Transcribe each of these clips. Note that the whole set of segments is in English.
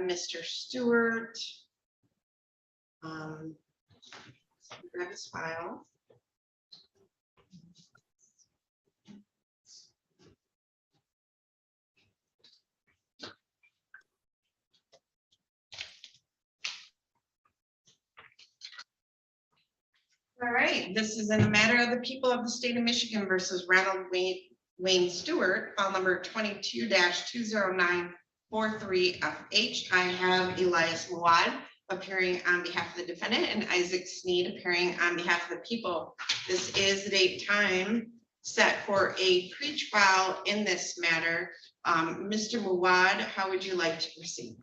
Mr. Stewart. Grab his file. All right, this is in the matter of the people of the state of Michigan versus Ronald Wayne Stewart, file number 22-20943FH. I have Elias Mawad appearing on behalf of the defendant and Isaac Sneed appearing on behalf of the people. This is the date time set for a pre-trial in this matter. Mr. Mawad, how would you like to proceed?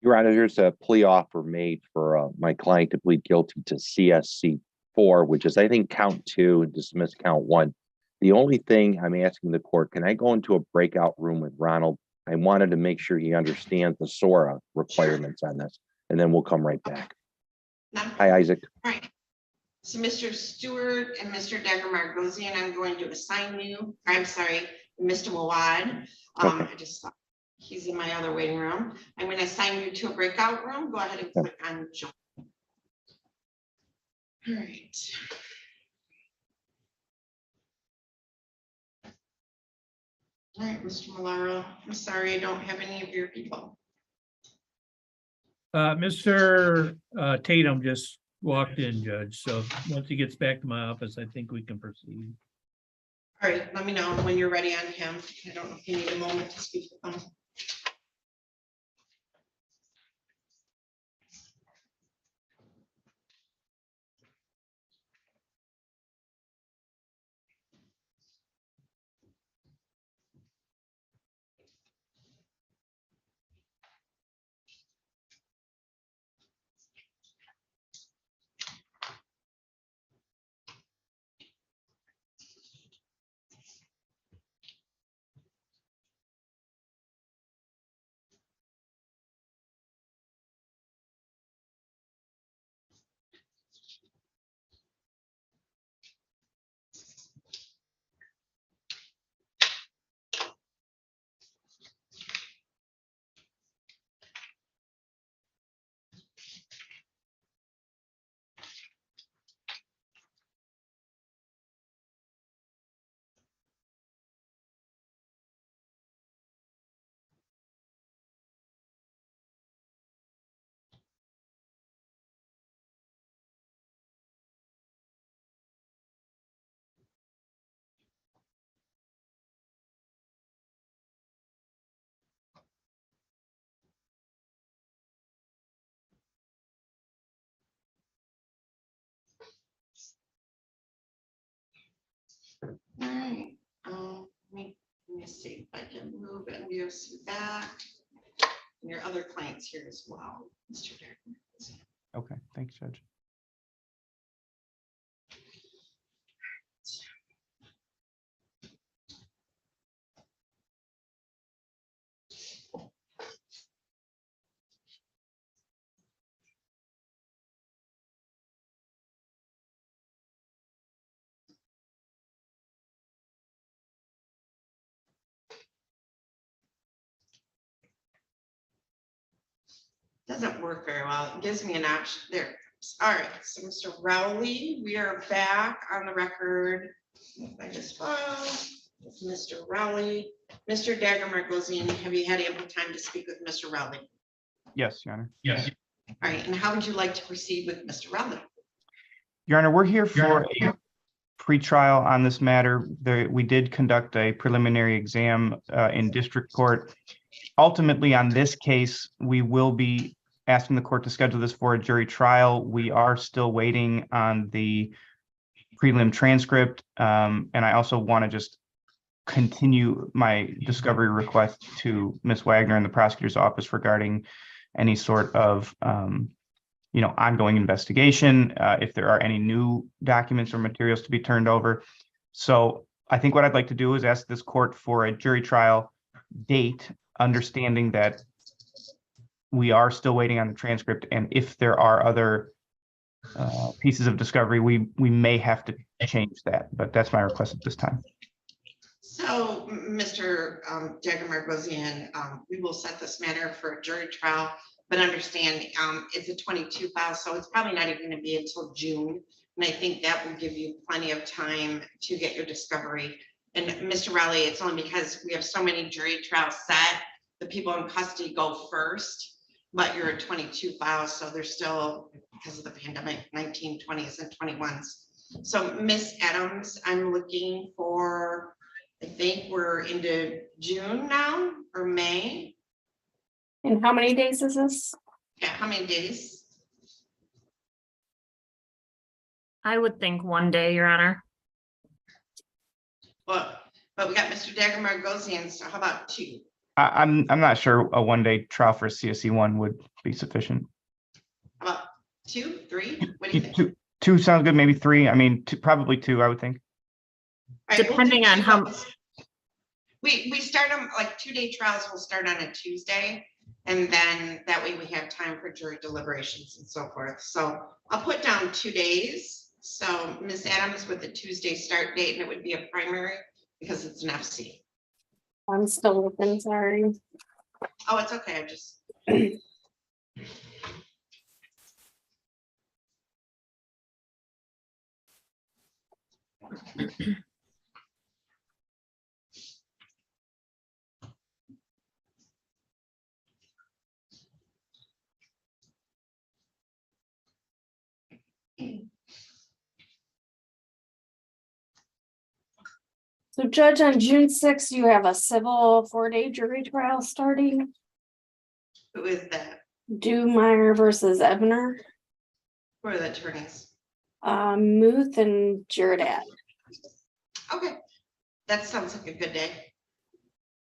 Your Honor, there's a plea offer made for my client to plead guilty to CSC 4, which is, I think, count 2 and dismiss count 1. The only thing I'm asking the court, can I go into a breakout room with Ronald? I wanted to make sure he understands the SORA requirements on this, and then we'll come right back. Hi, Isaac. All right. So Mr. Stewart and Mr. Dagger-Margosian, I'm going to assign you, I'm sorry, Mr. Mawad. Okay. I just thought he's in my other waiting room. I'm going to assign you to a breakout room. Go ahead and click on join. All right. All right, Mr. Malaro, I'm sorry I don't have any of your people. Mr. Tatum just walked in, Judge. So once he gets back to my office, I think we can proceed. All right, let me know when you're ready on him. I don't know if you need a moment to speak with him. All right, let me see if I can move NBOC back. And your other clients here as well, Mr. Derek. Okay, thanks, Judge. Doesn't work very well. It gives me an option there. All right, so Mr. Rowley, we are back on the record. I just file with Mr. Rowley. Mr. Dagger-Margosian, have you had ample time to speak with Mr. Rowley? Yes, Your Honor. Yes. All right, and how would you like to proceed with Mr. Rowley? Your Honor, we're here for a pretrial on this matter. We did conduct a preliminary exam in district court. Ultimately, on this case, we will be asking the court to schedule this for a jury trial. We are still waiting on the prelim transcript. And I also want to just continue my discovery request to Ms. Wagner in the prosecutor's office regarding any sort of ongoing investigation, if there are any new documents or materials to be turned over. So I think what I'd like to do is ask this court for a jury trial date, understanding that we are still waiting on the transcript. And if there are other pieces of discovery, we may have to change that, but that's my request at this time. So, Mr. Dagger-Margosian, we will set this matter for a jury trial But understand, it's a 22 file, so it's probably not even gonna be until June. And I think that will give you plenty of time to get your discovery. And Mr. Rowley, it's only because we have so many jury trials set, the people in custody go first, but you're a 22 files, so they're still, because of the pandemic, 19, 20s, and 21s. So Miss Adams, I'm looking for, I think we're into June now, or May. And how many days is this? Yeah, how many days? I would think 1 day, Your Honor. Well, but we got Mr. Dagger Margosian, so how about 2? I'm not sure a 1-day trial for CSC 1 would be sufficient. How about 2, 3? What do you think? Two sounds good, maybe 3. I mean, probably 2, I would think. All right, we'll do Depending on 2 how- votes. We start them like 2-day trials, we'll start on a Tuesday. And then that way we have time for jury deliberations and so forth. So I'll put down 2 days. So Ms. Adams with a Tuesday start date, and it would be a primary because it's an FC. I'm still looking, sorry. Oh, it's okay, I just. So Judge, on June 6th, you have a civil 4-day jury trial starting. Who is that? Dumeyer versus Ebner, Who are the attorneys? Muth and Jordan. Okay, that sounds like a good day.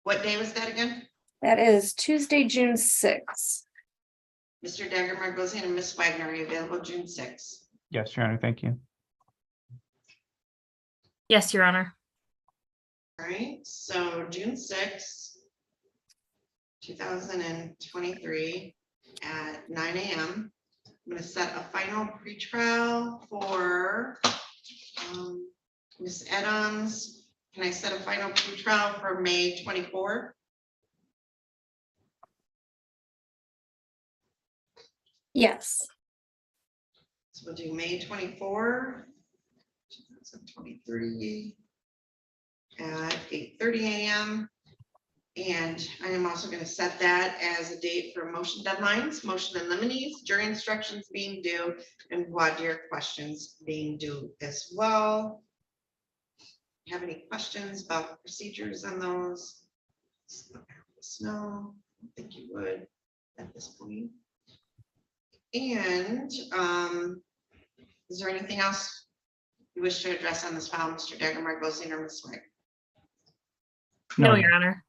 What day was that again? That is Tuesday, June 6th. Mr. Dagger Margosian and Ms. Wagner, are you available June 6th? Yes, Your Honor, thank you. Yes, Your Honor. All right, so June 6th, 2023 at 9 a.m. I'm gonna set a final pretrial for Ms. Adams. Can I set a final pretrial for May 24? Yes. So we'll do May 24, 2023 at 8:30 a.m. And I am also going to set that as a date for motion deadlines, motion and limines, jury instructions being due, and voir dire questions being due as well. Have any questions about procedures on those? No, I don't think you would at this point. And is there anything else you wish to address on this file, Mr. Dagger Margosian or Ms. Swag? No, Your Honor.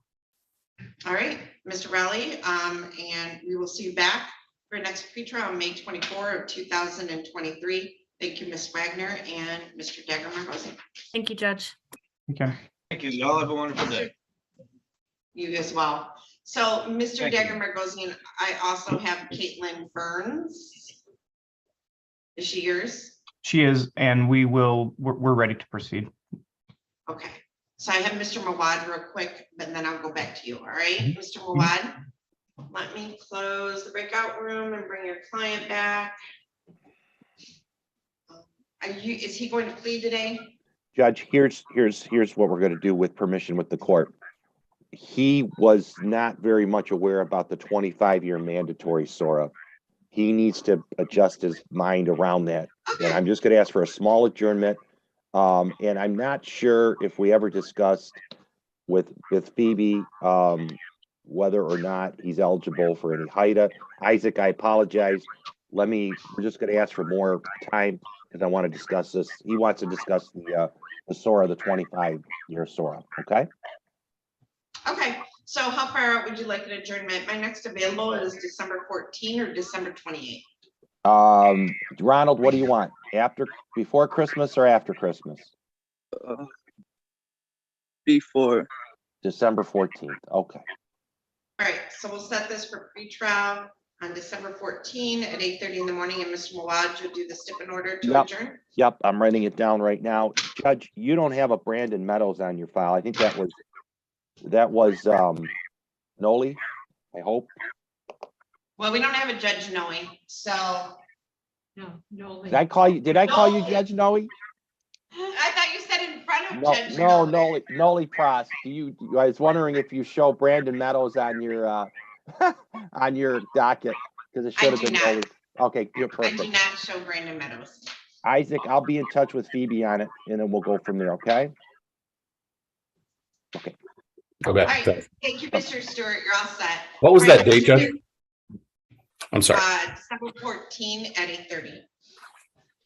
All right, Mr. Rowley, and we will see you back for next pretrial on May 24 of 2023. Thank you, Ms. Wagner and Mr. Dagger Margosian. Thank you, Judge. Okay. Thank you. Y'all have a wonderful day. You as well. So, Mr. Thank you. Dagger Margosian, I also have Caitlin Burns. Is she yours? She is, and we're ready to proceed. Okay, so I have Mr. Mawad real quick, but then I'll go back to you, all right? Mhm. Mr. Mawad, let me close the breakout room and bring your client back. Is he going to plead today? Judge, here's what we're gonna do with permission with the court. He was not very much aware about the 25-year mandatory SORA. He needs to adjust his mind around that. And Okay, I'm just gonna ask for a small adjournment. And I'm not sure if we ever discussed with Phoebe, whether or not he's eligible for any HIDA. Isaac, I apologize. We're just gonna ask for more time because I want to discuss this. He wants to discuss the SORA, the 25-year SORA, okay? okay. So how far out would you like an adjournment? My next available is December 14 or December 28. Ronald, what do you want? Before Christmas or after Christmas? Before. December 14th, okay. All right, so we'll set this for pretrial on December 14 at 8:30 in the morning, and Mr. Mawad, you'll do the stip in order to Yep. adjourn? Yep, I'm writing it down right now. Judge, you don't have a Brandon Meadows on your file. I think that was Noli, I hope. Well, we don't have a judge knowing, so Did I call you Judge Noe? I thought you said in front of No, Judge. no, Noe. Noli Pros. I was wondering if you show Brandon Meadows on your, on your docket, because it I should have do been not. Noli. Okay, you're I do perfect. not show Brandon Meadows. Isaac, I'll be in touch with Phoebe on it, and then we'll go from there, okay? Go All back. right, thank you, Mr. Stewart, you're all set. What was All right, that date, Mr. Judge? Dick, I'm sorry. 7/14 at 8:30.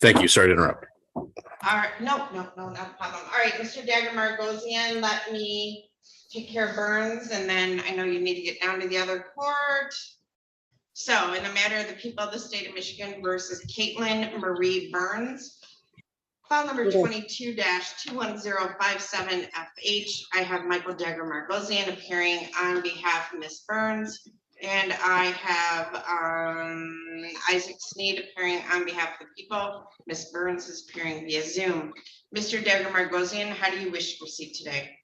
Thank you. Sorry to interrupt. All right, no, not a problem. All right, Mr. Dagmar goes in, let me take care of Burns, and then I know you need to get down to the other court. So in the matter of the people of the state of Michigan versus Caitlin Marie Burns, file number 22-21057FH, I have Michael Dagmar appearing on behalf of Ms. Burns, and I have Isaac Sneed appearing on behalf of the people. Ms. Burns is appearing via Zoom. Mr. Dagmar, how do you wish to proceed today?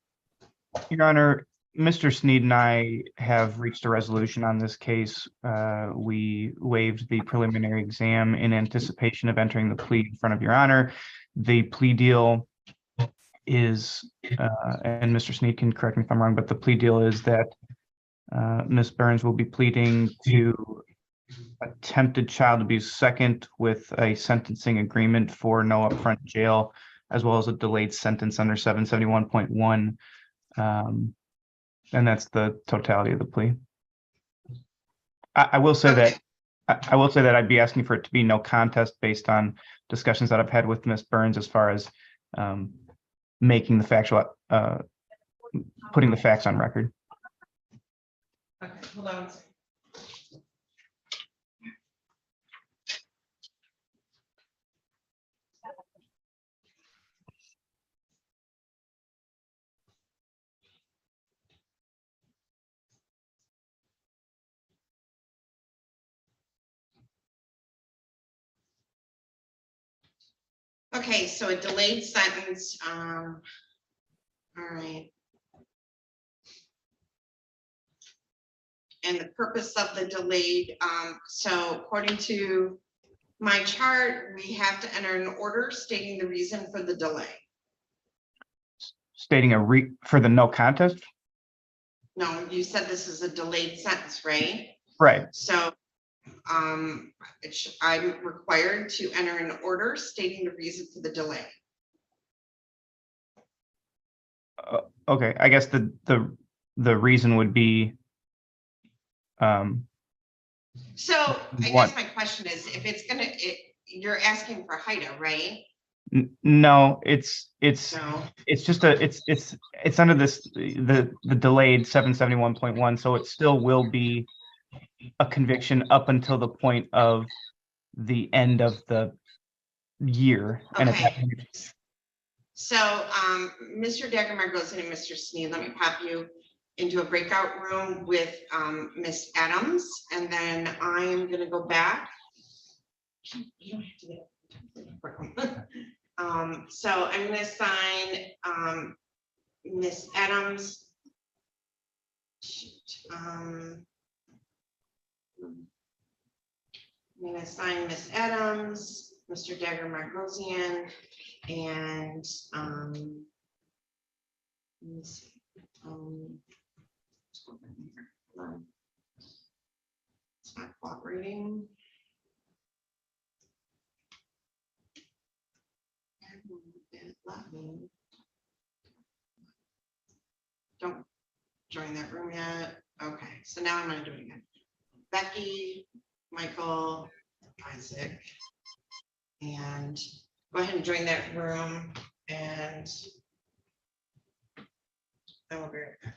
Your Honor, Mr. Sneed and I have reached a resolution on this case. We waived the preliminary exam in anticipation of entering the plea in front of Your Honor. The plea deal is, and Mr. Sneed can correct me if I'm wrong, but the plea deal is that Ms. Burns will be pleading to attempted child abuse second with a sentencing agreement for no upfront jail, as well as a delayed sentence under 771.1. And that's the totality of the plea. I will say Okay. that I will say that I'd be asking for it to be no contest based on discussions that I've had with Ms. Burns as far as making the factual, putting the facts on record. Okay, hold on. Okay, so a delayed sentence, all right. And the purpose of the delayed, so according to my chart, we have to enter an order stating the reason for the delay. Stating for the no contest? No, you said this is a delayed sentence, right? Right. So, I'm required to enter an order stating the reason for the delay. Okay, I guess the reason would be So I What? guess my question is, if it's gonna, you're asking for HIDA, right? no, it's No. just it's under this the delayed 771.1, so it still will be a conviction up until the point of the end of the year. And at that Okay. point, So, Mr. Dagmar goes in and Mr. Sneed, let me pop you into a breakout room with, Miss Adams, and then I am gonna go back. You don't have to get up. So I'm gonna assign, Miss Adams. I'm gonna assign Miss Adams, Mr. Dagmar and, let me see. Let's go back here. Hold on. It's not cooperating. Let me. Don't join that room yet. Okay, so now I'm gonna do it again. Becky, Michael, Isaac, and go ahead and join that room, and then we'll be right back.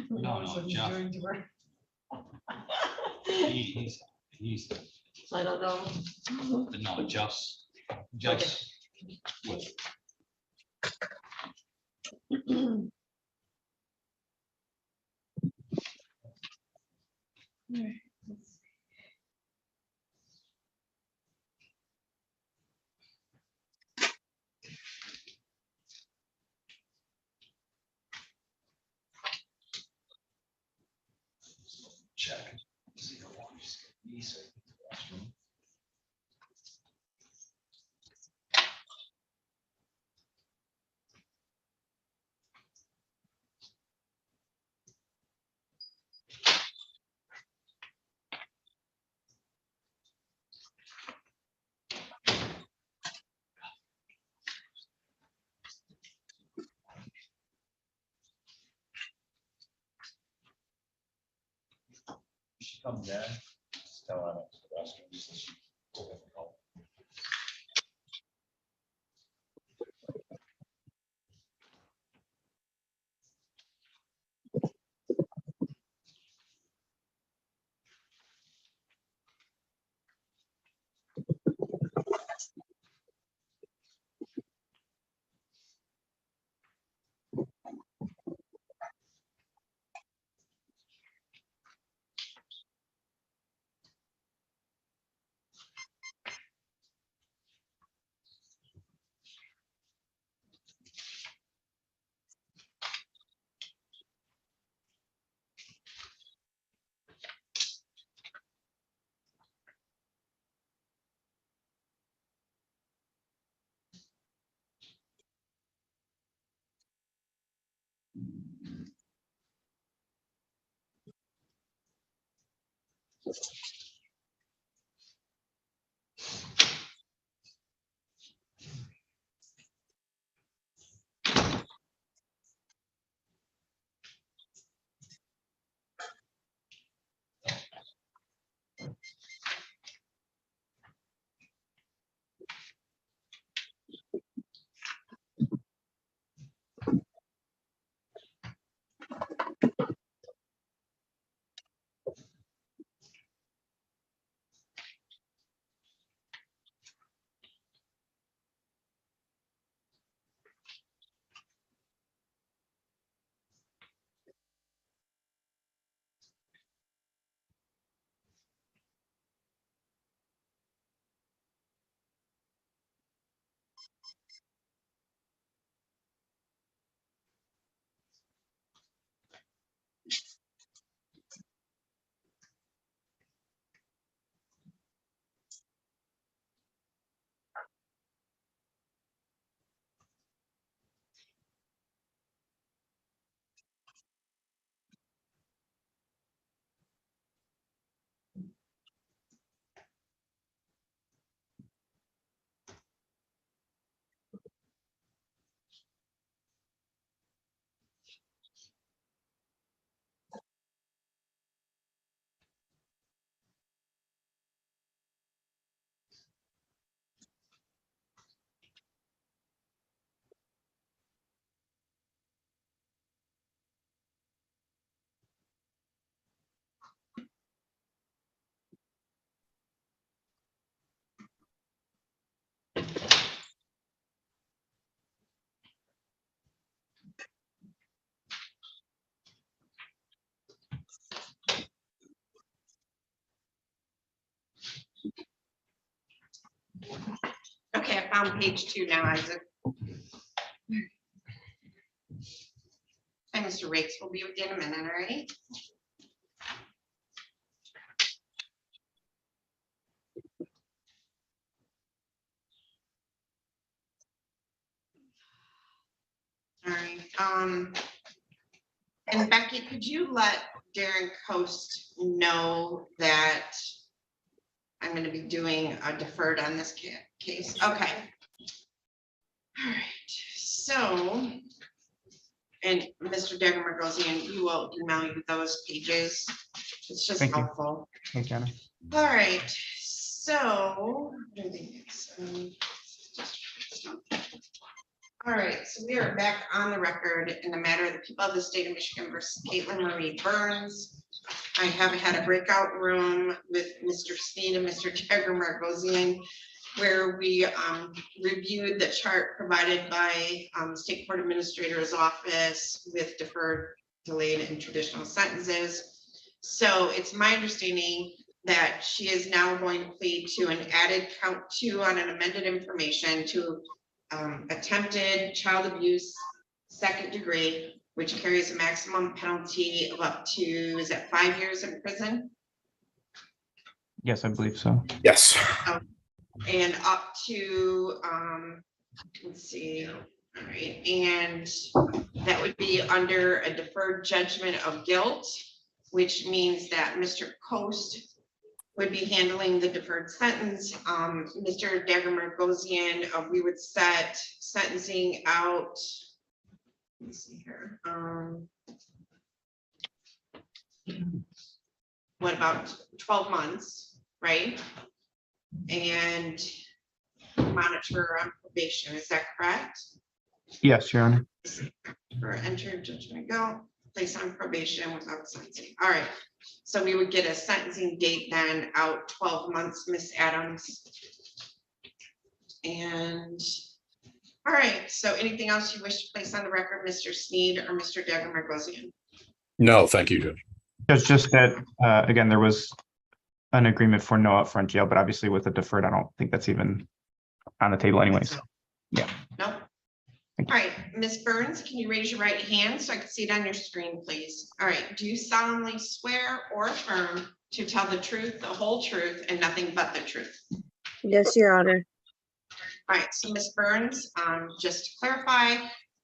No, no, Jeff. He's, I don't know. no, Jeff's with check. She comes in, tell her to the restroom, so she will have help. Okay, I found page 2 now, Isaac. Hi, Mr. Rakes, we'll be with you in a minute, all right? All right, and Becky, could you let Darren Coast know that I'm gonna be doing a deferred on this case? Okay. All right, so, and Mr. Deborah Margosian, you will email you those pages. It's just Thank you. helpful. Thanks, Anna. All right, so, what are these? All right, so we are back on the record in the matter of the people of the state of Michigan versus Caitlin Marie Burns. I have had a breakout room with Mr. Sneed and Mr. Deborah Margosian, where we reviewed the chart provided by State Court Administrator's Office with deferred, delayed, and traditional sentences. So it's my understanding that she is now going to plead to an added count 2 on an amended information to attempted child abuse, 2nd degree, which carries a maximum penalty of up to, is that 5 years in prison? Yes, I believe so. Yes. And up to, let's see, all right, and that would be under a deferred judgment of guilt, which means that Mr. Coast would be handling the deferred sentence. Mr. Deborah Margosian, we would set sentencing out, let me see here. What about 12 months, right? And monitor on probation, is that correct? Yes, Your Honor. For enter judgment go, place on probation without sentencing. All right, so we would get a sentencing date then out 12 months, Miss Adams. And, all right, so anything else you wish to place on the record, Mr. Sneed or Mr. Deborah Margosian? No, thank you, Judge. It's just that, again, there was an agreement for no upfront jail, but obviously with the deferred, I don't think that's even on the table anyways. Yeah. Nope. All right, Ms. Burns, can you raise your right hand so I can see it on your screen, please? All right, do you solemnly swear or affirm to tell the truth, the whole truth, and nothing but the truth? Yes, Your Honor. All right, so Ms. Burns, just to clarify,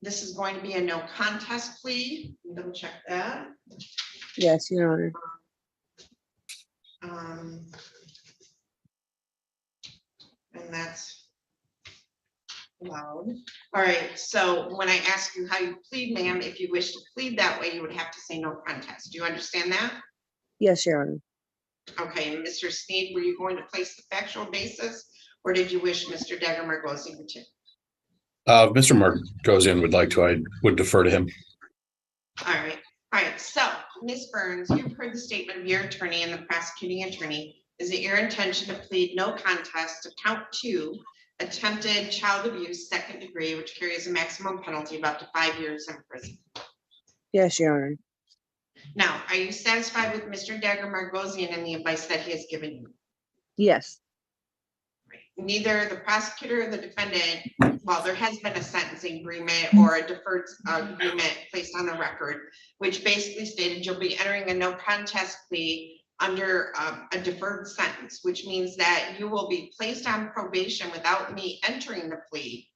this is going to be a no contest plea. Double check that. Yes, Your Honor. And that's allowed. All right, so when I ask you how you plead, ma'am, if you wish to plead that way, you would have to say no contest. Do you understand that? Yes, Your Honor. Okay, and Mr. Sneed, were you going to place the factual basis, or did you wish Mr. Deborah Margosian to? Mr. Margosian would like to, I would defer to him. All right, so Ms. Burns, you've heard the statement of your attorney and the prosecuting attorney. Is it your intention to plead no contest to count 2, attempted child abuse, 2nd degree, which carries a maximum penalty of up to 5 years in prison? Yes, Your Honor. Now, are you satisfied with Mr. Deborah Margosian and the advice that he has given you? Yes. Great. neither the prosecutor or the defendant, well, there has been a sentencing agreement or a deferred agreement placed on the record, which basically stated you'll be entering a no contest plea under a deferred sentence, which means that you will be placed on probation without me entering the plea.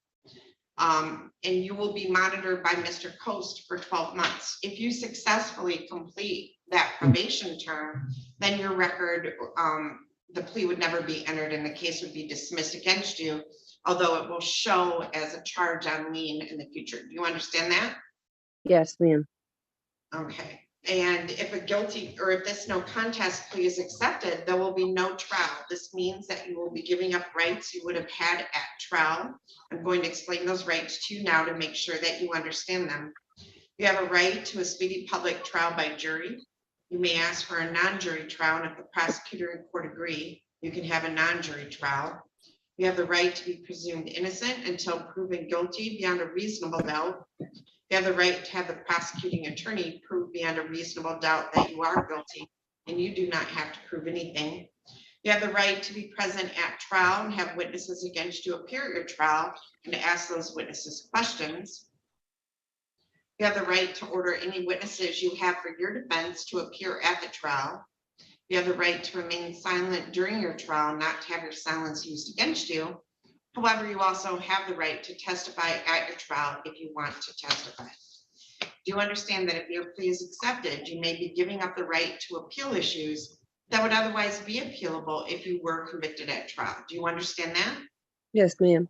And you will be monitored by Mr. Coast for 12 months. If you successfully complete that probation term, then your record, the plea would never be entered and the case would be dismissed against you, although it will show as a charge on lien in the future. Do you understand that? Yes, ma'am. Okay. And if a guilty or if this no contest plea is accepted, there will be no trial. This means that you will be giving up rights you would have had at trial. I'm going to explain those rights to you now to make sure that you understand them. You have a right to a speedy public trial by jury. You may ask for a non-jury trial, and if the prosecutor and court agree, you can have a non-jury trial. You have the right to be presumed innocent until proven guilty beyond a reasonable doubt. You have the right to have the prosecuting attorney prove beyond a reasonable doubt that you are guilty, and you do not have to prove anything. You have the right to be present at trial and have witnesses against you appear at your trial and to ask those witnesses questions. You have the right to order any witnesses you have for your defense to appear at the trial. You have the right to remain silent during your trial, not to have your silence used against you. However, you also have the right to testify at your trial if you want to testify. Do you understand that if your plea is accepted, you may be giving up the right to appeal issues that would otherwise be appealable if you were convicted at trial? Do you understand that? Yes, ma'am.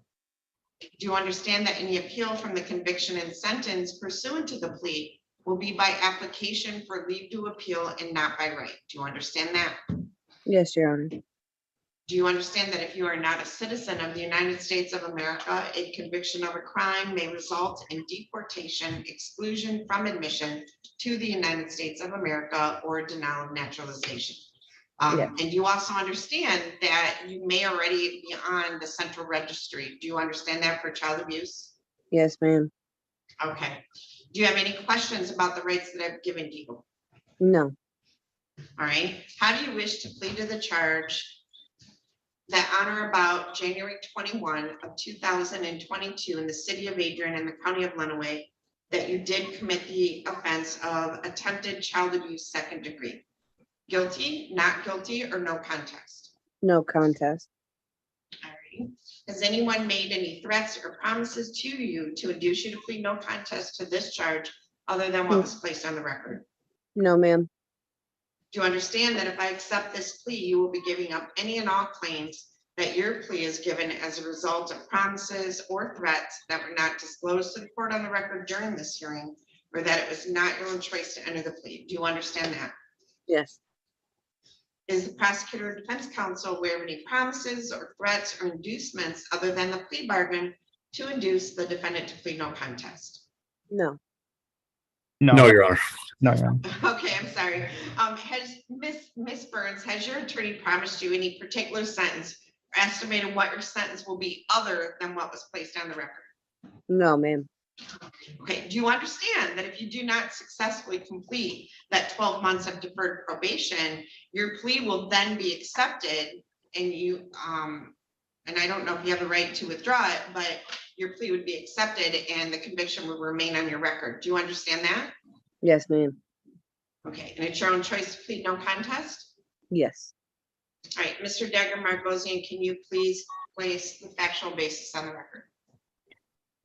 Do you understand that any appeal from the conviction and sentence pursuant to the plea will be by application for leave to appeal and not by right? Do you understand that? Yes, Your Honor. Do you understand that if you are not a citizen of the United States of America, a conviction of a crime may result in deportation, exclusion from admission to the United States of America, or denial of naturalization? Yeah. And you also understand that you may already be on the central registry. Do you understand that for child abuse? Yes, ma'am. Okay. Do you have any questions about the rights that I've given you? No. All right. How do you wish to plead to the charge that on or about January 21 of 2022 in the city of Adrian and the county of Lenawee, that you did commit the offense of attempted child abuse second degree? Guilty, not guilty, or no contest? No contest. All right. Has anyone made any threats or promises to you to induce you to plead no contest to this charge other than what was placed on the record? No, ma'am. Do you understand that if I accept this plea, you will be giving up any and all claims that your plea is given as a result of promises or threats that were not disclosed to the court on the record during this hearing, or that it was not your own choice to enter the plea? Do you understand that? Yes. Is the prosecutor or defense counsel aware of any promises or threats or inducements other than the plea bargain to induce the defendant to plead no contest? No. No, Your Honor. No, Your Honor. Okay, I'm sorry. Has Miss Burns, has your attorney promised you any particular sentence or estimated what your sentence will be other than what was placed on the record? No, ma'am. Okay, do you understand that if you do not successfully complete that 12 months of deferred probation, your plea will then be accepted and you, and I don't know if you have a right to withdraw it, but your plea would be accepted and the conviction will remain on your record. Do you understand that? Yes, ma'am. Okay, and it's your own choice to plead no contest? Yes. All right, Mr. Dagger Margosian, can you please place the factual basis on the record?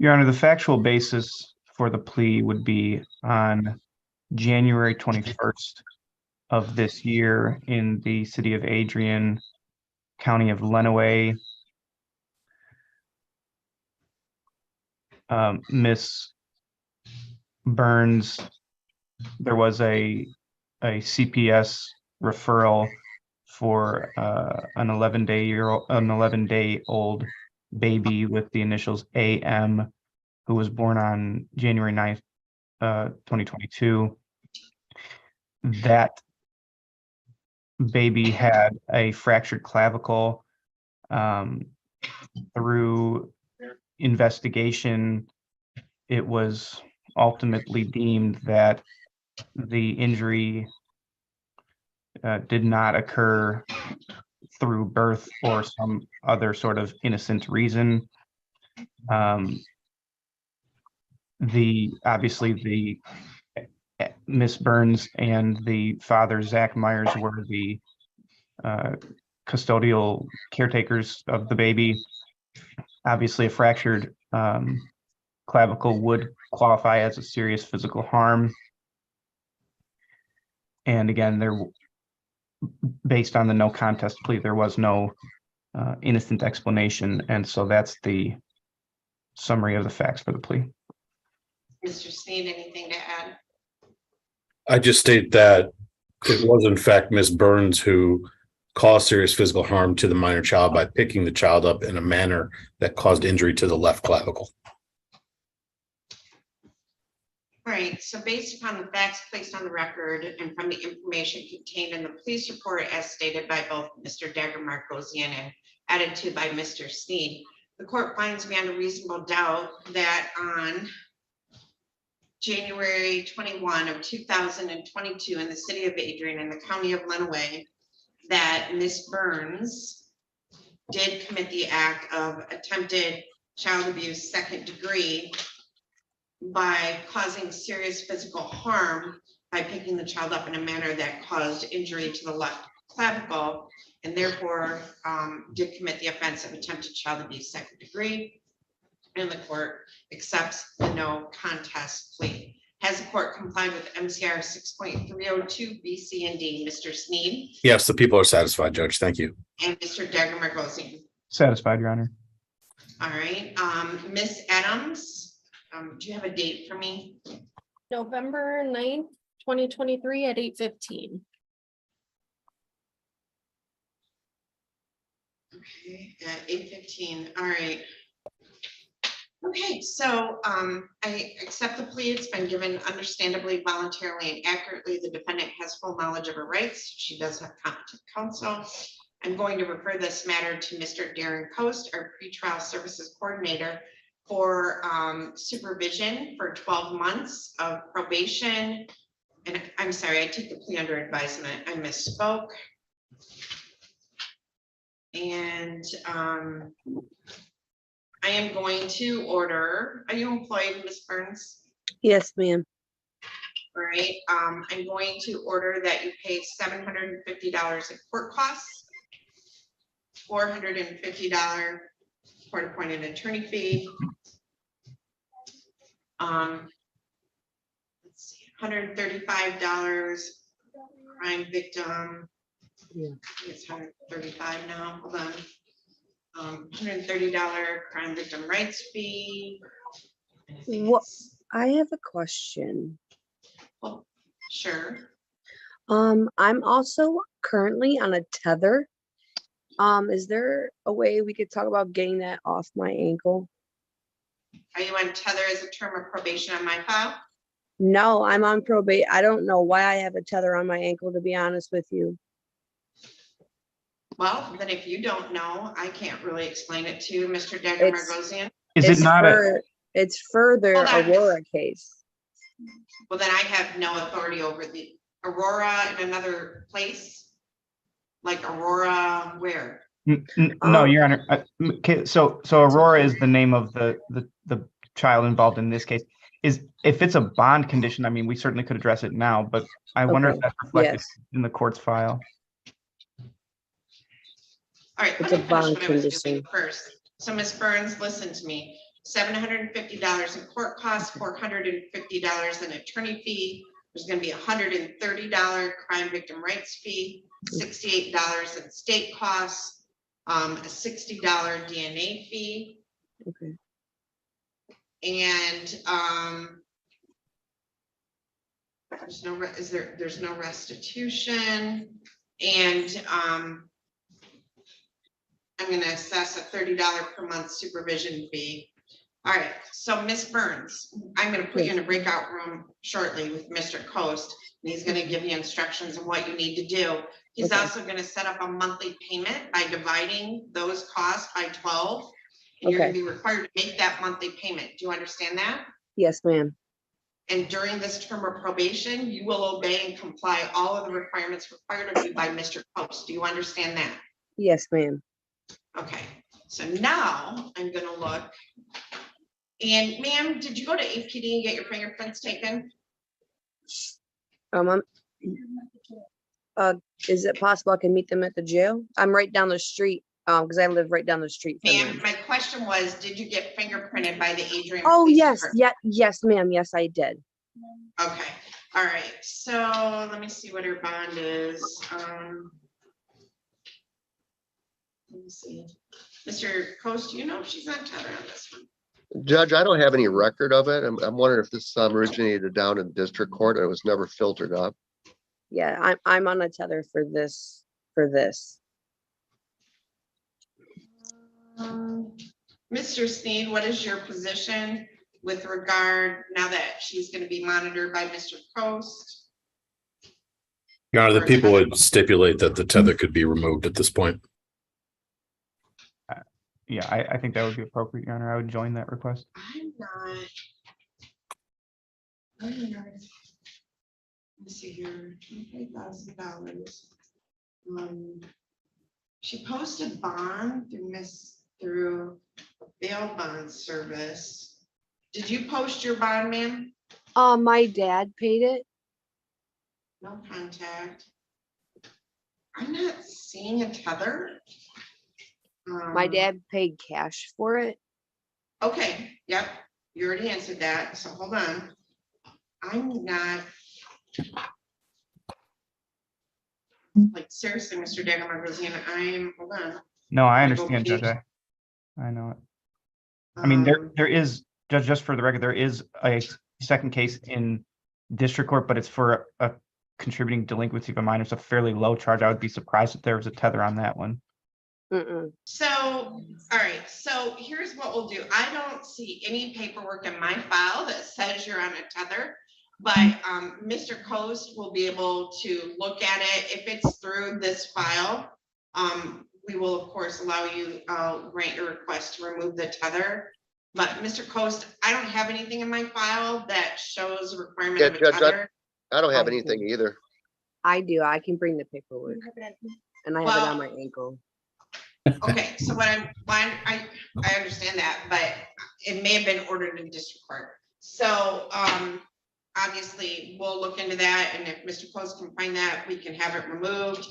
Your Honor, the factual basis for the plea would be on January 21st of this year in the city of Adrian, county of Lenawee. Miss Burns, there was a CPS referral for an 11-day-old baby with the initials AM, who was born on January 9th, 2022. That baby had a fractured clavicle. Through investigation, it was ultimately deemed that the injury did not occur through birth or some other sort of innocent reason. Obviously the Miss Burns and the father, Zach Myers, were the custodial caretakers of the baby. Obviously, a fractured clavicle would qualify as a serious physical harm. And again, based on the no contest plea, there was no innocent explanation. And so that's the summary of the facts for the plea. Mr. Sneed, anything to add? I just state that it was in fact Miss Burns who caused serious physical harm to the minor child by picking the child up in a manner that caused injury to the left clavicle. Right, so based upon the facts placed on the record and from the information contained in the police report as stated by both Mr. Dagger Markosian and added to by Mr. Sneed, the court finds beyond a reasonable doubt that on January 21 of 2022 in the city of Adrian in the county of Lenawee, that Miss Burns did commit the act of attempted child abuse second degree by causing serious physical harm by picking the child up in a manner that caused injury to the left clavicle, and therefore did commit the offense of attempted child abuse second degree. And the court accepts the no contest plea. Has the court complied with MCR 6.302 B, C, and D? Mr. Sneed? Yes, the people are satisfied, Judge. Thank you. And Mr. Dagger Markosian? Satisfied, Your Honor. All right, Miss Adams, do you have a date for me? November 9th, 2023 at 8:15. Okay, at 8:15, all right. Okay, so I accept the plea. It's been given understandably, voluntarily, and accurately. The defendant has full knowledge of her rights. She does have competent counsel. I'm going to refer this matter to Mr. Darren Coast, our pretrial services coordinator, for supervision for 12 months of probation. And I'm sorry, I take the plea under advisement. I misspoke. And I am going to order, are you employed, Ms. Burns? Yes, ma'am. All right, I'm going to order that you pay $750 in court costs, $450 court-appointed attorney fee. Let's see, $135 crime victim. Yeah. It's $135 now, hold on. $130 crime victim rights fee. What? I have a question. Well, sure. I'm also currently on a tether. Is there a way we could talk about getting that off my ankle? Are you on tether as a term of probation on my file? No, I'm on probate. I don't know why I have a tether on my ankle, to be honest with you. Well, then if you don't know, I can't really explain it to you, Mr. Dagger It's- Margosian. Is it not It's for the Hold on. Aurora case. Well, then I have no authority over the Aurora in another place? Like Aurora, where? No, Your Honor. Okay, so Aurora is the name of the child involved in this case. If it's a bond condition, I mean, we certainly could address it now, but I wonder if Okay, that's reflected yes. in the court's file. All right, It's let a me finish bond what I was doing condition. first. So Ms. Burns, listen to me. $750 in court costs, $450 in attorney fee. There's gonna be $130 crime victim rights fee, $68 in state costs, a $60 DNA fee, Okay. and there's no restitution, and I'm gonna assess a $30 per month supervision fee. All right, so Ms. Burns, I'm gonna put you in a breakout room shortly with Mr. Coast, and he's gonna give you instructions on what you need to do. He's Okay. also gonna set up a monthly payment by dividing those costs by 12. And you're Okay. gonna be required to make that monthly payment. Do you understand that? Yes, ma'am. And during this term of probation, you will obey and comply all of the requirements required of you by Mr. Coast. Do you understand that? Yes, ma'am. Okay, so now I'm gonna look. And ma'am, did you go to APD and get your fingerprints taken? I'm, is it possible I can meet them at the jail? I'm right down the street, because I live right down the street from Ma'am, them. my question was, did you get fingerprinted by the Adrian? Oh, Police yes, Department? yes, ma'am, yes, I did. Okay, all right, so let me see what her bond is. Let me see. Mr. Coast, do you know if she's on tether on this one? Judge, I don't have any record of it. I'm wondering if this originated down in district court and it was never filtered up. Yeah, I'm on a tether for this. Mr. Sneed, what is your position with regard, now that she's gonna be monitored by Mr. Coast? Your Honor, the Or people tether? would stipulate that the tether could be removed at this point. Yeah, I think that would be appropriate, Your Honor. I would join that request. I'm not. Let's see here, $25,000. She posted bond through a bail bond service. Did you post your bond, ma'am? My dad paid it. No contact. I'm not seeing a tether. My dad paid cash for it. Okay, yep, you already answered that, so hold on. I'm not. Like seriously, Mr. Dagmar Rosian, hold on. No, I Can I go understand, page- Judge. I know it. I mean, there Um, is, Judge, just for the record, there is a second case in district court, but it's for a contributing delinquency of a minor. It's a fairly low charge. I would be surprised if there was a tether on that one. So, all right, so here's what we'll do. I don't see any paperwork in my file that says you're on a tether. But Mr. Coast will be able to look at it. If it's through this file, we will of course allow you, grant your request to remove the tether. But Mr. Coast, I don't have anything in my file that shows a requirement Yeah, of a Judge, tether. I don't have anything either. I do. I can bring the paperwork, and I have it on my ankle. Okay, so I understand that, but it may have been ordered in district court. So, obviously, we'll look into that, and if Mr. Post can find that, we can have it removed.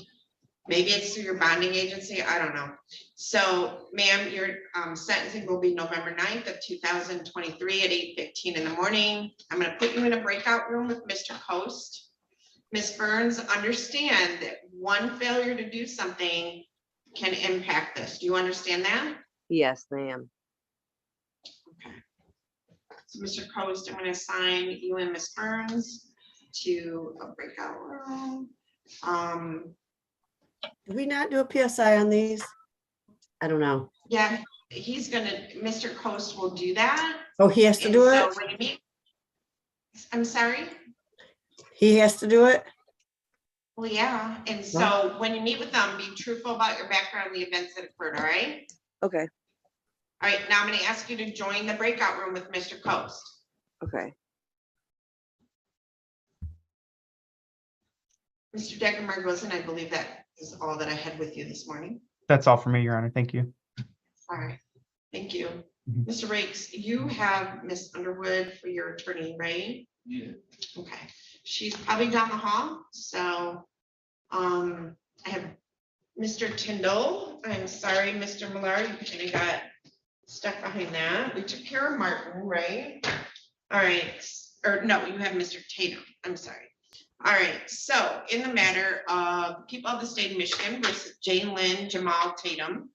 Maybe it's through your bonding agency, I don't know. So, ma'am, your sentencing will be November 9th of 2023 at 8:15 in the morning. I'm gonna put you in a breakout room with Mr. Post. Ms. Burns, understand that one failure to do something can impact this. Do you understand that? Yes, ma'am. So Mr. Coast, I'm gonna assign you and Ms. Burns to a breakout room. Did we not do a PSI on these? I don't know. Yeah, Mr. Coast will do that. Oh, he has to And do so it? when you meet, I'm sorry? He has to do it? Well, yeah, and so when you meet with them, be truthful about your background, and the events that occurred, all right? Okay, All right, now I'm gonna ask you to join the breakout room with Mr. Coast. okay. Mr. Deckermark, I believe that is all that I had with you this morning. That's all for me, Your Honor. Thank you. All right, thank you. Mhm. Mr. Rakes, you have Miss Underwood for your attorney, right? Yeah. Okay, she's probably down the hall, so, I have Mr. Tyndall. I'm sorry, Mr. Millar, you kind of got stuck behind that. We took care of Martin, right? All right, or no, you have Mr. Tatum, I'm sorry. All right, so in the matter of people of the state of Michigan versus Jane Lynn Jamal Tatum,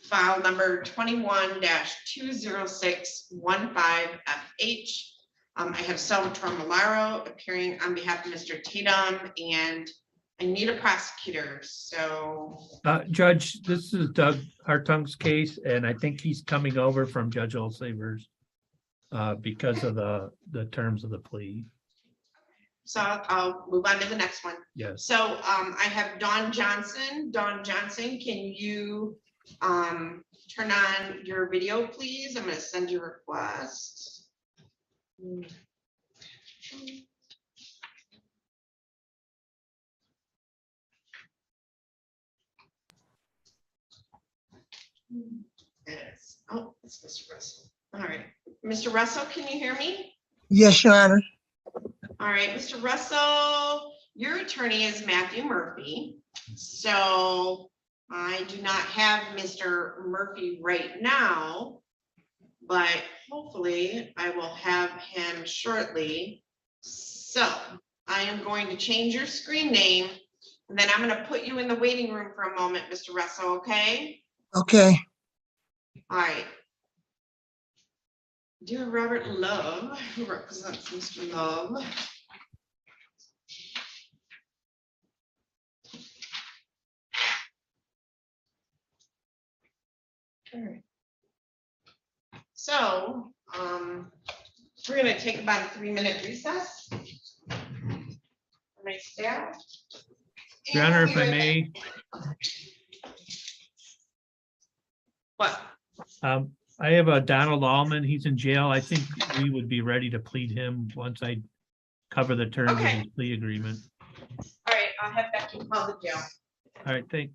file number 21-20615FH. I have Salvatore Malaro appearing on behalf of Mr. Tatum, and I need a prosecutor, so. Judge, this is Doug Hartung's case, and I think he's coming over from Judge Olsaver's because of the terms of the plea. So I'll move on to the next one. Yes. So I have Dawn Johnson. Dawn Johnson, can you turn on your video, please? I'm gonna send you a request. It's Mr. Russell. All right, Mr. Russell, can you hear me? Yes, Your Honor. All right, Mr. Russell, your attorney is Matthew Murphy. So I do not have Mr. Murphy right now, but hopefully I will have him shortly. So I am going to change your screen name, and then I'm going to put you in the waiting room for a moment, Mr. Russell, okay? Okay. All right. Dear Robert Love, who represents Mr. Love. All right. So, we're gonna take about a 3-minute recess. For my staff. Your Honor, if I may, What? I have a Donald Allman. He's in jail. I think we would be ready to plead him once I cover the terms of Okay. his plea agreement. All right, I'll have Becky call the jail. All right, thanks.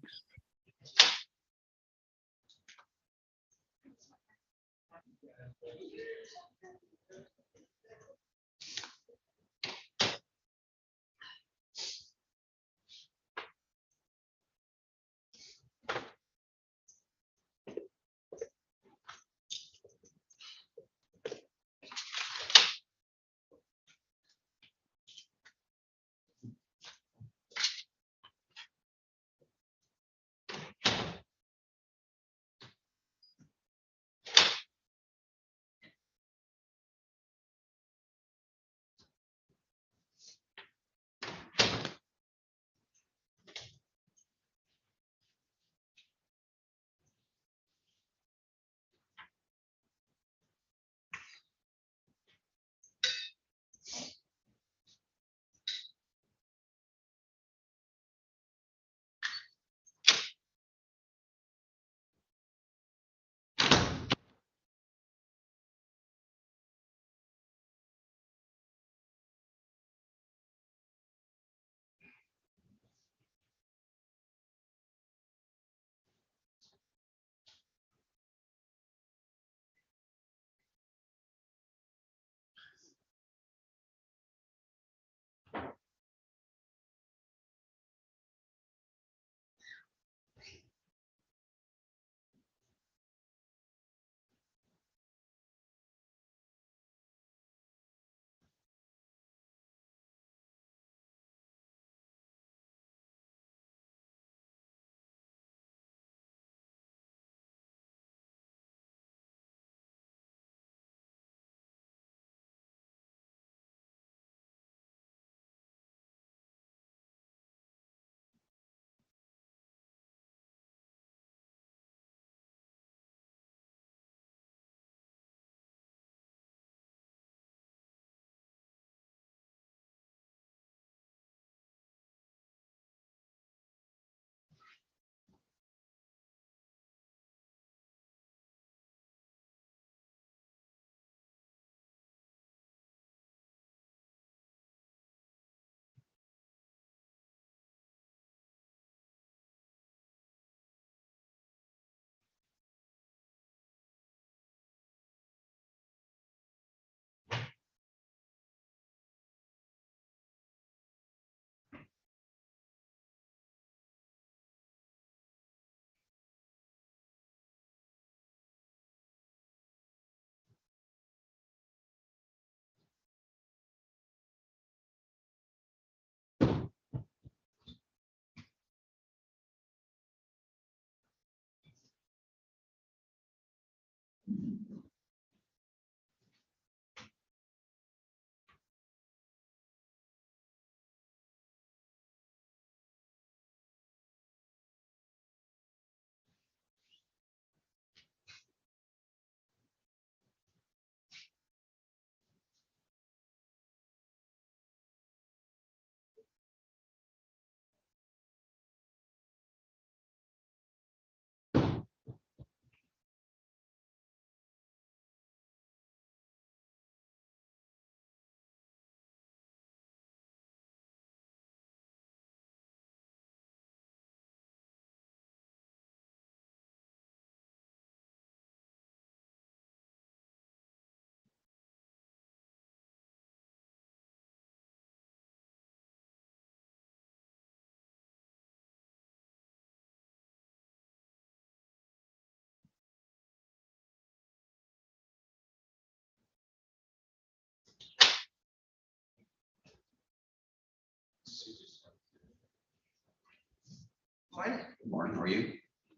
Morning, how are you?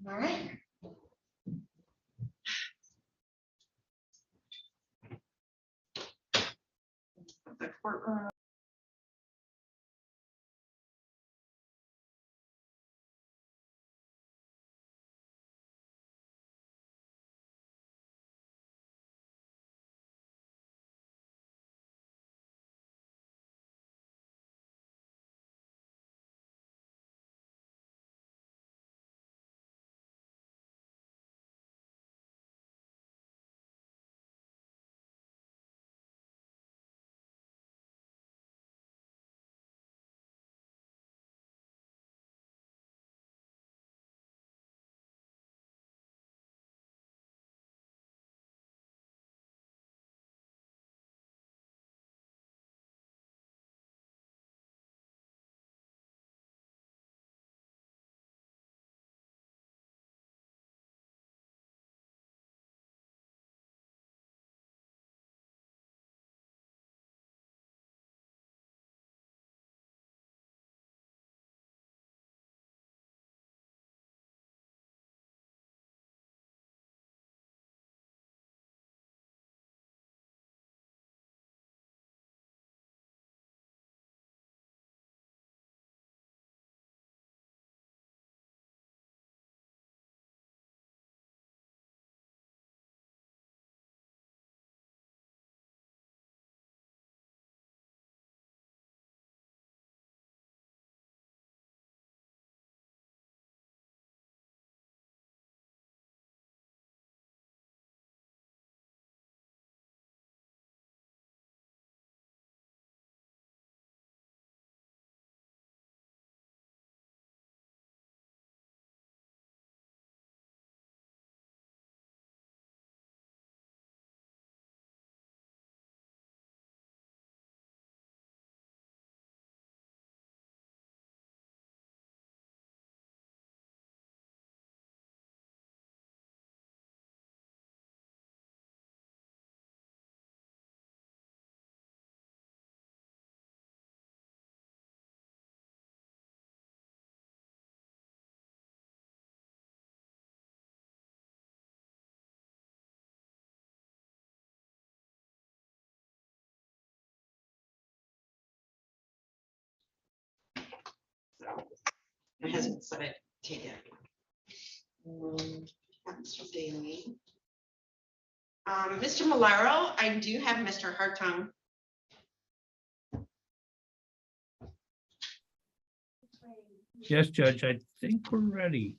All right. The courtroom. It hasn't said it. Take it. Mr. Daly. Mr. Malaro, I do have Mr. Hartung. Yes, Judge, I think we're ready.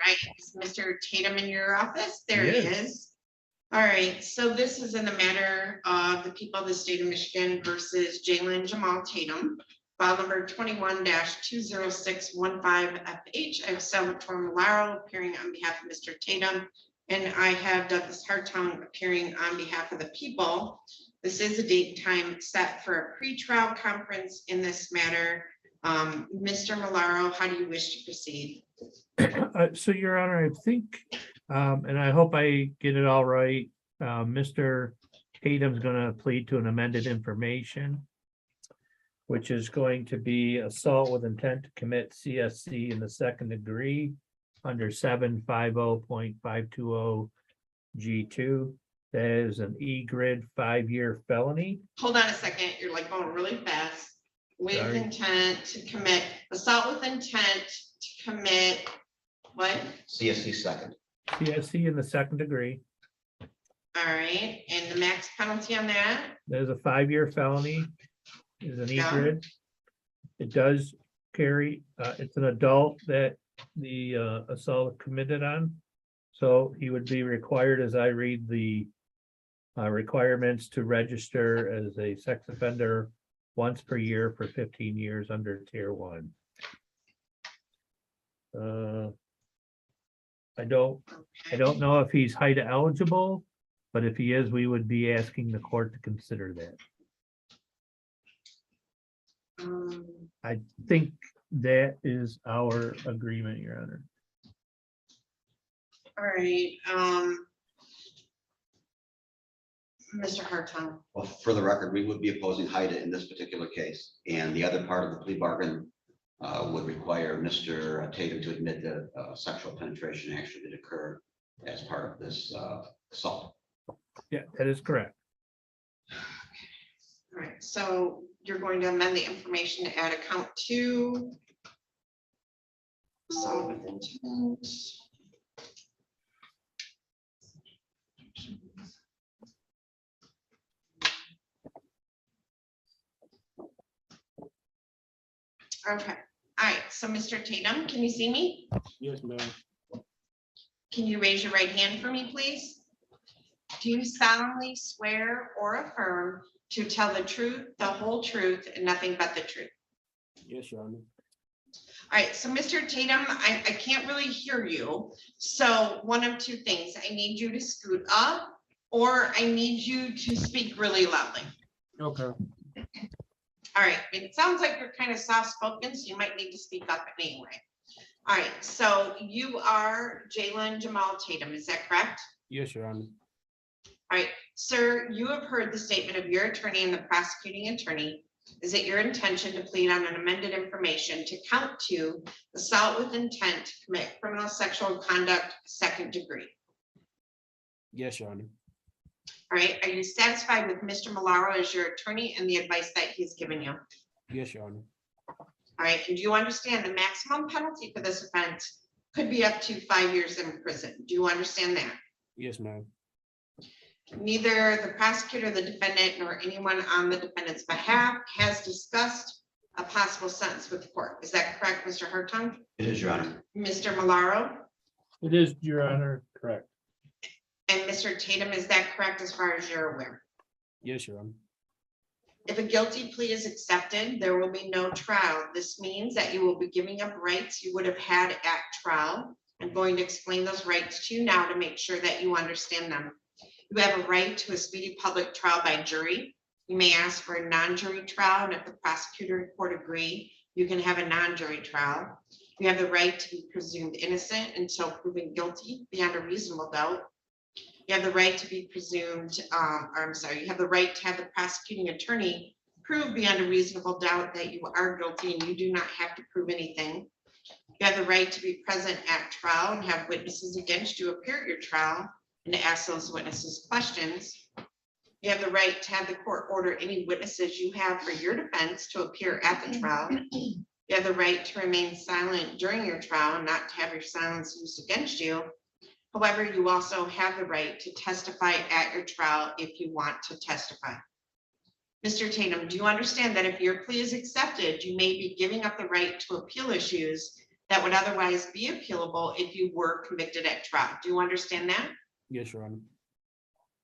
Right, is Mr. Tatum in your office? There he Yes. is. All right, so this is in the matter of the people of the state of Michigan versus Jalen Jamal Tatum. File number 21-20615FH. I have Salvatore Malaro appearing on behalf of Mr. Tatum, and I have Douglas Hartung appearing on behalf of the people. This is a date and time set for a pretrial conference in this matter. Mr. Malaro, how do you wish to proceed? So, Your Honor, I think, and I hope I get it all right, Mr. Tatum's gonna plead to an amended information, which is going to be assault with intent to commit CSC in the second degree under 750.520 G2. That is an E-grid 5-year felony. Hold on a second, you're like going really fast. With Sorry. intent to commit, assault with intent to commit, what? CSC second. CSC in the second degree. All right, and the max penalty on that? There's a 5-year felony. Is an Yeah. E-grid. It does carry, it's an adult that the assault committed on. So he would be required, as I read the requirements, to register as a sex offender once per year for 15 years under tier 1. I don't know if he's HIDA eligible, but if he is, we would be asking the court to consider that. I think that is our agreement, Your Honor. All right, Mr. Hartung. Well, for the record, we would be opposing HIDA in this particular case. And the other part of the plea bargain would require Mr. Tatum to admit that sexual penetration actually did occur as part of this assault. Yeah, that is correct. All right, so you're going to amend the information to add account 2. Assault with intent. Okay, all right, so Mr. Tatum, can you see me? Yes, ma'am. Can you raise your right hand for me, please? Do you solemnly swear or affirm to tell the truth, the whole truth, and nothing but the truth? Yes, Your Honor. All right, so Mr. Tatum, I can't really hear you. So one of two things, I need you to scoot up or I need you to speak really loudly. Okay. All right, it sounds like you're kind of soft spoken, so you might need to speak up anyway. All right, so you are Jalen Jamal Tatum, is that correct? Yes, Your Honor. All right, sir, you have heard the statement of your attorney and the prosecuting attorney. Is it your intention to plead on an amended information to count 2, assault with intent to commit criminal sexual conduct, 2nd degree? Yes, Your Honor. All right, are you satisfied with Mr. Malaro as your attorney and the advice that he's given you? Yes, Your Honor. All right, and do you understand the maximum penalty for this offense could be up to 5 years in prison? Do you understand that? Yes, ma'am. Neither the prosecutor, the defendant, nor anyone on the defendant's behalf has discussed a possible sentence with the court. Is that correct, Mr. Hartung? It is, Your Honor. Mr. Malaro It is, Your Honor, correct. and Mr. Tatum, is that correct as far as you're aware? Yes, Your Honor. If a guilty plea is accepted, there will be no trial. This means that you will be giving up rights you would have had at trial. I'm going to explain those rights to you now to make sure that you understand them. You have a right to a speedy public trial by jury. You may ask for a non-jury trial, and if the prosecutor and court agree, you can have a non-jury trial. You have the right to be presumed innocent until proven guilty beyond a reasonable doubt. You have the right to be presumed, you have the right to have the prosecuting attorney prove beyond a reasonable doubt that you are guilty and you do not have to prove anything. You have the right to be present at trial and have witnesses against you appear at your trial and to ask those witnesses questions. You have the right to have the court order any witnesses you have for your defense to appear at the trial. You have the right to remain silent during your trial and not to have your silence used against you. However, you also have the right to testify at your trial if you want to testify. Mr. Tatum, do you understand that if your plea is accepted, you may be giving up the right to appeal issues that would otherwise be appealable if you were convicted at trial? Do you understand that? Yes, Your Honor.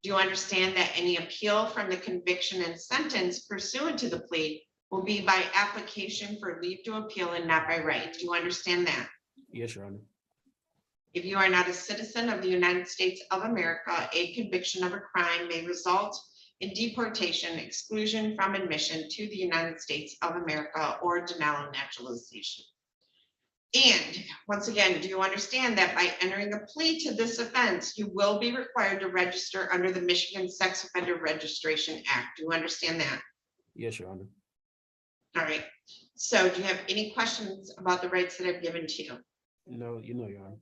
Do you understand that any appeal from the conviction and sentence pursuant to the plea will be by application for leave to appeal and not by right? Do you understand that? Yes, Your Honor. If you are not a citizen of the United States of America, a conviction of a crime may result in deportation, exclusion from admission to the United States of America, or denial of naturalization. And once again, do you understand that by entering a plea to this offense, you will be required to register under the Michigan Sex Offender Registration Act? Do you understand that? Yes, Your Honor. All right. So do you have any questions about the rights that I've given to you? No, Your Honor.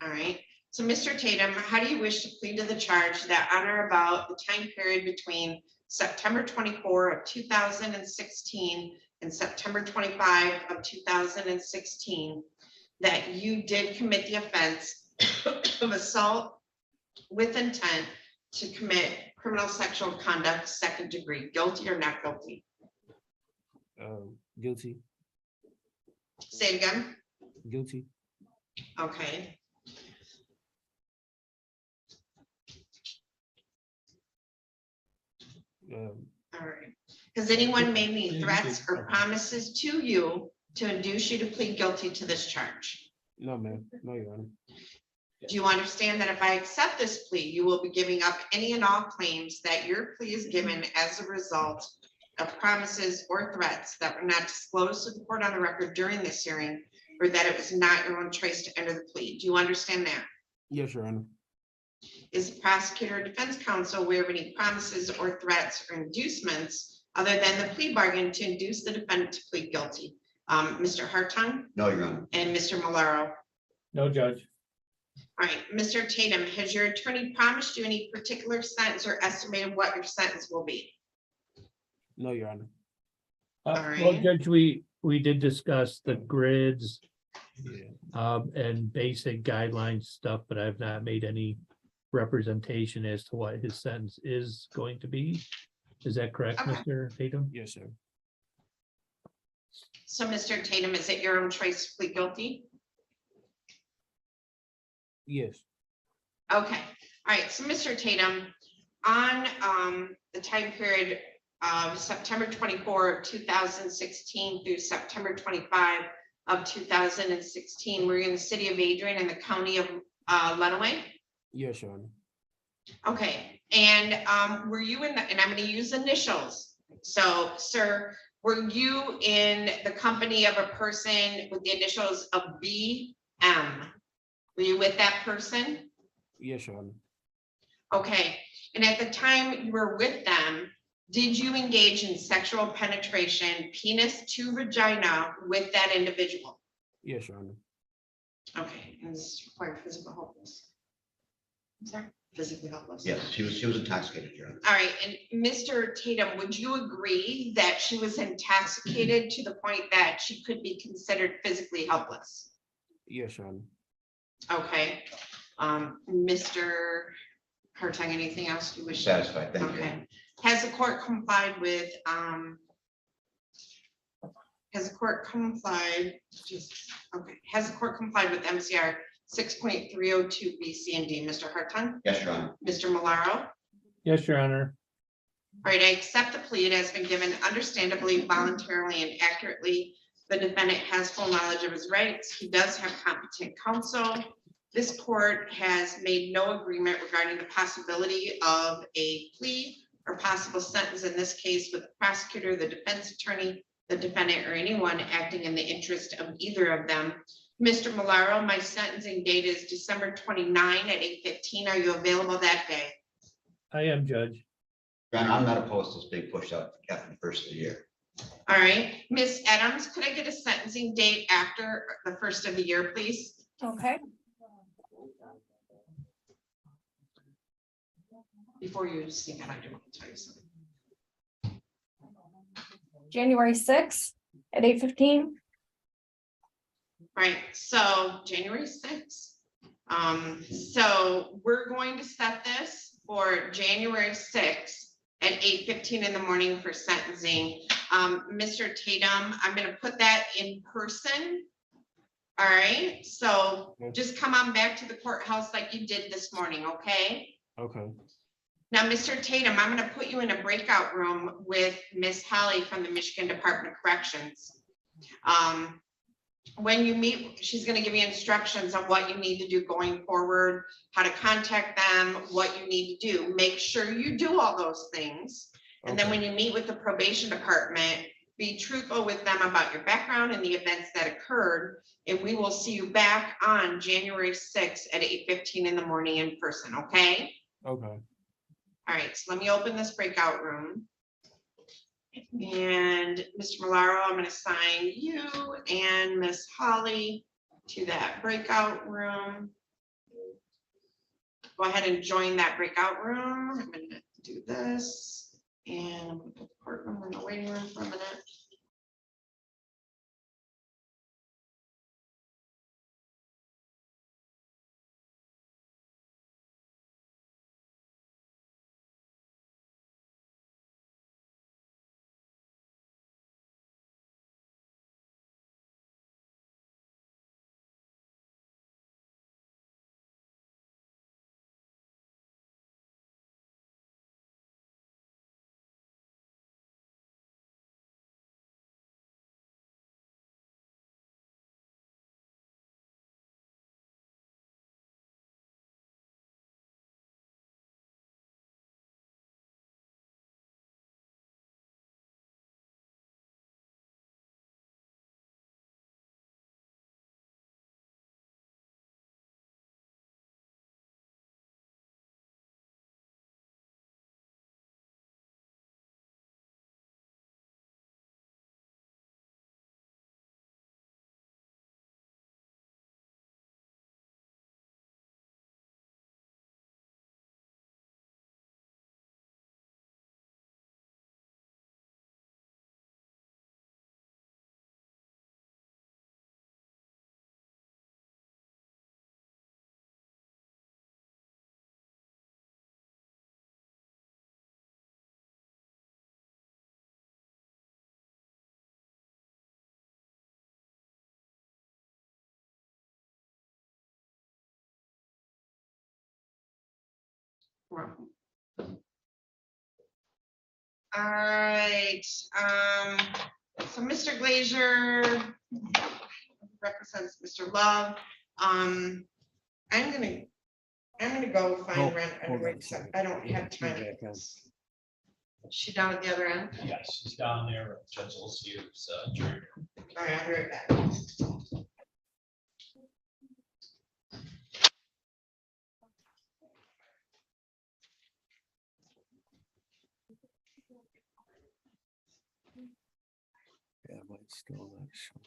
All right. So Mr. Tatum, how do you wish to plead to the charge that on or about the time period between September 24 of 2016 and September 25 of 2016, that you did commit the offense of assault with intent to commit criminal sexual conduct, 2nd degree, guilty or not guilty? Guilty. Say it again. Guilty. Okay. All right. Has anyone made any threats or promises to you to induce you to plead guilty to this charge? No, ma'am. No, Your Honor. Do you understand that if I accept this plea, you will be giving up any and all claims that your plea is given as a result of promises or threats that were not disclosed to the court on the record during this hearing, or that it was not your own choice to enter the plea? Do you understand that? Yes, Your Honor. Is the prosecutor or defense counsel aware of any promises or threats or inducements other than the plea bargain to induce the defendant to plead guilty? Mr. Hartung, No, Your Honor. and Mr. Malaro. No, Judge. All right, Mr. Tatum, has your attorney promised you any particular sentence or estimated what your sentence will be? No, Your Honor. All Well, right. Judge, we did discuss the grids Yeah. and basic guidelines stuff, but I've not made any representation as to what his sentence is going to be. Is that correct, Okay. Mr. Tatum? Yes, sir. So, Mr. Tatum, is it your own choice to plead guilty? Yes. Okay, all right, so Mr. Tatum, on the time period of September 24, 2016 through September 25 of 2016, were you in the city of Adrian and the county of Lenawee? Yes, Your Honor. Okay, and were you in the, and I'm gonna use initials. So, sir, were you in the company of a person with the initials of BM? Were you with that person? Yes, Your Honor. Okay, and at the time you were with them, did you engage in sexual penetration, penis to vagina with that individual? Yes, Your Honor. Okay, and this required physical helpless. I'm sorry, physically helpless? Yes, she was intoxicated, Your Honor. All right, and Mr. Tatum, would you agree that she was intoxicated to the point that she could be considered physically helpless? Yes, Your Honor. Okay, Mr. Hartung, anything else you wish? Satisfied, thank you. Okay, has the court complied with, has the court complied, has the court complied with MCR 6.302 B, C, and D, Mr. Hartung? Yes, Your Honor. Mr. Malaro? Yes, Your Honor. All right, I accept the plea. It has been given understandably, voluntarily, and accurately. The defendant has full knowledge of his rights. He does have competent counsel. This court has made no agreement regarding the possibility of a plea or possible sentence in this case with the prosecutor, the defense attorney, the defendant, or anyone acting in the interest of either of them. Mr. Malaro, my sentencing date is December 29 at 8:15. Are you available that day? I am, Judge. Your Honor, I'm not opposed to this being pushed out after the first of the year. All right, Ms. Adams, could I get a sentencing date after the first of the year, please? Okay. Before you sing it, I do want to tell you something. January 6th at 8:15. Right, so January 6th. So we're going to set this for January 6th at 8:15 in the morning for sentencing. Mr. Tatum, I'm gonna put that in person. All right, so just come on back to the courthouse like you did this morning, okay? Okay. Now, Mr. Tatum, I'm gonna put you in a breakout room with Miss Holly from the Michigan Department of Corrections. When you meet, she's gonna give you instructions on what you need to do going forward, how to contact them, what you need to do. Make sure you do all those things. And then Okay. when you meet with the probation department, be truthful with them about your background and the events that occurred. And we will see you back on January 6th at 8:15 in the morning in person, okay? Okay. All right, so let me open this breakout room. And Mr. Malaro, I'm gonna assign you and Miss Holly to that breakout room. Go ahead and join that breakout room. I'm gonna do this. And I'm gonna put the courtroom in the waiting room for a minute. All right, so Mr. Glazier represents Mr. Love. I'm gonna go Oh, find Ren. hold on a second. I don't have time. Back on. Is she down at the other end? Yes, she's down there, Judge Olsev's jury. All right, I'll be right back. Yeah, mine's still not showing.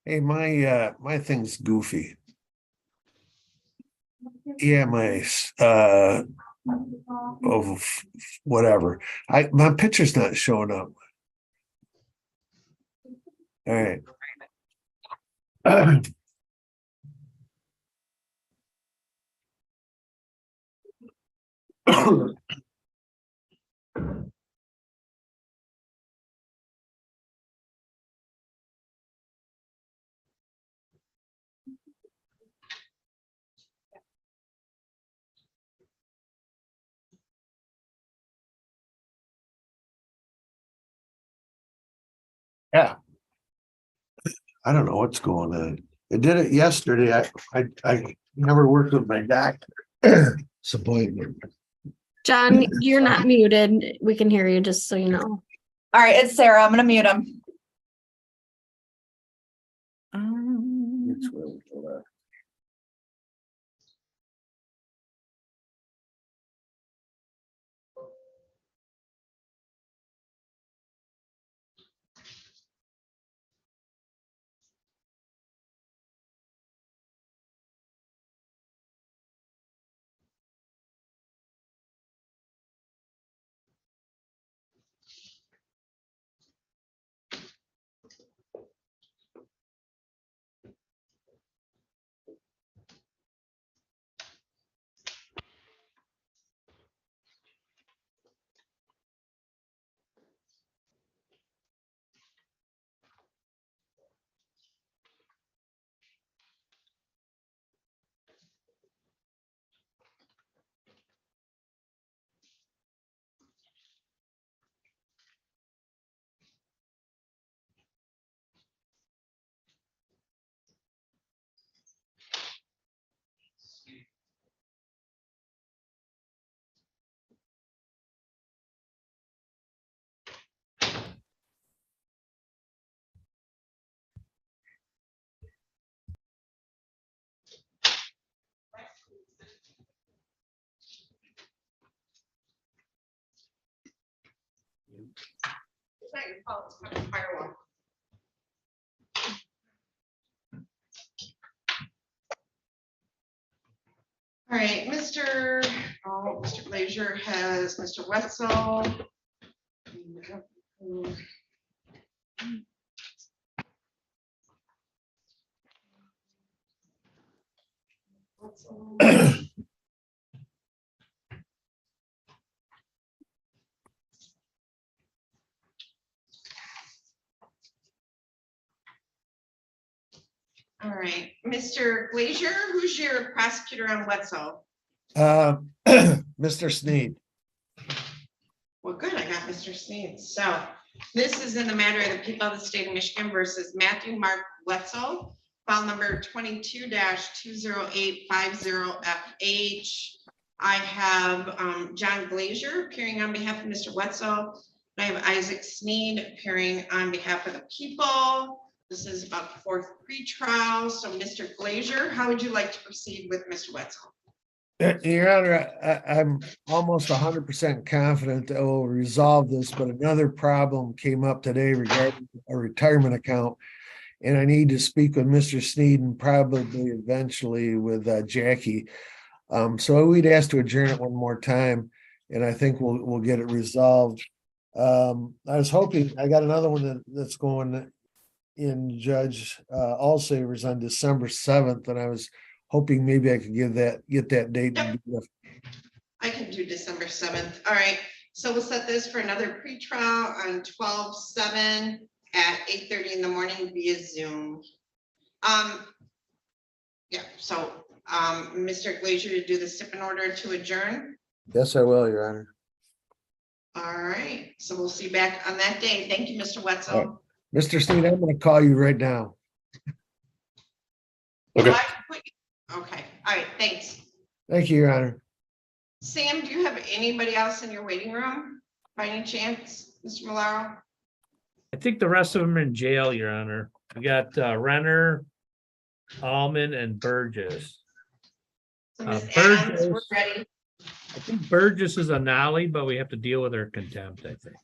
Hey, my thing's goofy. Yeah, my of whatever. My picture's not showing up. All right. Yeah. I don't know what's going on. It did it yesterday. I never worked with my doctor. Disappointment. John, you're not muted. We can hear you, just so you know. All right, it's Sarah. I'm gonna mute him. It's where we go left. It's not your fault, it's my firewall. All right, Mr. Glazier has Mr. Wetzel. All right, Mr. Glazier, who's your prosecutor on Wetzel? Mr. Sneed. Well, good, I got Mr. Sneed. So this is in the matter of the people of the state of Michigan versus Matthew Mark Wetzel, file number 22-20850FH. I have John Glazier appearing on behalf of Mr. Wetzel. I have Isaac Sneed appearing on behalf of the people. This is about the fourth pretrial. So Mr. Glazier, how would you like to proceed with Mr. Wetzel? Your Honor, I'm almost 100% confident that we'll resolve this, but another problem came up today regarding a retirement account. And I need to speak with Mr. Sneed and probably eventually with Jackie. So we'd ask to adjourn it one more time, and I think we'll get it resolved. I was hoping, I got another one that's going in Judge Allsavers on December 7th, and I was hoping maybe I could get that date. Yep. I can do December 7th. All right, so we'll set this for another pretrial on 12/7. at 8:30 in the morning via Zoom. Yeah, so, Mr. Glazier, to do the step in order to adjourn. Yes, I will, Your Honor. All right, so we'll see you back on that day. Thank you, Mr. All Wetzel. Mr. Sneed, I'm gonna call you right now. Okay. Okay, all right, thanks. Thank you, Your Honor. Sam, do you have anybody else in your waiting room by any chance, Mr. Malaro? I think the rest of them are in jail, Your Honor. We got Renner, Alman, and Burgess. So Ms. Adams, we're Burgess, ready. I think Burgess is a nollie, but we have to deal with her contempt, I think.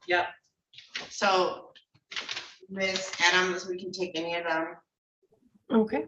Yep. So, Ms. Adams, we can take any of them. Okay.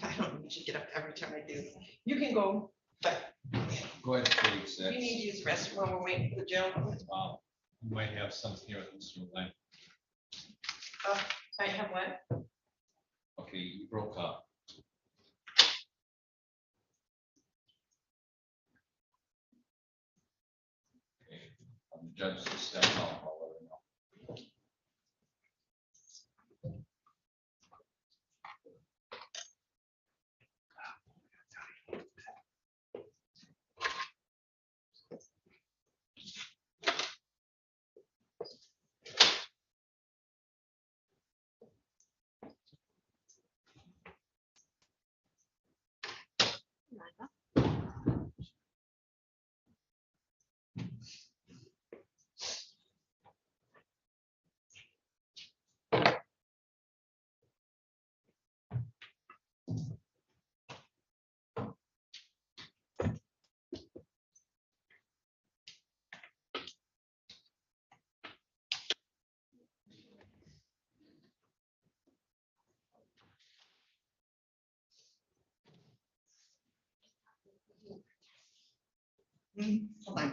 I don't need to get up every time I do. You can go, but Go ahead, please. you need to use the restroom while we're waiting for the jail. You might have something here with Mr. Lang. I have what? Okay, you broke up. Okay, the judge just stepped out. I'll let her know. Hold on.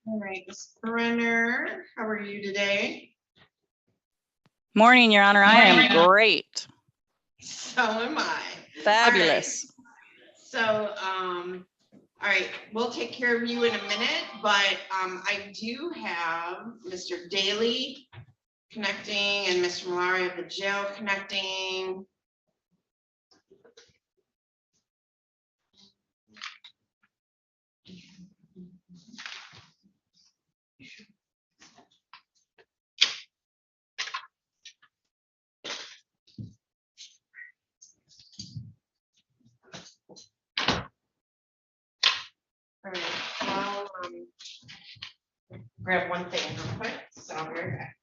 All right, Ms. Brenner, how are you today? Morning, Your Honor. I am great. So am I. Fabulous. So, all right, we'll take care of you in a minute, but I do have Mr. Daly connecting and Mr. Malari of the jail connecting. All right, I'll grab one thing real quick, so I'll be right back.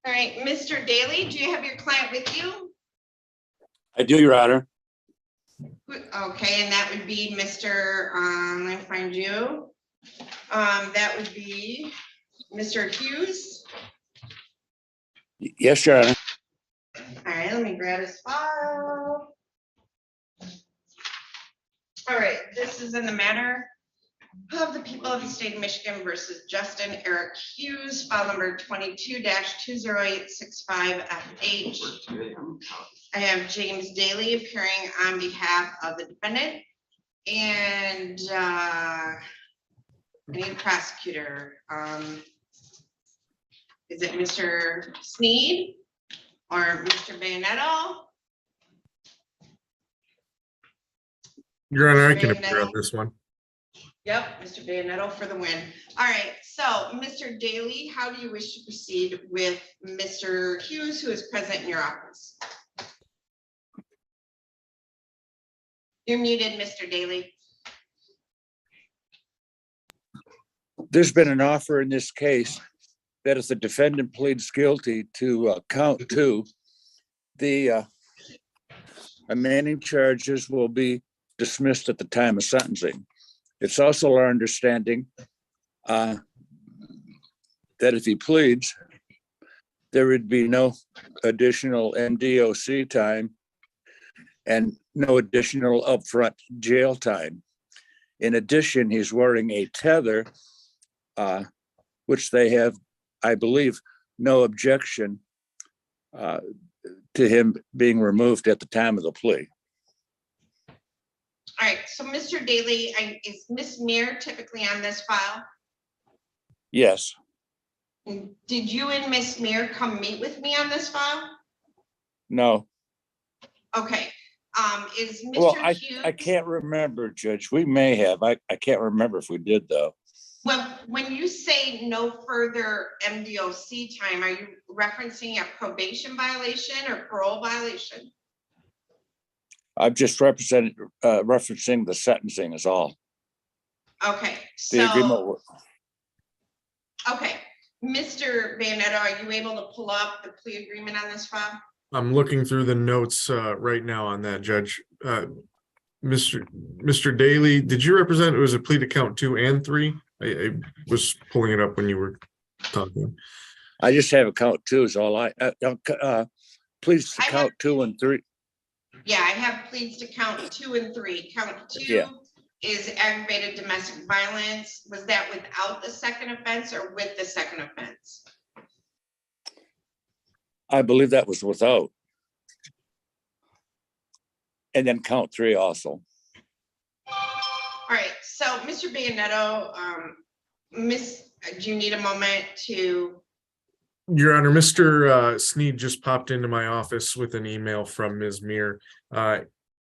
All right, Mr. Daly, do you have your client with you? I do, Your Honor. Okay, and that would be Mr., let me find you. That would be Mr. Hughes. Yes, Your Honor. All right, let me grab his file. All right, this is in the matter of the people of the state of Michigan versus Justin Eric Hughes, file number 22-20865FH. I have James Daly appearing on behalf of the defendant, and I need a prosecutor. Is it Mr. Sneed or Mr. Bayonetto? Your Honor, I can Bayonetto. appear on this one. Yep, Mr. Bayonetto for the win. All right, so Mr. Daly, how do you wish to proceed with Mr. Hughes, who is present in your office? You're muted, Mr. Daly. There's been an offer in this case that if the defendant pleads guilty to count 2, the remaining charges will be dismissed at the time of sentencing. It's also our understanding that if he pleads, there would be no additional MDOC time and no additional upfront jail time. In addition, he's wearing a tether, which they have, I believe, no objection to him being removed at the time of the plea. All right, so Mr. Daly, is Ms. Meir typically on this file? Yes. Did you and Ms. Meir come meet with me on this file? No. Okay, is Well, Mr. Hughes? I can't remember, Judge. We may have. I can't remember if we did, though. Well, when you say no further MDOC time, are you referencing a probation violation or parole violation? I'm just referencing the sentencing is all. Okay, The agreement. so, okay, Mr. Bayonetto, are you able to pull up the plea agreement on this file? I'm looking through the notes right now on that, Judge. Mr. Daly, did you represent, it was a plea to count 2 and 3? I was pulling it up when you were talking. I just have a count 2 is all I, please count 2 and 3. Yeah, I have pleads to count 2 and 3. Count 2 Yeah. is aggravated domestic violence. Was that without the second offense or with the second offense? I believe that was without. And then count 3 also. All right, so Mr. Bayonetto, do you need a moment to? Your Honor, Mr. Sneed just popped into my office with an email from Ms. Meir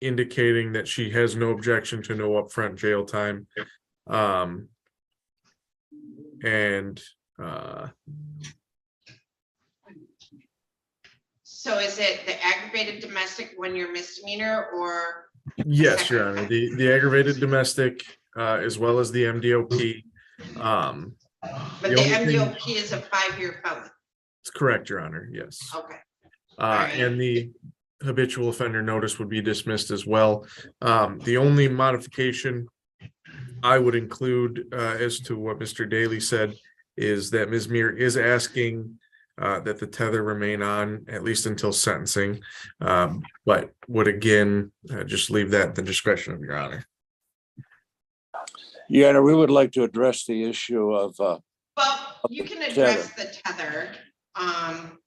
indicating that she has no objection to no upfront jail time. So is it the aggravated domestic 1-year misdemeanor or? Yes, Your Honor, the aggravated domestic as well as the MDOP. But the MDOP is a 5-year felon. It's correct, Your Honor, yes. Okay. And the habitual offender notice would be dismissed as well. The only modification I would include as to what Mr. Daly said is that Ms. Meir is asking that the tether remain on at least until sentencing, but would again just leave that at the discretion of Your Honor. Your Honor, we would like to address the issue of Well, you can address the tether. I'm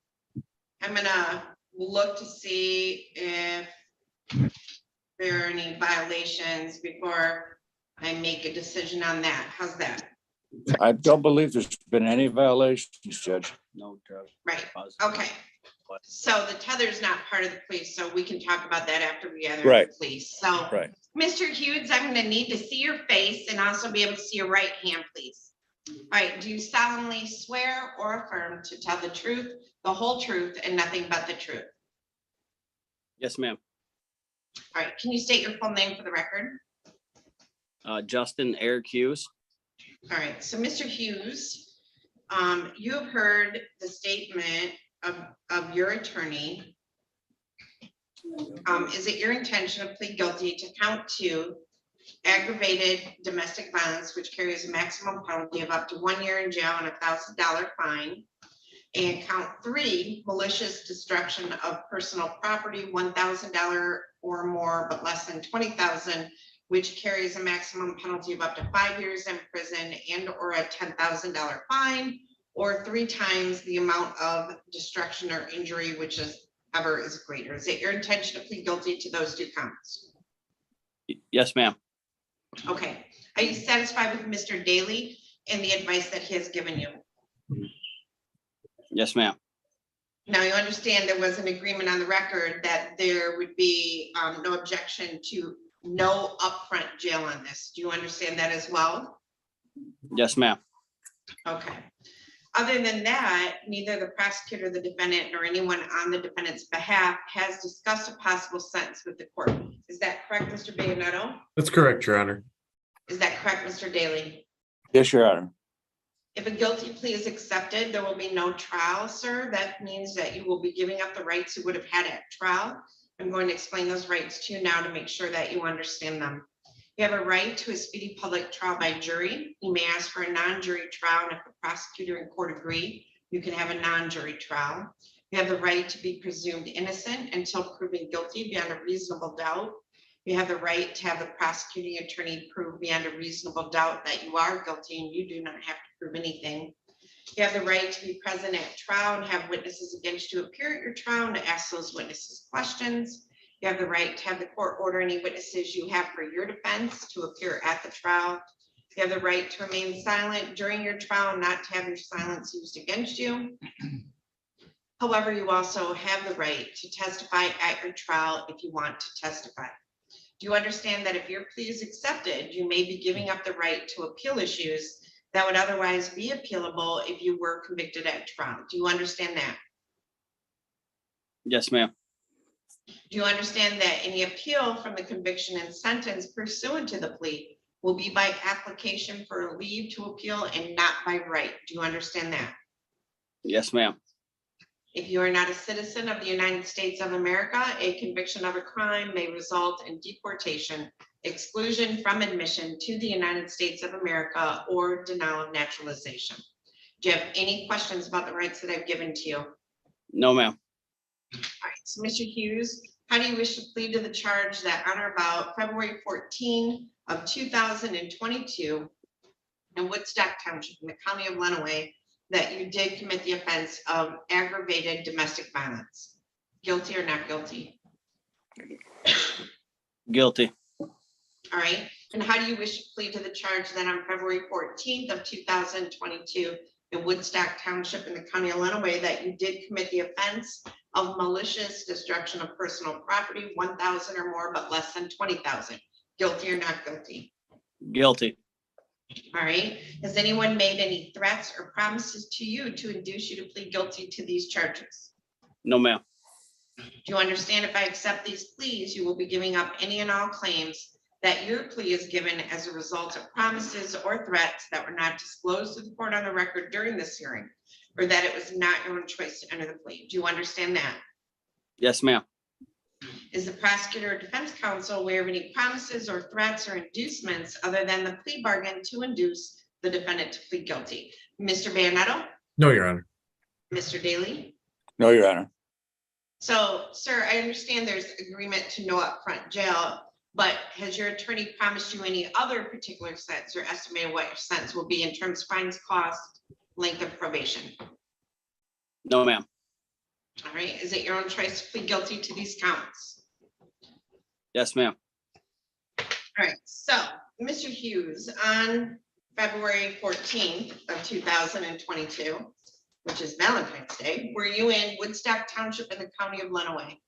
gonna look to see if there are any violations before I make a decision on that. How's that? I don't believe there's been any violations, Judge. No, Judge. Right, okay. So the tether is not part of the police, so we can talk about that after we gather Right. the police. So, Right. Mr. Hughes, I'm gonna need to see your face and also be able to see your right hand, please. All right, do you solemnly swear or affirm to tell the truth, the whole truth, and nothing but the truth? Yes, ma'am. All right, can you state your full name for the record? Justin Eric Hughes. All right, so Mr. Hughes, you have heard the statement of your attorney, is it your intention to plead guilty to count 2, aggravated domestic violence, which carries a maximum penalty of up to 1 year in jail and $1,000 fine? And count 3, malicious destruction of personal property, $1,000 or more, but less than 20,000, which carries a maximum penalty of up to 5 years in prison and or a $10,000 fine, or 3 times the amount of destruction or injury, which is ever is greater. Is it your intention to plead guilty to those 2 counts? Yes, ma'am. Okay. Are you satisfied with Mr. Daly and the advice that he has given you? Yes, ma'am. Now, you understand there was an agreement on the record that there would be no objection to no upfront jail on this. Do you understand that as well? Yes, ma'am. Okay. Other than that, neither the prosecutor, the defendant, nor anyone on the defendant's behalf has discussed a possible sentence with the court. Is that correct, Mr. Bayonetto? That's correct, Your Honor. Is that correct, Mr. Daly? Yes, Your Honor. If a guilty plea is accepted, there will be no trial, sir. That means that you will be giving up the rights you would have had at trial. I'm going to explain those rights to you now to make sure that you understand them. You have a right to a speedy public trial by jury. You may ask for a non-jury trial, and if the prosecutor and court agree, you can have a non-jury trial. You have the right to be presumed innocent until proven guilty beyond a reasonable doubt. You have the right to have the prosecuting attorney prove beyond a reasonable doubt that you are guilty and you do not have to prove anything. You have the right to be present at trial and have witnesses against you appear at your trial and to ask those witnesses questions. You have the right to have the court order any witnesses you have for your defense to appear at the trial. You have the right to remain silent during your trial and not to have your silence used against you. However, you also have the right to testify at your trial if you want to testify. Do you understand that if your plea is accepted, you may be giving up the right to appeal issues that would otherwise be appealable if you were convicted at trial? Do you understand that? Yes, ma'am. Do you understand that any appeal from the conviction and sentence pursuant to the plea will be by application for leave to appeal and not by right? Do you understand that? Yes, ma'am. If you are not a citizen of the United States of America, a conviction of a crime may result in deportation, exclusion from admission to the United States of America, or denial of naturalization. Do you have any questions about the rights that I've given to you? No, ma'am. All right, so Mr. Hughes, how do you wish to plead to the charge that on or about February 14 of 2022 in Woodstock Township in the county of Lenawee that you did commit the offense of aggravated domestic violence? Guilty or not guilty? Guilty. All right, and how do you wish to plead to the charge that on February 14th of 2022 in Woodstock Township in the county of Lenawee that you did commit the offense of malicious destruction of personal property, 1,000 or more, but less than 20,000? Guilty or not guilty? Guilty. All right. Has anyone made any threats or promises to you to induce you to plead guilty to these charges? No, ma'am. Do you understand if I accept these pleas, you will be giving up any and all claims that your plea is given as a result of promises or threats that were not disclosed to the court on the record during this hearing, or that it was not your own choice to enter the plea? Do you understand that? Yes, ma'am. Is the prosecutor or defense counsel aware of any promises or threats or inducements other than the plea bargain to induce the defendant to plead guilty? Mr. Bayonetto? No, Your Honor. Mr. Daly? No, Your Honor. So, sir, I understand there's agreement to no upfront jail, but has your attorney promised you any other particular sentence or estimated what your sentence will be in terms of fines, cost, length of probation? No, ma'am. All right, is it your own choice to plead guilty to these counts? Yes, ma'am. All right, so Mr. Hughes, on February 14th of 2022, which is Valentine's Day, were you in Woodstock Township in the county of Lenawee?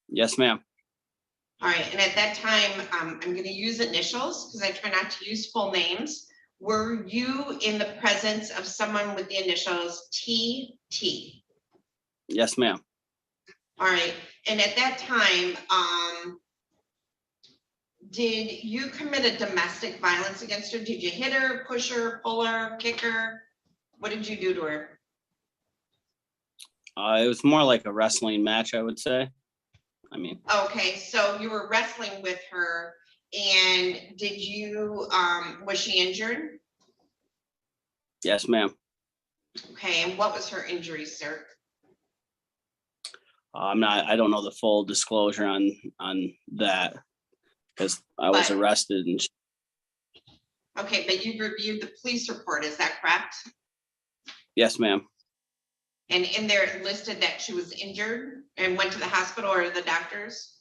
Yes, ma'am. All right, and at that time, I'm going to use initials because I try not to use full names. Were you in the presence of someone with the initials TT? Yes, ma'am. All right, and at that time, did you commit a domestic violence against her? Did you hit her, push her, pull her, kick her? What did you do to her? It was more like a wrestling match, I would say. I mean, Okay, so you were wrestling with her and did you, was she injured? yes, ma'am. Okay, and what was her injury, sir? I don't know the full disclosure on that because I was But- arrested and Okay, but you reviewed the police report, is that correct? yes, ma'am. And in there it listed that she was injured and went to the hospital or the doctors?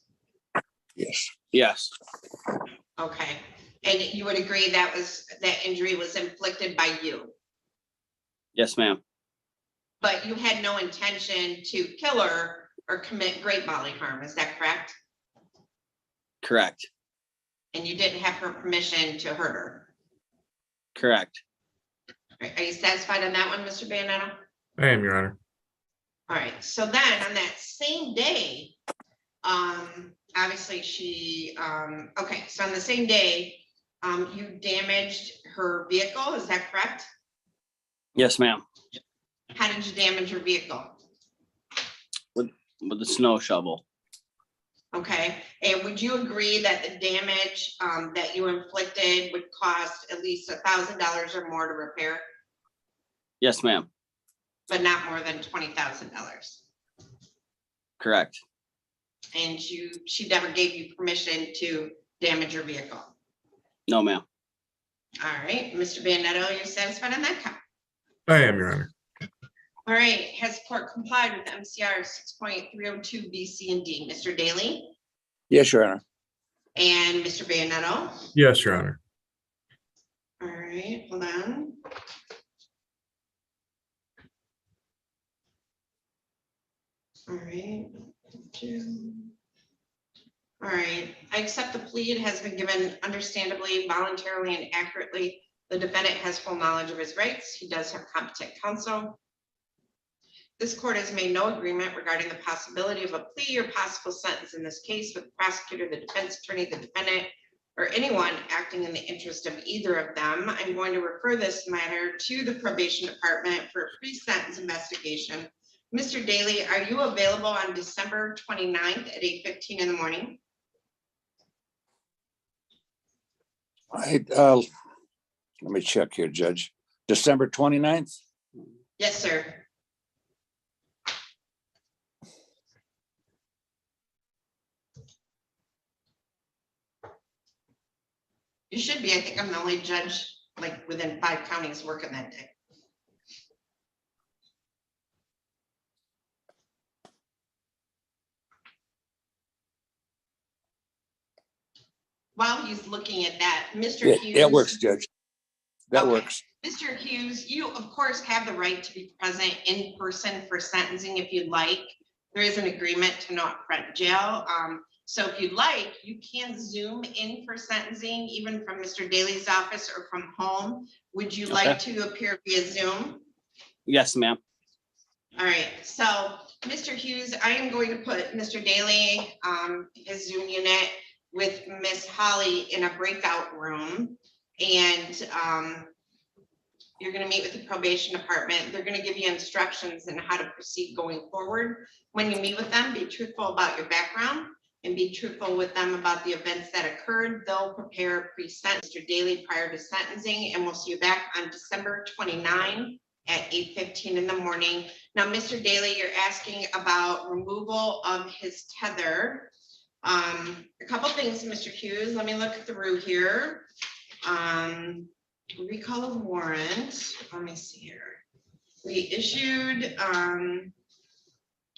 Yes. Yes, Okay, and you would agree that injury was inflicted by you, yes, ma'am. but you had no intention to kill her or commit great bodily harm, is that correct? Correct. And you didn't have her permission to hurt her? Correct. Are you satisfied on that one, Mr. Bayonetto? I am, Your Honor. All right, so then on that same day, obviously she, okay, so on the same day, you damaged her vehicle, is that correct? Yes, ma'am. How did you damage her vehicle? With the snow shovel. Okay, and would you agree that the damage that you inflicted would cost at least $1,000 or more to repair, Yes, ma'am. but not more than $20,000? Correct. And she never gave you permission to damage your vehicle? No, ma'am. All right, Mr. Bayonetto, you're satisfied on that count? I am, Your Honor. All right, has court complied with MCR 6.302 B, C, and D? Mr. Daly Yes, Your Honor. and Mr. Bayonetto? Yes, Your Honor. All right, hold on. All right. All right, I accept the plea. It has been given understandably, voluntarily, and accurately. The defendant has full knowledge of his rights. He does have competent counsel. This court has made no agreement regarding the possibility of a plea or possible sentence in this case with the prosecutor, the defense attorney, the defendant, or anyone acting in the interest of either of them. I'm going to refer this matter to the probation department for a pre-sentence investigation. Mr. Daly, are you available on December 29th at 8:15 in the morning? Let me check here, Judge. December 29th? Yes, sir. You should be. I think I'm the only judge like within 5 counties working that day. While he's looking at that, Mr. Yeah, Hughes. that works, Judge. That Okay. works. Mr. Hughes, you of course have the right to be present in person for sentencing if you'd like. There is an agreement to not rent jail. So if you'd like, you can Zoom in for sentencing, even from Mr. Daly's office or from home. Would you like to appear via Zoom? Yes, ma'am. All right, so Mr. Hughes, I am going to put Mr. Daly, his Zoom unit with Miss Holly in a breakout room. And you're gonna meet with the probation department. They're gonna give you instructions on how to proceed going forward. When you meet with them, be truthful about your background and be truthful with them about the events that occurred. They'll prepare a pre-sentence, Mr. Daly, prior to sentencing, and we'll see you back on December 29 at 8:15 in the morning. Now, Mr. Daly, you're asking about removal of his tether. A couple things, Mr. Hughes. Let me look through here. Recall of warrant. Let me see here. We issued,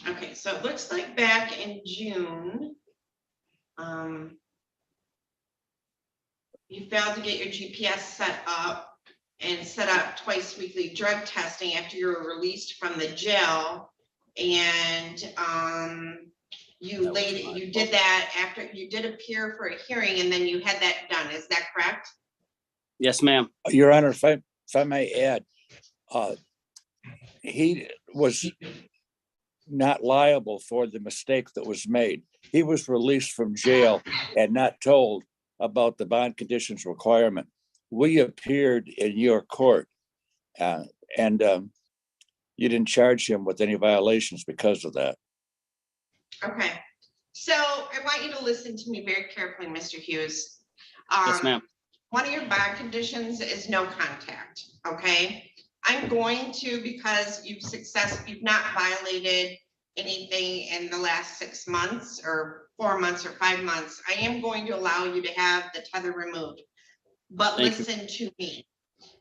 okay, so it looks like back in June, you failed to get your GPS set up and set up twice weekly drug testing after you were released from the jail. And you did that after you did appear for a hearing and then you had that done. Is that correct? Yes, ma'am. Your Honor, if I may add, he was not liable for the mistake that was made. He was released from jail and not told about the bond conditions requirement. We appeared in your court and you didn't charge him with any violations because of that. Okay, so I want you to listen to me very carefully, Mr. Hughes. Yes, ma'am. One of your bond conditions is no contact, okay? I'm going to, because you've not violated anything in the last 6 months or 4 months or 5 months, I am going to allow you to have the tether removed. But Thank you. listen to me.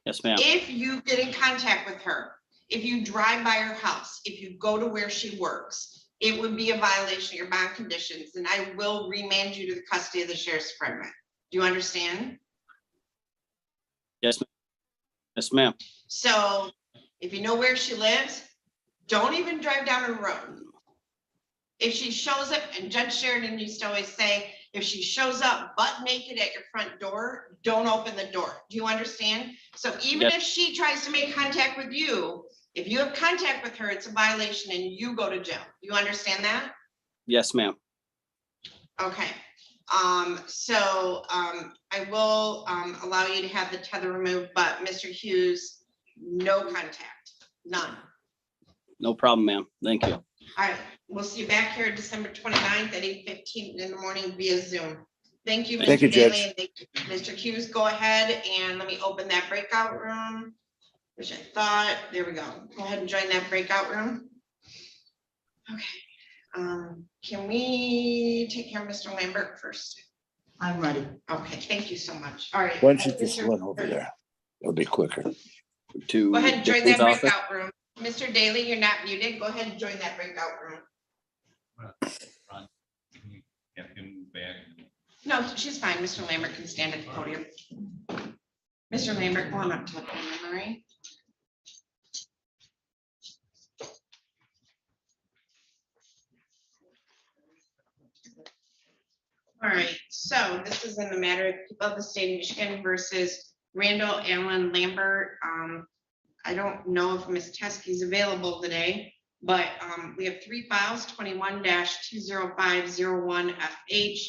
Yes, ma'am. If you get in contact with her, if you drive by her house, if you go to where she works, it would be a violation of your bond conditions, and I will remand you to the custody of the sheriff's department. Do you understand? Yes, ma'am. Yes, ma'am. So if you know where she lives, don't even drive down her road. If she shows up, and Judge Sheridan used to always say, if she shows up butt naked at your front door, don't open the door. Do you understand? So even Yes. if she tries to make contact with you, if you have contact with her, it's a violation and you go to jail. You understand that? Yes, ma'am. Okay. I will allow you to have the tether removed, but Mr. Hughes, no contact, none. No problem, ma'am. Thank you. All right, we'll see you back here December 29th at 8:15 in the morning via Zoom. Thank you, Thank you, Mr. Daly, Judge. and thank you, Mr. Hughes. Go ahead and let me open that breakout room, which I thought, there we go. Go ahead and join that breakout room. Okay, can we take care of Mr. Lambert first? I'm ready. Okay, thank you so much. All right. Why don't you just Mr. run over there? It'll be quicker. To Go ahead and join Daly's that office. breakout room. Mr. Daly, you're not muted. Go ahead and join that breakout room. Have him move back. No, she's fine. Mr. Lambert can stand at the podium. Mr. Lambert, come on up to the podium, all right? All right, so this is in the matter of the state of Michigan versus Randall Allen Lambert. I don't know if Ms. Teskey's available today, but we have 3 files, 21-20501FH.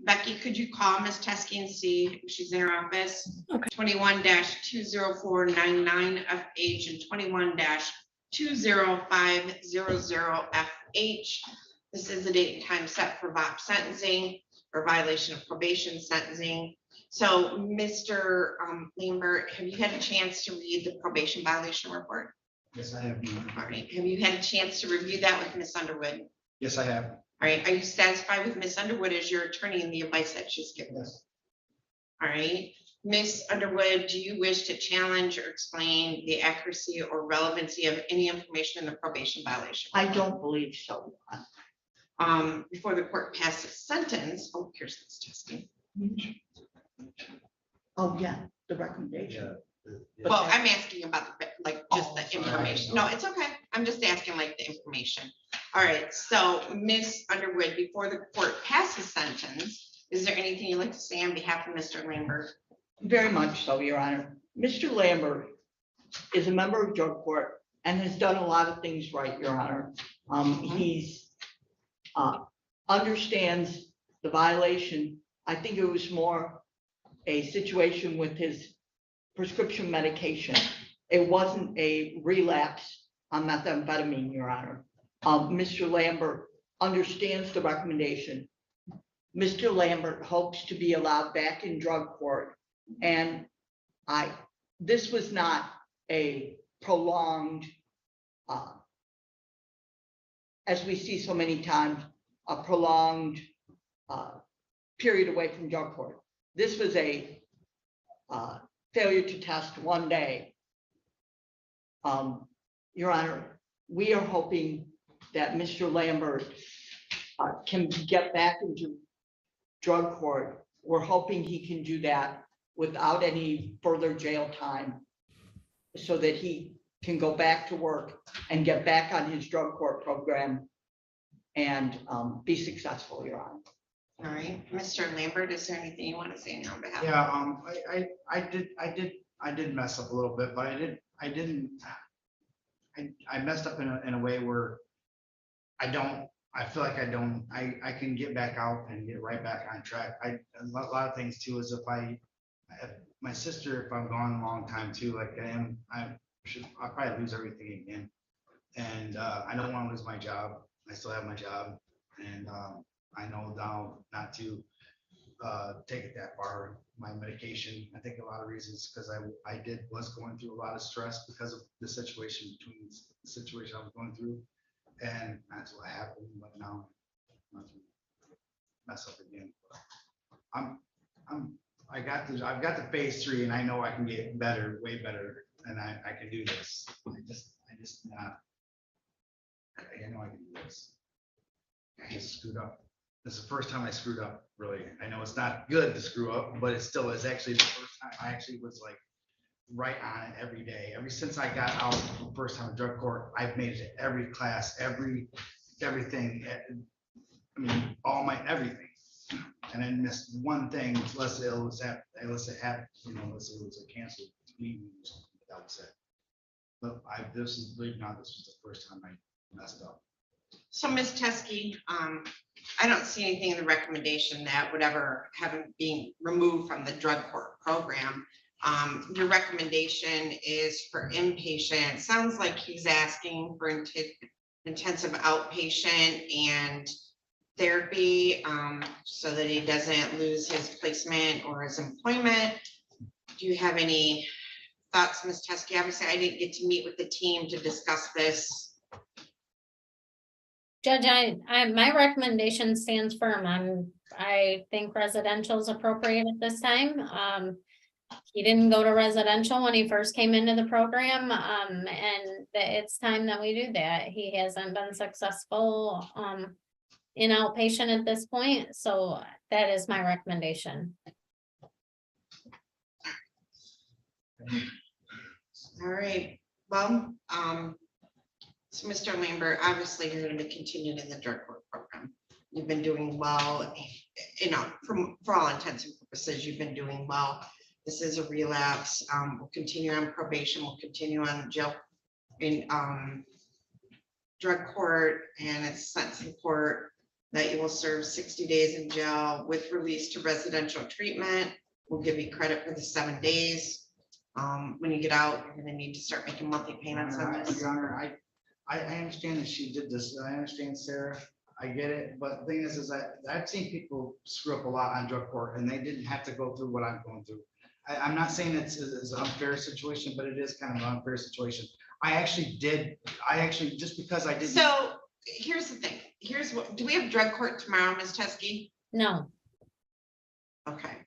Becky, could you call Ms. Teskey and see if she's in her office? Okay. 21-20499FH and 21-20500FH. This is the date and time set for VOP sentencing or violation of probation sentencing. So, Mr. Lambert, have you had a chance to read the probation violation report? Yes, I have. All right, have you had a chance to review that with Ms. Underwood? Yes, I have. All right, are you satisfied with Ms. Underwood as your attorney and the advice that she's given us? All right, Ms. Underwood, do you wish to challenge or explain the accuracy or relevancy of any information in the probation violation? I don't believe so. Before the court passes sentence, oh, here's this testing. Oh, yeah, the recommendation. Well, I'm asking about the, like, just the information. No, it's okay. I'm just asking like the information. All right, so Ms. Underwood, before the court passes sentence, is there anything you'd like to say on behalf of Mr. Lambert? Very much so, Your Honor. Mr. Lambert is a member of drug court and has done a lot of things right, Your Honor. He's understands the violation. I think it was more a situation with his prescription medication. It wasn't a relapse on methamphetamine, Your Honor. Mr. Lambert understands the recommendation. Mr. Lambert hopes to be allowed back in drug court. And this was not a prolonged, as we see so many times, a prolonged period away from drug court. This was a failure to test one day. Your Honor, we are hoping that Mr. Lambert can get back into drug court. We're hoping he can do that without any further jail time so that he can go back to work and get back on his drug court program and be successful, Your Honor. All right, Mr. Lambert, is there anything you want to say on behalf? Yeah, I did mess up a little bit, but I messed up in a way where I feel like I can get back out and get right back on track. A lot of things too is if my sister, if I'm gone a long time too, like I'll probably lose everything again. And I don't want to lose my job. I still have my job. And I know now not to take it that far. My medication, I think a lot of reasons, because was going through a lot of stress because of the situation the situation I was going through. And that's what happened, but now I'm not to mess up again. I've got the phase 3 and I know I can get better, way better, and I can do this. I just not. I know I can do this. I just screwed up. This is the first time I screwed up, really. I know it's not good to screw up, but it still is actually the first time I actually was like right on it every day. Ever since I got out the first time in drug court, I've made it to every class, everything. I mean, everything. And I missed one thing, unless it was unless it was a canceled meeting, that was it. But this was the first time I messed up. So Ms. Teskey, I don't see anything in the recommendation that would ever have him being removed from the drug court program. Your recommendation is for inpatient. It sounds like he's asking for intensive outpatient and therapy, so that he doesn't lose his placement or his employment. Do you have any thoughts, Ms. Teskey? Obviously, I didn't get to meet with the team to discuss this. Judge, my recommendation stands firm. I think residential is appropriate at this time. He didn't go to residential when he first came into the program, and it's time that we do that. He hasn't been successful, in outpatient at this point, so that is my recommendation. All right, well, so Mr. Lambert, obviously you're going to be continuing in the drug court program. You've been doing well, for all intents and purposes, you've been doing well. This is a relapse. We'll continue on probation. We'll continue on jail in drug court, and it's sentencing court that you will serve 60 days in jail with release to residential treatment. We'll give you credit for the 7 days. When you get out, you're going to need to start making monthly payments on this. Your Honor, I understand that she did this. I understand, Sarah. I get it. But the thing is I've seen people screw up a lot on drug court and they didn't have to go through what I'm going through. I'm not saying it's an unfair situation, but it is kind of an unfair situation. Just because I didn't. So here's the thing. Do we have drug court tomorrow, Ms. Teskey? No. Okay.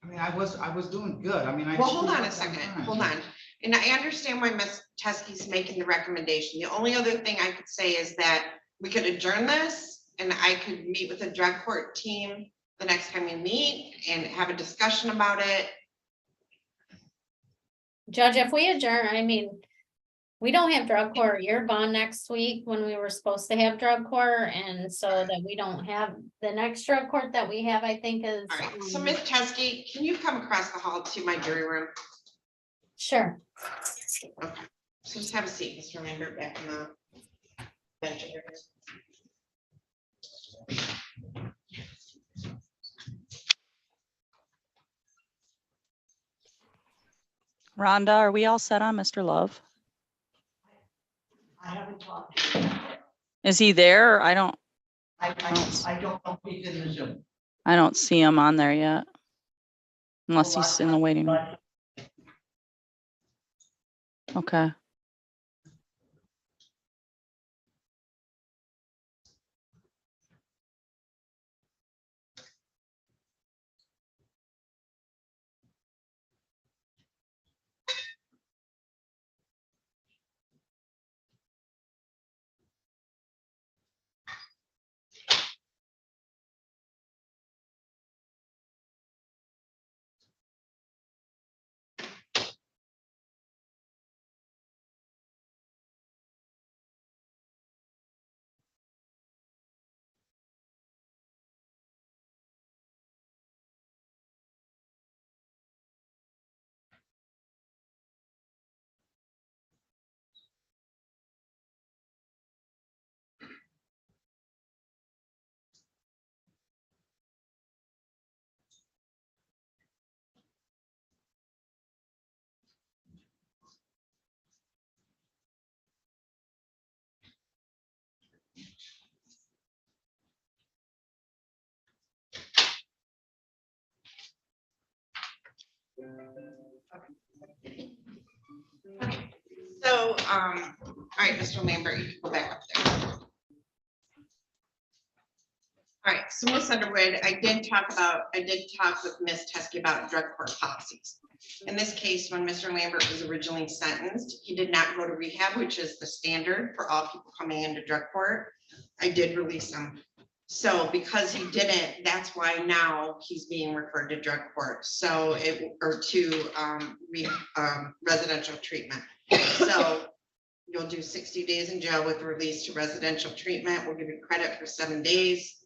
I mean, I was doing good. I mean, Well, hold on a second. Hold on. And I understand why Ms. Teskey's making the recommendation. The only other thing I could say is that we could adjourn this and I could meet with the drug court team the next time we meet and have a discussion about it. Judge, if we adjourn, I mean, we don't have drug court. You're gone next week when we were supposed to have drug court, and so that we don't have the next drug court that we have, I think is. All right. So Ms. Teskey, can you come across the hall to my jury room? Sure. Okay. So just have a seat, Mr. Lambert, back in the bench. Rhonda, are we all set on Mr. Love? I haven't talked to him. Is he there? I don't know if he's in the Zoom. I don't see him on there yet. Unless he's in the waiting room. Okay. all right, Mr. Lambert, you can go back up there. All right, so Ms. Underwood, I did talk with Ms. Teskey about drug court policies. In this case, when Mr. Lambert was originally sentenced, he did not go to rehab, which is the standard for all people coming into drug court. I did release him. So because he didn't, that's why now he's being referred to drug court. So residential treatment. So you'll do 60 days in jail with release to residential treatment. We'll give you credit for 7 days.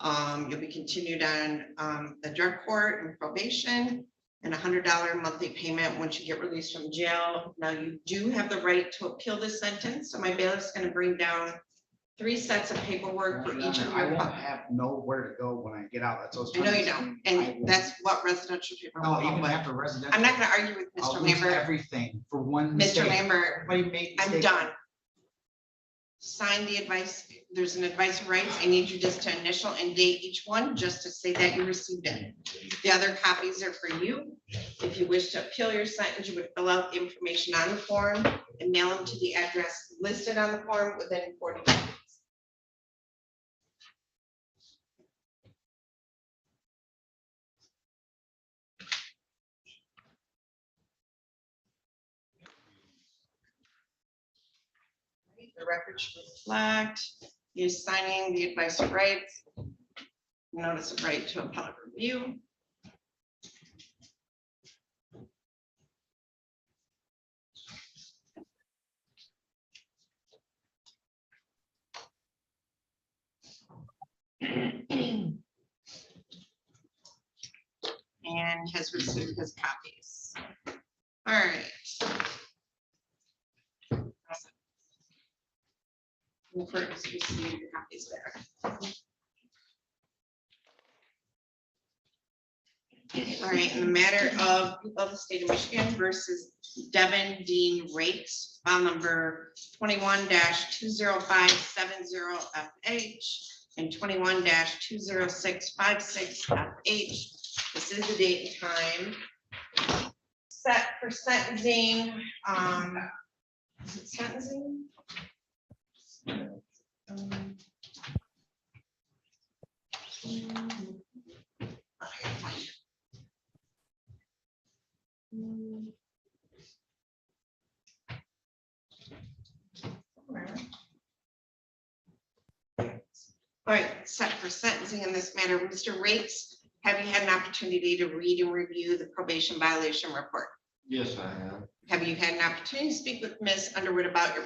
You'll be continued on the drug court and probation, and $100 monthly payment once you get released from jail. Now you do have the right to appeal this sentence. So my bailiff's going to bring down 3 sets of paperwork for each of I your. won't have nowhere to go when I get out. That's what I know you don't, and that's what residential treatment. No, will help even with. after residential. I'm not going to argue with I'll Mr. lose Lambert. everything for one Mr. mistake. Lambert, Everybody made I'm mistakes. done. Sign the advice. There's an advice of rights. I need you just to initial and date each one, just to say that you received it. The other copies are for you. If you wish to appeal your sentence, you would fill out the information on the form and mail them to the address listed on the form within 40 days. The record should reflect you signing the advice of rights, notice of right to appellate review. And has received his copies. All right. We'll first receive your copies there. All right, in the matter of the state of Michigan versus Devin Dean Rakes, file number 21-20570FH and 21-20656FH. This is the date and time set for sentencing. Is it sentencing? All right, set for sentencing in this matter. Mr. Rakes, have you had an opportunity to read and review the probation violation report? Yes, I have. Have you had an opportunity to speak with Ms. Underwood about your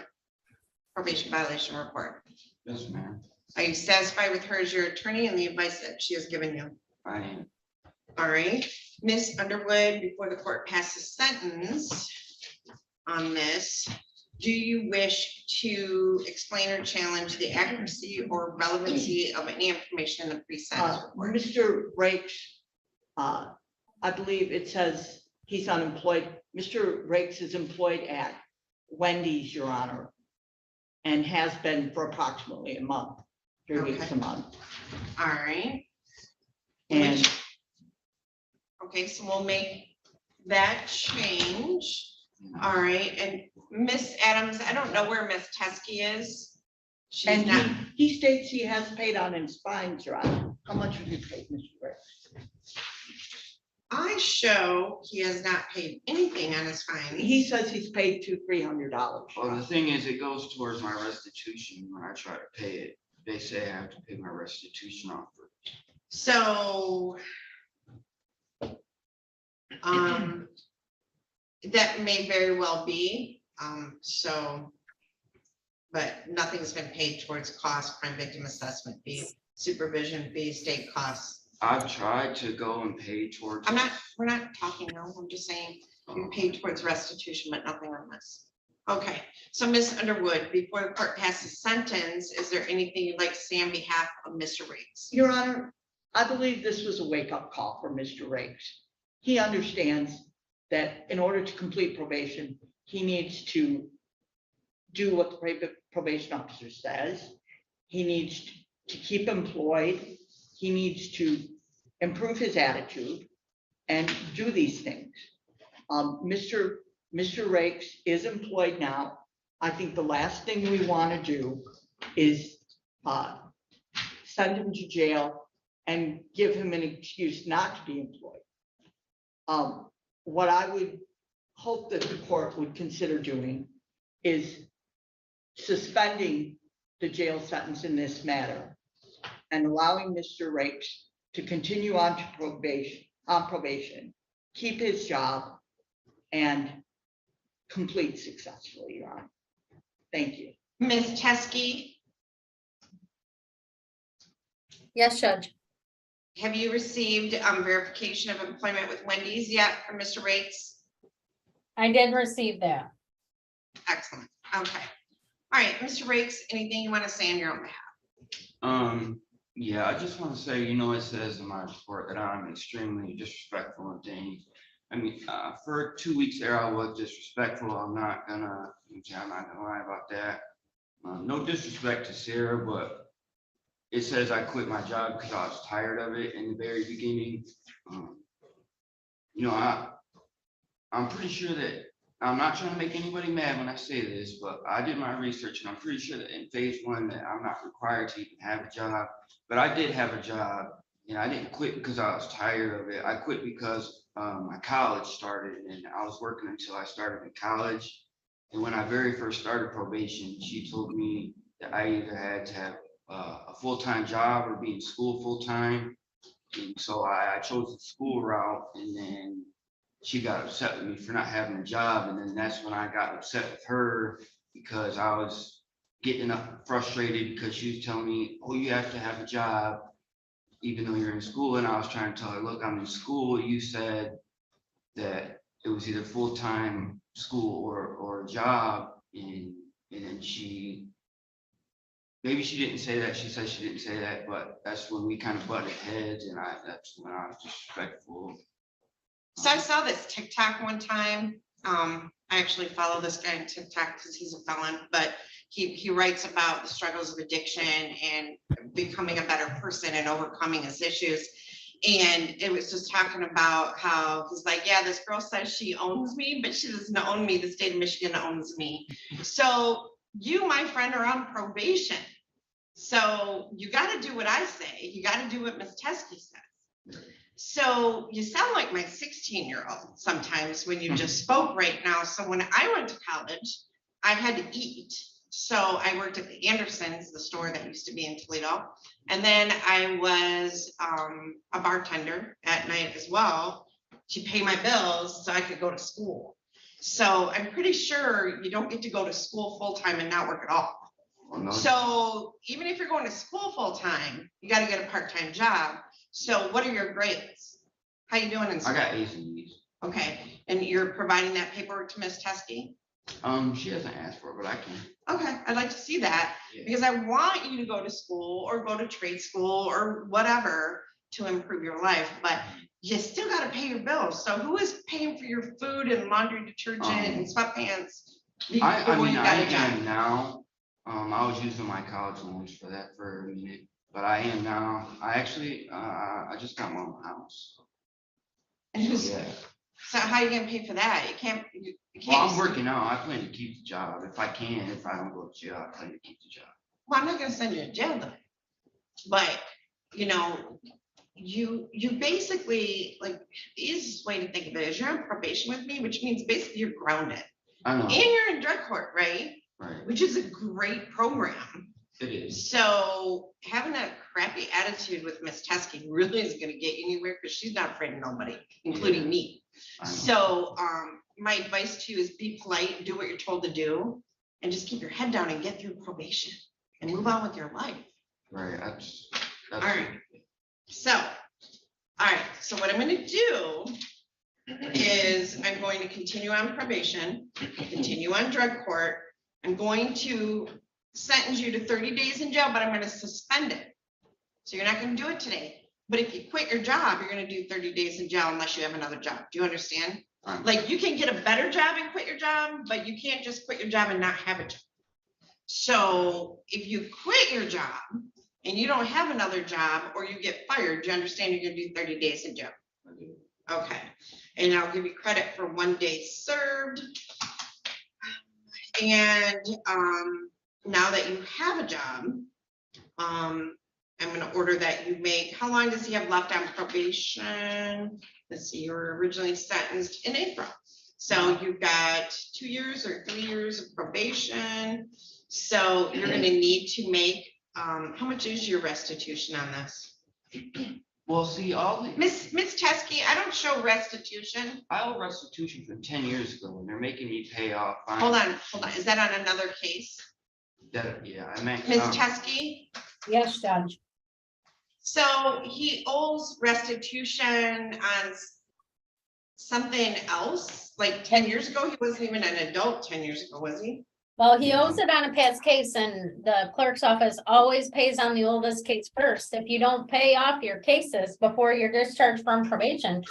probation violation report? Yes, ma'am. Are you satisfied with her as your attorney and the advice that she has given you? I am. All right, Ms. Underwood, before the court passes sentence on this, do you wish to explain or challenge the accuracy or relevancy of any information in the pre-sentence report? Mr. Rakes, I believe it says he's unemployed. Mr. Rakes is employed at Wendy's, Your Honor, and has been for approximately a month, 3 weeks a month. All right. And okay, so we'll make that change. All right, and Miss Adams, I don't know where Miss Teskey is. She's and not. he states he has paid on his fines, Your Honor. How much have you paid, Mr. Rakes? I show he has not paid anything on his fine. He says he's paid $300. Well, the thing is, it goes towards my restitution. When I try to pay it, they say I have to pay my restitution off. So that may very well be, but nothing's been paid towards cost, crime victim assessment fee, supervision fee, state costs. I've tried to go and pay towards. We're not talking now, I'm just saying you paid towards restitution, but nothing on this. Okay, so Ms. Underwood, before the court passes sentence, is there anything you'd like to say on behalf of Mr. Rakes? Your Honor, I believe this was a wake-up call for Mr. Rakes. He understands that in order to complete probation, he needs to do what the probation officer says. He needs to keep employed. He needs to improve his attitude and do these things. Mr. Rakes is employed now. I think the last thing we want to do is send him to jail and give him an excuse not to be employed. What I would hope that the court would consider doing is suspending the jail sentence in this matter and allowing Mr. Rakes to continue on to probation, keep his job, and complete successfully, Your Honor. Thank you. Ms. Teskey, Yes, Judge. have you received verification of employment with Wendy's yet from Mr. Rates? I did receive that. Excellent. Okay. All right, Mr. Rakes, anything you want to say on your own behalf? Yeah, I just want to say, you know, it says in my report that I'm extremely disrespectful and things. I mean, for 2 weeks there, I was disrespectful. I'm not gonna lie about that. No disrespect to Sarah, but it says I quit my job because I was tired of it in the very beginning. You know, I'm pretty sure that I'm not trying to make anybody mad when I say this, but I did my research and I'm pretty sure that in phase 1 that I'm not required to even have a job, but I did have a job and I didn't quit because I was tired of it. I quit because my college started and I was working until I started in college. And when I very first started probation, she told me that I either had to have a full-time job or be in school full-time. And so I chose the school route, and then she got upset with me for not having a job. And then that's when I got upset with her because I was getting up frustrated because she was telling me, oh, you have to have a job even though you're in school. And I was trying to tell her, look, I'm in school. You said that it was either full-time school or a job. And then maybe she didn't say that. She said she didn't say that, but that's when we kind of butted heads, and that's when I was disrespectful. So I saw this TikTok one time. I actually follow this guy on TikTok because he's a felon, but he writes about the struggles of addiction and becoming a better person and overcoming his issues. And it was just talking about how he's like, yeah, this girl says she owns me, but she doesn't own me. The state of Michigan owns me. So you, my friend, are on probation. So you got to do what I say. You got to do what Ms. Teskey says. So you sound like my 16-year-old sometimes when you just spoke right now. So when I went to college, I had to eat. So I worked at the Andersons, the store that used to be in Toledo. And then I was a bartender at night as well to pay my bills so I could go to school. So I'm pretty sure you don't get to go to school full-time and not work at all. No. So even if you're going to school full-time, you got to get a part-time job. So what are your grades? How you doing in school? I got A's and B's. Okay, and you're providing that paperwork to Ms. Teskey? She hasn't asked for it, but I can. Okay, I'd like to see that because I want you to go to school or go to trade school or whatever to improve your life, but you still got to pay your bills. So who is paying for your food and laundry detergent and sweatpants? I mean, I am now. I was using my college loans for that for a minute, but I am now. I actually, I just got my own house. So how are you gonna pay for that? You can't. Well, I'm working out. I plan to keep the job if I can. If I don't go to jail, I plan to keep the job. Well, I'm not gonna send you to jail though. But, you know, you basically, like, the easiest way to think of it is you're on probation with me, which means basically you're grounded. I know. And you're in drug court, right? Right. Which is a great program. It is. So having a crappy attitude with Miss Teskey really isn't gonna get you anywhere because she's not afraid of nobody, including me. So my advice to you is be polite, do what you're told to do, and just keep your head down and get through probation and move on with your life. Right. All right. So what I'm gonna do is I'm going to continue on probation, continue on drug court. I'm going to sentence you to 30 days in jail, but I'm gonna suspend it. So you're not gonna do it today. But if you quit your job, you're gonna do 30 days in jail unless you have another job. Do you understand? Like you can get a better job and quit your job, but you can't just quit your job and not have a job. So if you quit your job and you don't have another job or you get fired, do you understand you're gonna do 30 days in jail? Okay, and I'll give you credit for 1 day served. And now that you have a job, I'm gonna order that you make, how long does he have left on probation? Let's see, you were originally sentenced in April. So you've got 2 years or 3 years of probation. So you're gonna need to make, how much is your restitution on this? Well, see, all the, Miss Teskey, I don't show restitution. I owe restitution from 10 years ago and they're making me pay off. Hold on, is that on another case? Yeah, I meant. Ms. Teskey? Yes, Judge. So he owes restitution on something else, like 10 years ago, he wasn't even an adult 10 years ago, was he? Well, he owes it on a past case and the clerk's office always pays on the oldest case first. If you don't pay off your cases before you're discharged from probation,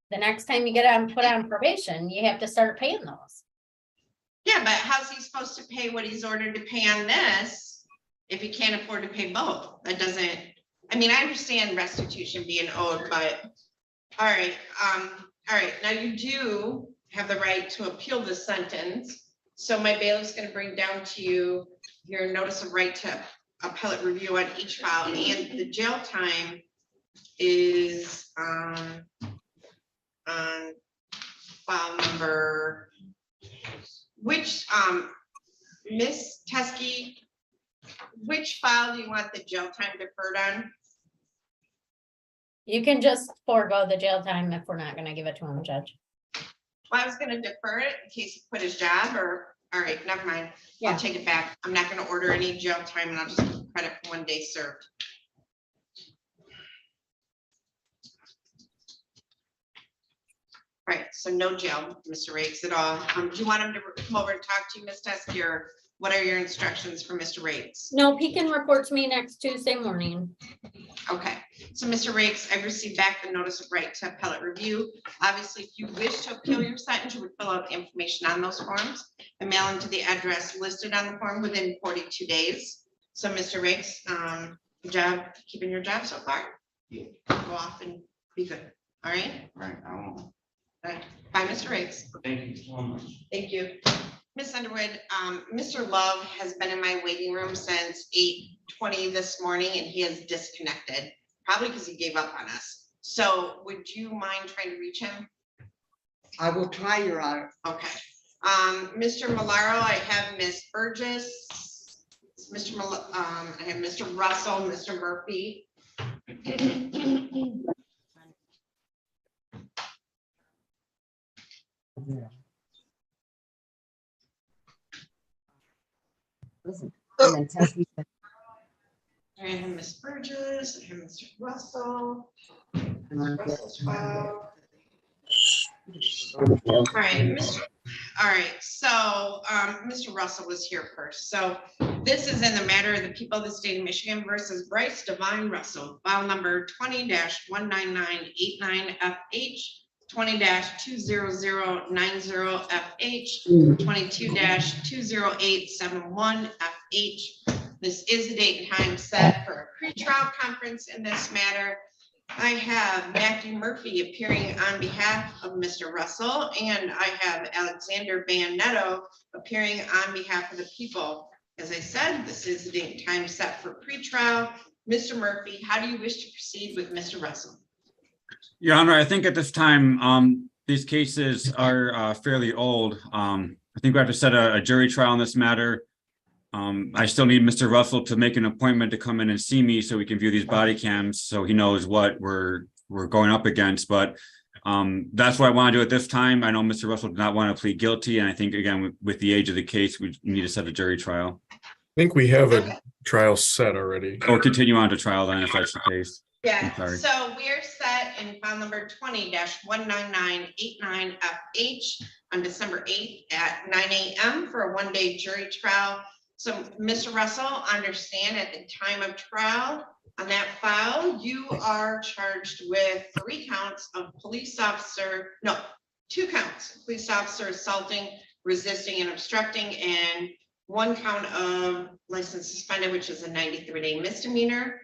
the next time you get put on probation, you have to start paying those. Yeah, but how's he supposed to pay what he's ordered to pay on this if he can't afford to pay both? That doesn't, I mean, I understand restitution being owed, but, all right, now you do have the right to appeal the sentence. So my bailiff's gonna bring down to you your notice of right to appellate review on each file, and the jail time is on file number, which, Miss Teskey, which file do you want the jail time deferred on? You can just forego the jail time if we're not gonna give it to him, Judge. Well, I was gonna defer it in case he quit his job, or, all right, never mind. Yeah. I'll take it back. I'm not gonna order any jail time, and I'll just give credit for 1 day served. All right, so no jail, Mr. Rakes at all. Do you want him to come over and talk to you, Ms. Teskey, or what are your instructions for Mr. Rakes? No, he can report to me next Tuesday morning. Okay, so Mr. Rakes, I've received back the notice of right to appellate review. Obviously, if you wish to appeal your sentence, you would fill out the information on those forms and mail them to the address listed on the form within 42 days. So Mr. Rakes, good job keeping your job so far. Yeah. Go off and be good, all right? Right, I won't. All right. Bye, Mr. Rakes. Thank you so much. Thank you. Ms. Underwood, Mr. Love has been in my waiting room since 8:20 this morning, and he has disconnected, probably because he gave up on us. So would you mind trying to reach him? I will try, Your Honor. Okay. Mr. Malaro, I have Ms. Burgess, I have Mr. Russell, Mr. Murphy. I have Ms. Burgess, I have Mr. Russell. Russell's file. All right, so Mr. Russell was here first. So this is in the matter of the people of the state of Michigan versus Bryce Devine Russell, file number 20-19989FH, 20-20090FH, 22-20871FH. This is the date and time set for a pretrial conference in this matter. I have Matthew Murphy appearing on behalf of Mr. Russell, and I have Alexander Banetto appearing on behalf of the people. As I said, this is the date and time set for pretrial. Mr. Murphy, how do you wish to proceed with Mr. Russell? Your Honor, I think at this time, these cases are fairly old. I think we have to set a jury trial on this matter. I still need Mr. Russell to make an appointment to come in and see me so we can view these body cams so he knows what we're going up against. But that's what I want to do at this time. I know Mr. Russell did not want to plead guilty. And I think, again, with the age of the case, we need to set a jury trial. I think we have a trial set already. Or continue on to trial then if that's the case. Yeah, so we are set in file number 20-19989FH on December 8th at 9 a.m. for a 1-day jury trial. So Mr. Russell, understand at the time of trial on that file, you are charged with 2 counts of police officer assaulting, resisting and obstructing, and 1 count of license suspended, which is a 93-day misdemeanor.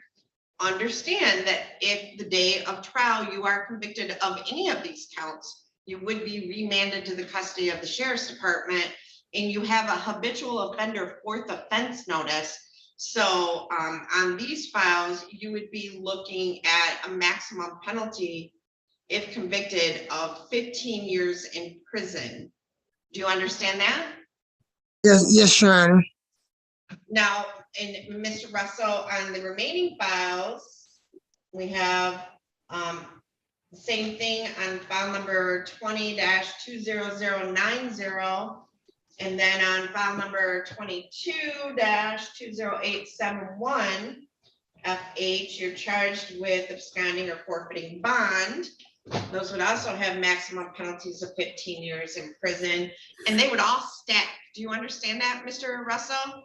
Understand that if the day of trial you are convicted of any of these counts, you would be remanded to the custody of the sheriff's department and you have a habitual offender fourth offense notice. So on these files, you would be looking at a maximum penalty if convicted of 15 years in prison. Do you understand that? Yes, Your Honor. Now, and Mr. Russell, on the remaining files, we have the same thing on file number 20-20090. And then on file number 22-20871, FH, you're charged with absconding or forfeiting bond. Those would also have maximum penalties of 15 years in prison, and they would all stack. Do you understand that, Mr. Russell?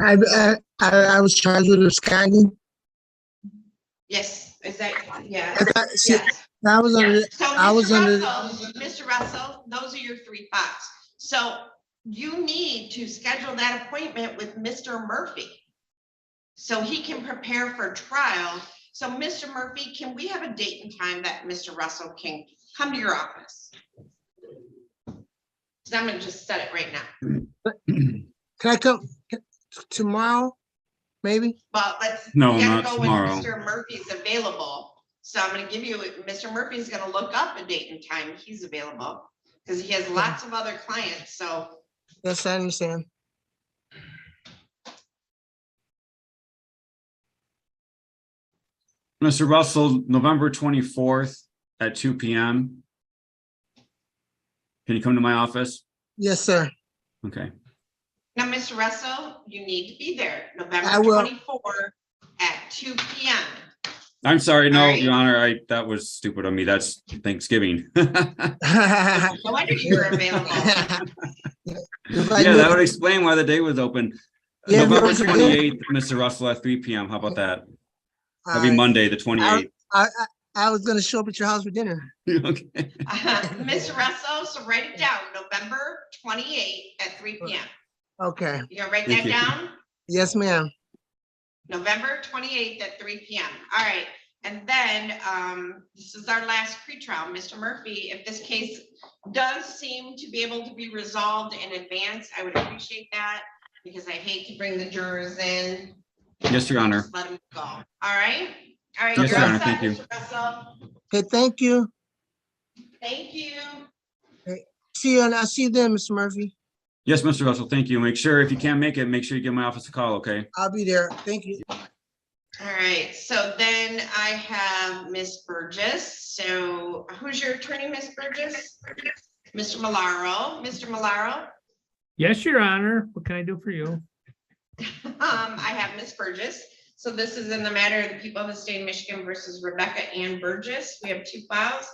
I was charged with absconding. Yes, is that, yeah. See, Yes. I was under. So I was under. Mr. Russell, those are your 3 files. So you need to schedule that appointment with Mr. Murphy so he can prepare for trial. So Mr. Murphy, can we have a date and time that Mr. Russell can come to your office? So I'm gonna just set it right now. Can I come tomorrow? Maybe. Well, let's. No, we gotta not go tomorrow. When Mr. Murphy's available. So I'm gonna give you, Mr. Murphy's gonna look up a date and time he's available because he has lots of other clients, so. Yes, I understand. Mr. Russell, November 24th at 2 p.m. Can you come to my office? Yes, sir. Okay. Now, Mr. Russell, you need to be there I November will. 24 at 2 p.m. I'm sorry, no, All right. Your Honor, that was stupid of me. That's Thanksgiving. No wonder you were available. Yeah, that would explain why the day was open. Yeah, November but- 28th, Mr. Russell at 3 p.m. How about that? That'd be Alright. Monday, the 28th. I was gonna show up at your house for dinner. Okay. Mr. Russell, so write it down, November 28 at 3 p.m. Okay. You gonna write Thank that you. down? Yes, ma'am. November 28th at 3 p.m. All right. And then this is our last pretrial. Mr. Murphy, if this case does seem to be able to be resolved in advance, I would appreciate that because I hate to bring the jurors in. Yes, Your Honor. Just let them go. All right. All right. Yes, you're Your all Honor. set, Thank you. Mr. Russell. Okay, thank you. Thank you. See you, and I'll see you then, Mr. Murphy. Yes, Mr. Russell, thank you. Make sure if you can't make it, make sure you give my office a call, okay? I'll be there. Thank you. All right. So then I have Miss Burgess. So who's your attorney, Miss Burgess? Mr. Malaro. Mr. Malaro. Yes, Your Honor. What can I do for you? I have Miss Burgess. So this is in the matter of the people of the state of Michigan versus Rebecca Ann Burgess. We have 2 files,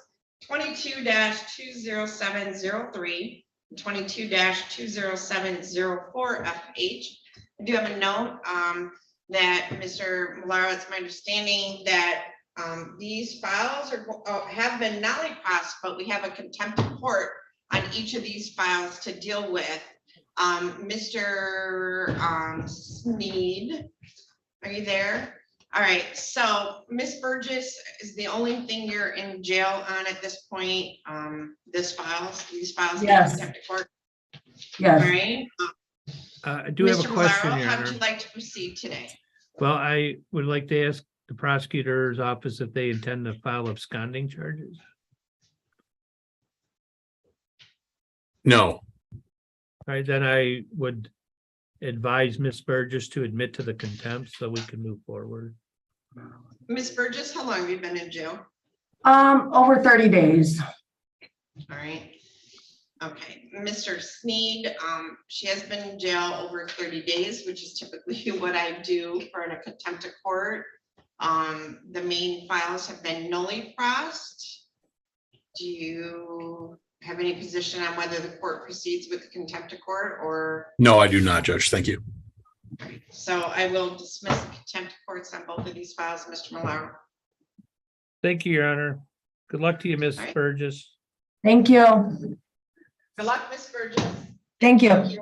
22-20703, 22-20704 FH. I do have a note that Mr. Malaro, it's my understanding that these files have been not only passed, but we have a contempt of court on each of these files to deal with. Mr. Sneed, are you there? All right, so Miss Burgess is the only thing you're in jail on at this point. These files. Yes. Contempt of court. Yes. All right. I do have a Mr. question, Malaro, Your how would Honor. you like to proceed today? Well, I would like to ask the prosecutor's office if they intend to file absconding charges. No, All right, then I would advise Miss Burgess to admit to the contempt so we can move forward. Miss Burgess, how long have you been in jail? Over 30 days. All right. Okay, Mr. Sneed, she has been in jail over 30 days, which is typically what I do for a contempt of court. The main files have been nully processed. Do you have any position on whether the court proceeds with the contempt of court or? no, I do not, Judge. Thank you. So I will dismiss the contempt of courts on both of these files, Mr. Malaro. Thank you, Your Honor. Good luck to you, Miss All right. Burgess. Thank you. Good luck, Miss Burgess. Thank you. Okay.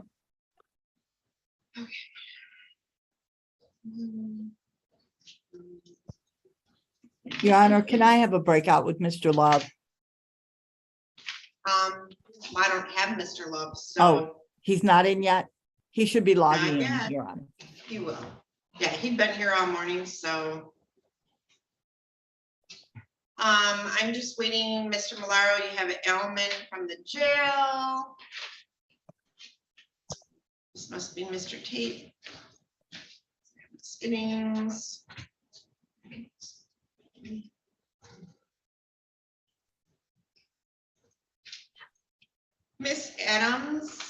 Your Honor, can I have a breakout with Mr. Love? I don't have Mr. Love, so. Oh, He's not in yet? He should be logging in, yet. Your Honor. He will. Yeah, he'd been here all morning, so. I'm just waiting, Mr. Malaro, you have Elman from the jail. This must be Mr. Tate. Sittings. Miss Adams.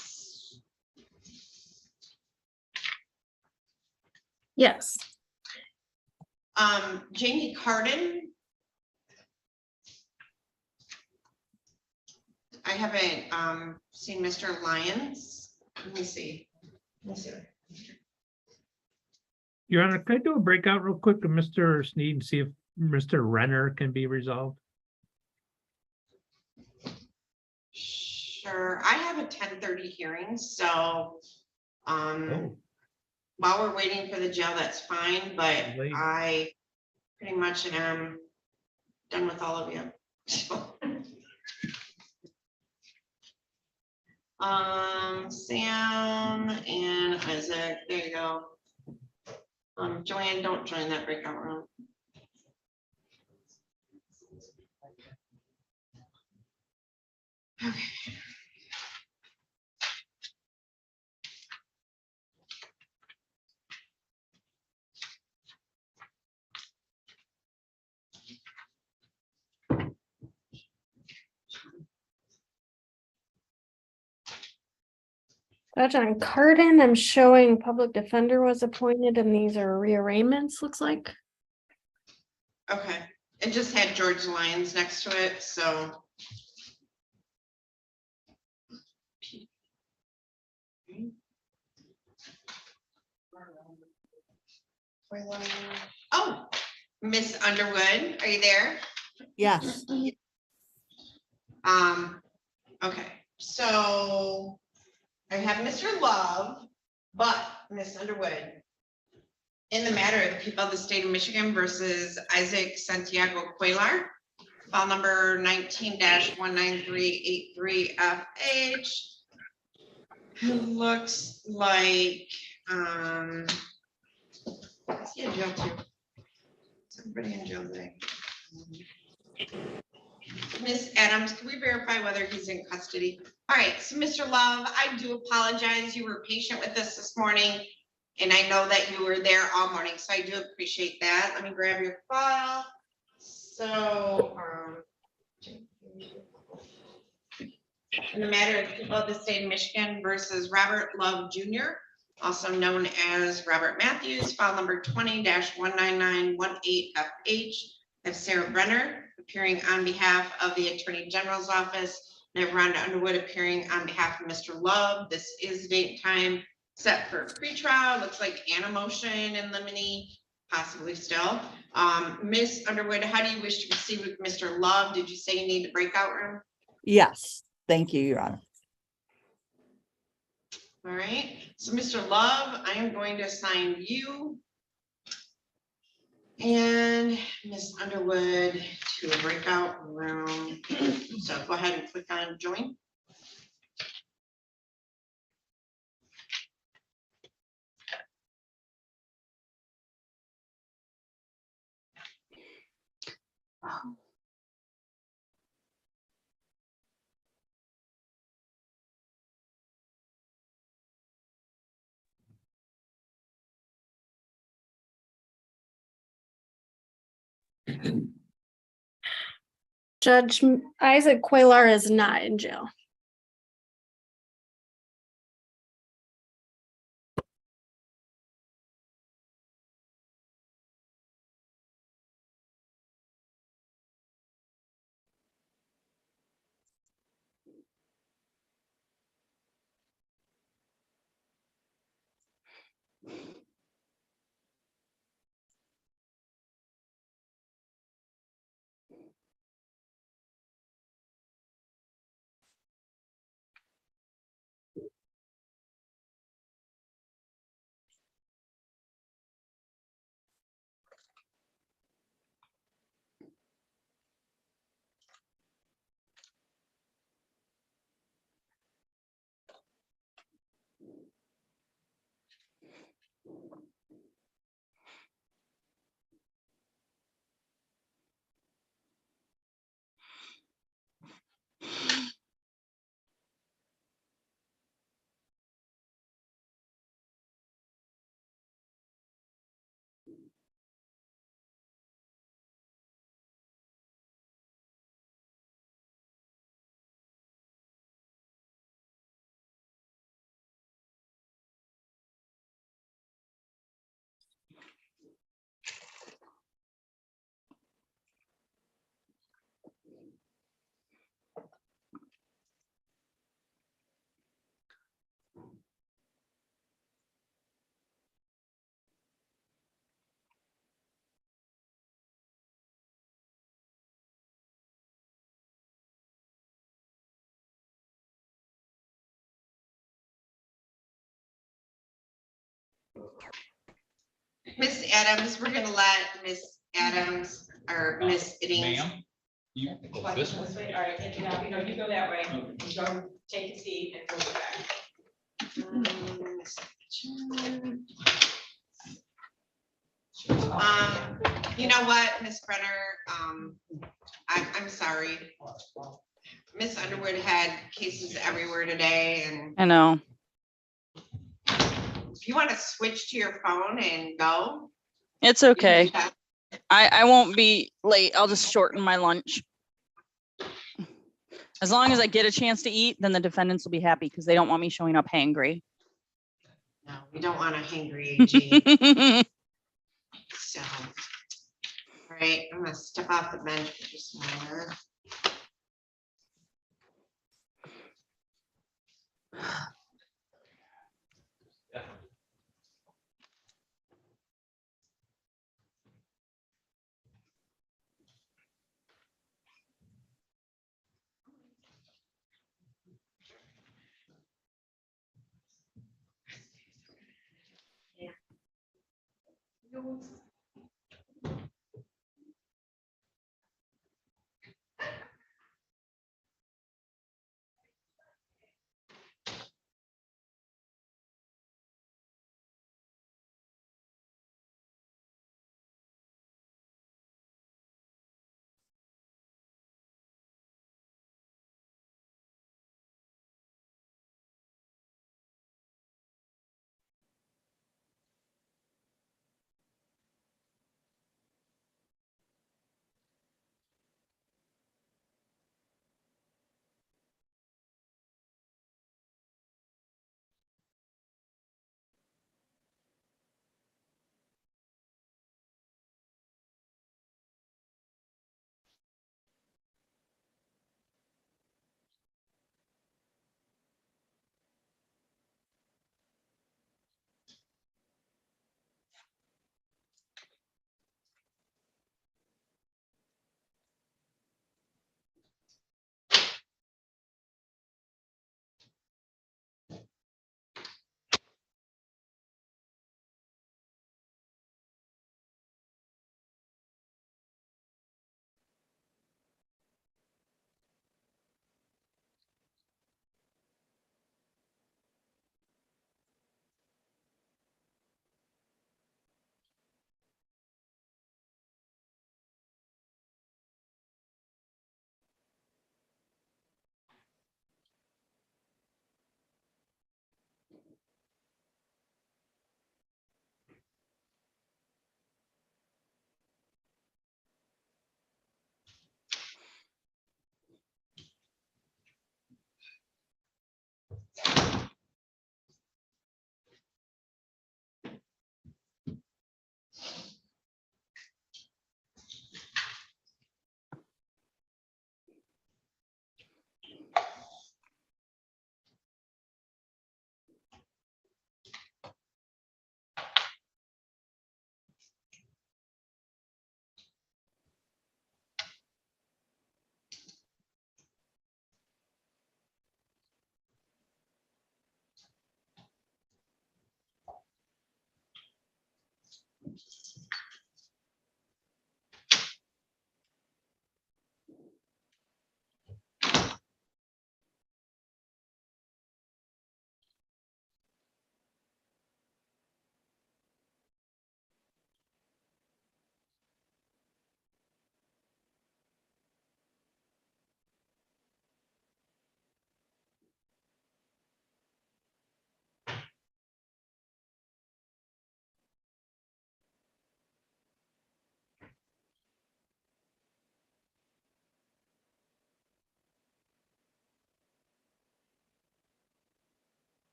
Yes. Jamie Carden. I haven't seen Mr. Lyons. Let me see. Your Honor, can I do a breakout real quick to Mr. Sneed and see if Mr. Renner can be resolved? Sure, I have a 10:30 hearing, so Oh. while we're waiting for the jail, that's fine, but Late. I pretty much am done with all of you. Sam and Isaac, there you go. Joanne, don't join that breakout room. Okay. Judge on Carden, I'm showing public defender was appointed and these are rearrangements, looks like. Okay, it just had George Lyons next to it, so. Oh, Miss Underwood, are you there? Yes. Okay, so I have Mr. Love, but Miss Underwood. In the matter of the people of the state of Michigan versus Isaac Santiago Cuellar, file number 19-19383FH. Looks like, is he in jail too? Is everybody in jail today? Miss Adams, can we verify whether he's in custody? All right, so Mr. Love, I do apologize. You were patient with us this morning. And I know that you were there all morning, so I do appreciate that. Let me grab your file. So, in the matter of people of the state of Michigan versus Robert Love Jr., also known as Robert Matthews, file number 20-19918FH. I have Sarah Brenner appearing on behalf of the Attorney General's office. And I have Rhonda Underwood appearing on behalf of Mr. Love. This is the date and time set for pretrial. Looks like Anna motion in limine, possibly still. Miss Underwood, how do you wish to proceed with Mr. Love? Did you say you need the breakout room? Yes, thank you, Your Honor. All right, so Mr. Love, I am going to assign you and Miss Underwood to a breakout room. So go ahead and click on join. Judge Isaac Cuellar is not in jail. Miss Adams, we're gonna let Miss Adams or Miss Iddings. You go this way. All right, you go that way. You go take a seat and go back. You know what, Miss Brenner, I'm sorry. Miss Underwood had cases everywhere today, and I know. if you want to switch to your phone and go. It's you can okay. do that. I won't be late. I'll just shorten my lunch. As long as I get a chance to eat, then the defendants will be happy because they don't want me showing up hangry. No, we don't want a hangry AG. So, all right, I'm gonna step off the bench for just a moment.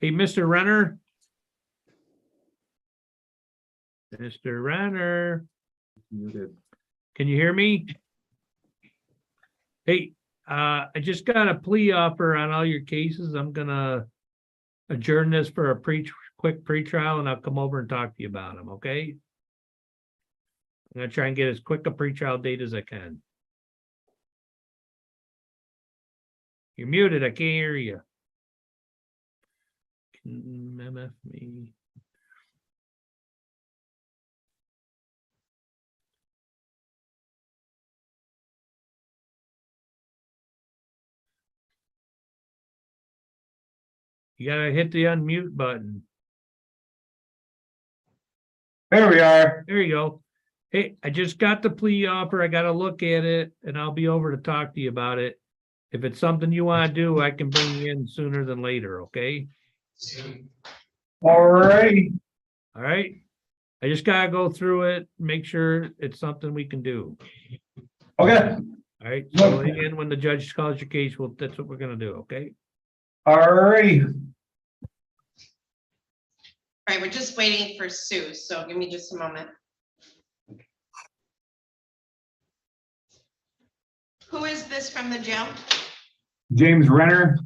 Hey, Mr. Renner. Mr. Renner. Muted. Can you hear me? Hey, I just got a plea offer on all your cases. I'm gonna adjourn this for a quick pre-trial and I'll come over and talk to you about them, okay? I'm gonna try and get as quick a pre-trial date as I can. You're muted. I can't hear you. MF me. You gotta hit the unmute button. There we are. There you go. Hey, I just got the plea offer. I gotta look at it and I'll be over to talk to you about it. If it's something you wanna do, I can bring you in sooner than later, okay? All right. All right? I just gotta go through it, make sure it's something we can do. Okay. All right, so again, when the judge calls your case, well, that's what we're gonna do, okay? All right. All right, we're just waiting for Sue, so give me just a moment. Who is this from the jail? James Renner.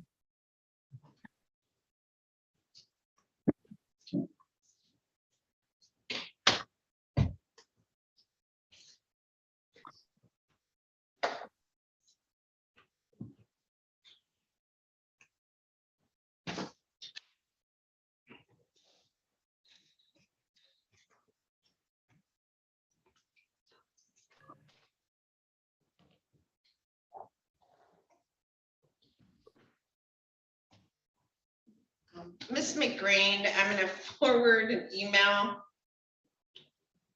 Miss McGrain, I'm gonna forward an email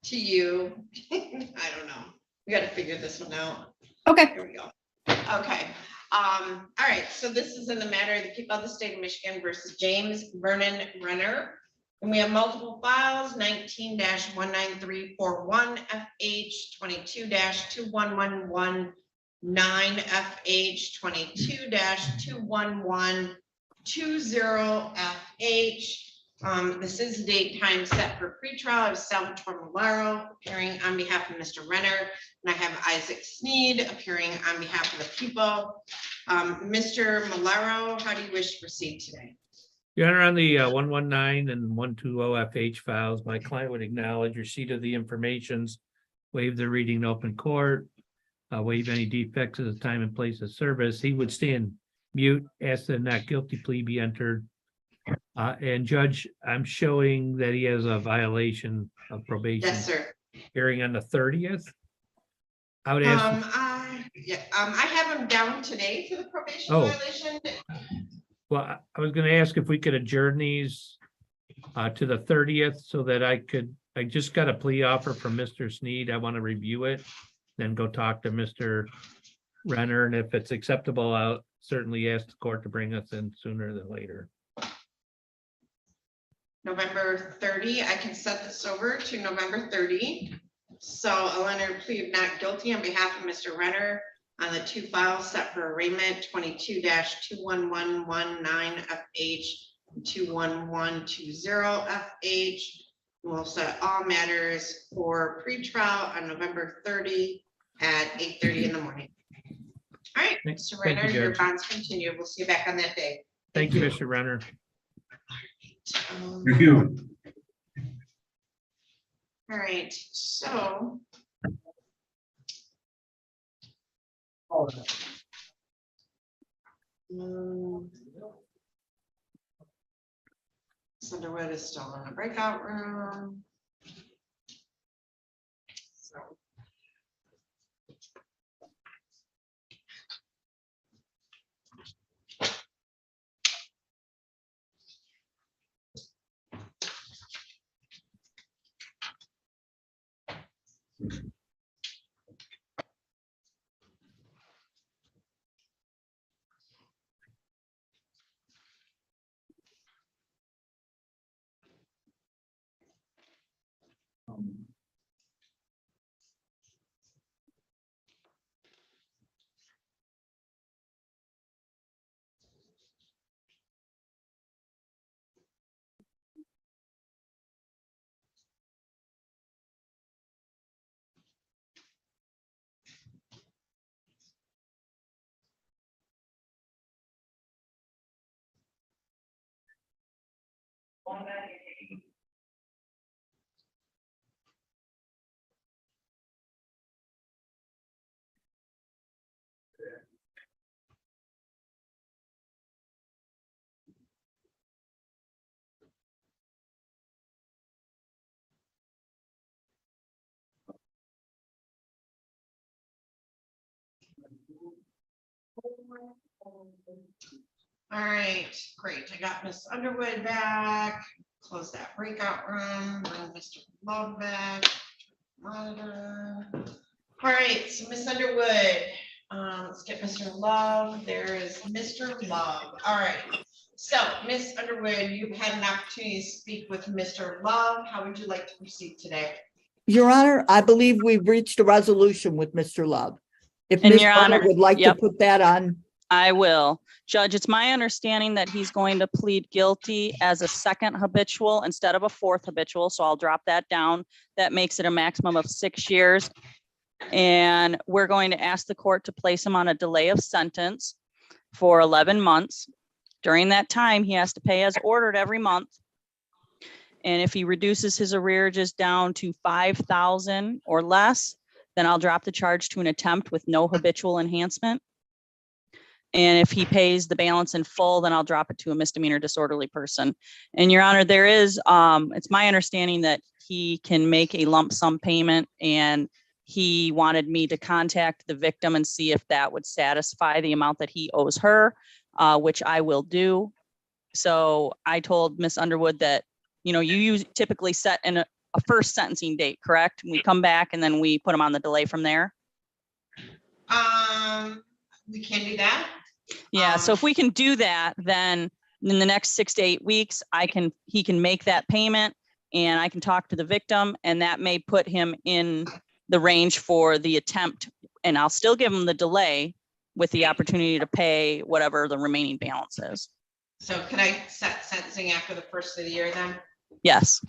to you. I don't know. We gotta figure this one out. Okay. Here we go. Okay. All right. So this is in the matter of the people of the state of Michigan versus James Vernon Renner. And we have multiple files, 19-19341 FH, 22-21119 FH, 22-21120 FH. This is the date time set for pretrial of Salvatore Malaro appearing on behalf of Mr. Renner. And I have Isaac Sneed appearing on behalf of the people. Mr. Malaro, how do you wish to proceed today? Your Honor, on the 119 and 120 FH files, my client would acknowledge receipt of the informations, waive the reading in open court, waive any defects of the time and place of service. He would stand mute, ask that a not guilty plea be entered. And Judge, I'm showing that he has a violation of probation. Yes, sir. Hearing on the 30th. I would ask. I have him down today for the probation Oh. violation. Well, I was gonna ask if we could adjourn these to the 30th so that I just got a plea offer from Mr. Sneed. I want to review it, then go talk to Mr. Renner, and if it's acceptable, I'll certainly ask the court to bring us in sooner than later. November 30, I can set this over to November 30. So I'll enter a plea of not guilty on behalf of Mr. Renner on the two files set for arraignment, 22-21119 FH, 21120 FH. We'll set all matters for pretrial on November 30 at 8:30 in the morning. All right, Mr. Thank you, Renner, your Judge. bonds continue. We'll see you back on that day. Thank you, Mr. Renner. Thank you. All right, so. Sunderwood is still in the breakout room. So. All right, great. I got Miss Underwood back. Close that breakout room, bring Mr. Love back. Monitor. All right, so Miss Underwood, let's get Mr. Love. There is Mr. Love. All right. So Miss Underwood, you've had an opportunity to speak with Mr. Love. How would you like to proceed today? Your Honor, I believe we've reached a resolution with Mr. Love. If And Ms. Your Barner Honor, would like to yep. put that on, I will. Judge, it's my understanding that he's going to plead guilty as a second habitual instead of a fourth habitual, so I'll drop that down. That makes it a maximum of 6 years. And we're going to ask the court to place him on a delay of sentence for 11 months. During that time, he has to pay as ordered every month. And if he reduces his arrearages down to 5,000 or less, then I'll drop the charge to an attempt with no habitual enhancement. And if he pays the balance in full, then I'll drop it to a misdemeanor disorderly person. And Your Honor, there is, it's my understanding that he can make a lump sum payment, and he wanted me to contact the victim and see if that would satisfy the amount that he owes her, which I will do. So I told Miss Underwood that, you know, you typically set in a first sentencing date, correct? We come back and then we put him on the delay from there. We can do that. Yeah, so if we can do that, then in the next 6 to 8 weeks, he can make that payment, and I can talk to the victim, and that may put him in the range for the attempt, and I'll still give him the delay with the opportunity to pay whatever the remaining balance is. So could I set sentencing after the first of the year then? Yes.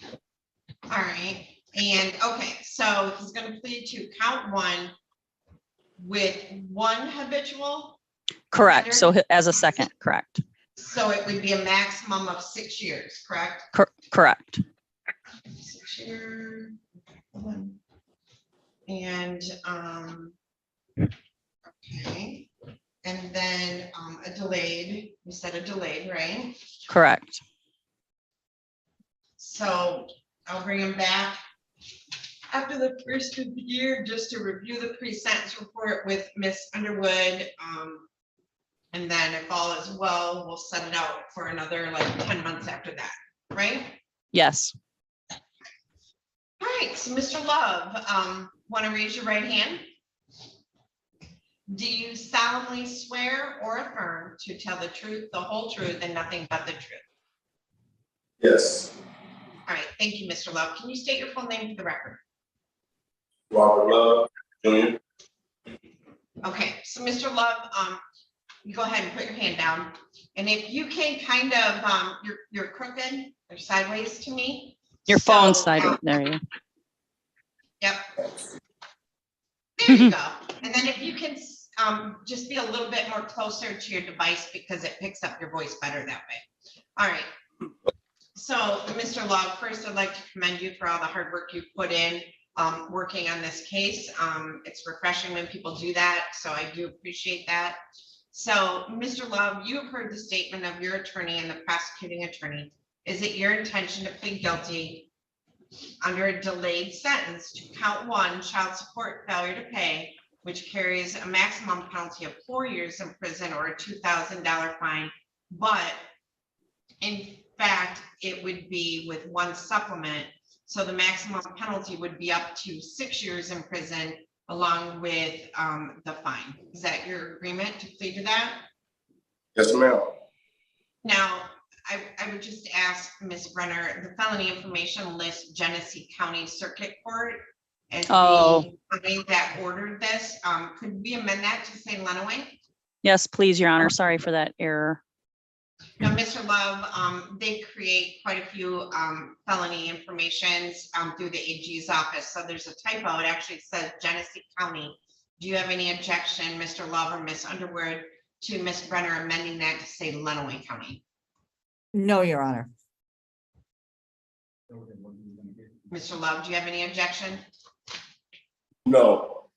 All right, and okay, so he's gonna plead to count 1 with 1 habitual? Correct. So as a second, correct. So it would be a maximum of 6 years, correct? Correct. 6 year. And, okay, and then, a delayed, you said a delayed, right? Correct. So I'll bring him back after the first of the year, just to review the pre-sentence report with Miss Underwood. And then if all is well, we'll set it out for another like 10 months after that, right? Yes. All right, so Mr. Love, want to raise your right hand? Do you solemnly swear or affirm to tell the truth, the whole truth, and nothing but the truth? Yes. All right, thank you, Mr. Love. Can you state your full name for the record? Robert Love, Jr. Okay, so Mr. Love, you go ahead and put your hand down. And if you can kind of, you're crooked or sideways to me. Your phone side, there you go. Yep. There you go. And then if you can just be a little bit more closer to your device, because it picks up your voice better that way. All right. So Mr. Love, first I'd like to commend you for all the hard work you put in working on this case. It's refreshing when people do that, so I do appreciate that. So Mr. Love, you have heard the statement of your attorney and the prosecuting attorney. Is it your intention to plead guilty under a delayed sentence to count 1, child support failure to pay, which carries a maximum penalty of 4 years in prison or a $2,000 fine, but in fact, it would be with 1 supplement. So the maximum penalty would be up to 6 years in prison along with the fine. Is that your agreement to plead to that? Yes, ma'am. Now, I would just ask Ms. Brenner, the felony information list Genesee County Circuit Court as the company that ordered this. Could we amend that to say Lenawee? Yes, please, Your Honor. Sorry for that error. Now, Mr. Love, they create quite a few felony informations through the AG's office. So there's a typo. It actually says Genesee County. Do you have any objection, Mr. Love or Ms. Underwood, to Ms. Brenner amending that to say Lenawee County? no, Your Honor. Mr. Love, do you have any objection? No.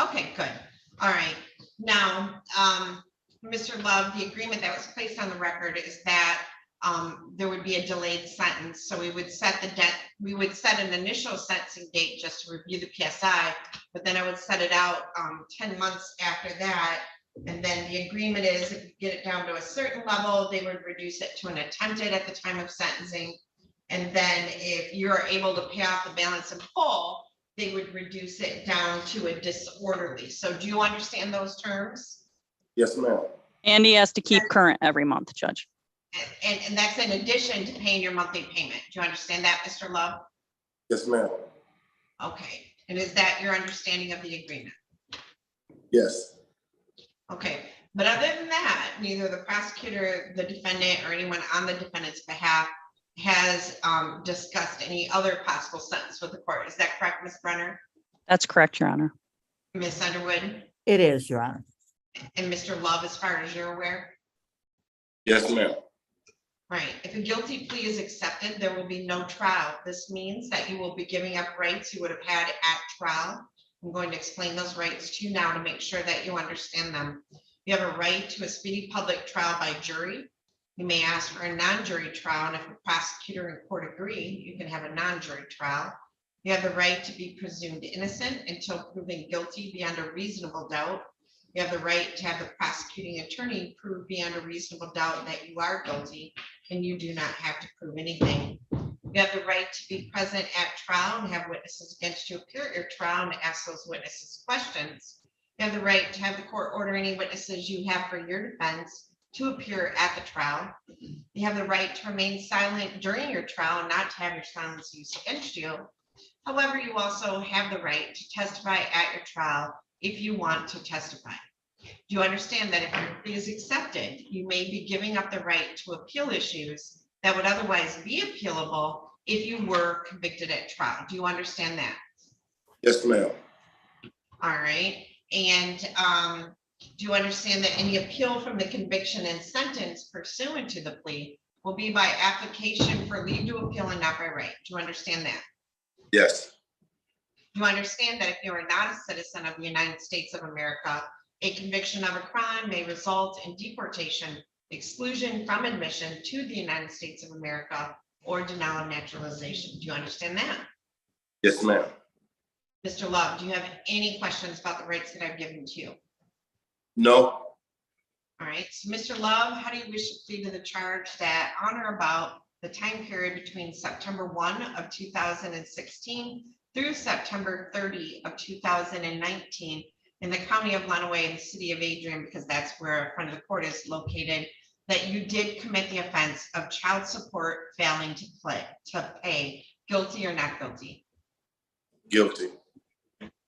Okay, good. All right. Now, Mr. Love, the agreement that was placed on the record is that there would be a delayed sentence. So we would set an initial sentencing date just to review the PSI, but then I would set it out 10 months after that And then the agreement is if you get it down to a certain level, they would reduce it to an attempted at the time of sentencing. And then if you're able to pay off the balance in full, they would reduce it down to a disorderly. So do you understand those terms? Yes, ma'am. And he has to keep current every month, Judge. And that's in addition to paying your monthly payment. Do you understand that, Mr. Love? Yes, ma'am. Okay, and is that your understanding of the agreement? Yes. Okay, but other than that, neither the prosecutor, the defendant, or anyone on the defendant's behalf has discussed any other possible sentence with the court. Is that correct, Ms. Brenner? That's correct, Your Honor. Ms. Underwood? It is, Your Honor. And Mr. Love, as far as you're aware? Yes, ma'am. Right, if a guilty plea is accepted, there will be no trial. This means that you will be giving up rights you would have had at trial. I'm going to explain those rights to you now to make sure that you understand them. You have a right to a speedy public trial by jury. You may ask for a non-jury trial, and if the prosecutor and court agree, you can have a non-jury trial. You have the right to be presumed innocent until proven guilty beyond a reasonable doubt. You have the right to have the prosecuting attorney prove beyond a reasonable doubt that you are guilty, and you do not have to prove anything. You have the right to be present at trial and have witnesses against you appear at your trial and ask those witnesses questions. You have the right to have the court order any witnesses you have for your defense to appear at the trial. You have the right to remain silent during your trial and not to have your silence used against you. However, you also have the right to testify at your trial if you want to testify. Do you understand that if your plea is accepted, you may be giving up the right to appeal issues that would otherwise be appealable if you were convicted at trial? Do you understand that? Yes, ma'am. All right. And do you understand that any appeal from the conviction and sentence pursuant to the plea will be by application for leave to appeal and not by right? Do you understand that? Yes. Do you understand that if you are not a citizen of the United States of America, a conviction of a crime may result in deportation, exclusion from admission to the United States of America, or denial of naturalization? Do you understand that? Yes, ma'am. Mr. Love, do you have any questions about the rights that I've given to you? No. All right, so Mr. Love, how do you wish to plead to the charge that on or about the time period between September 1 of 2016 through September 30 of 2019 in the county of Lenawee and the city of Adrian, because that's where a front of the court is located, that you did commit the offense of child support failing to pay, guilty or not guilty? Guilty.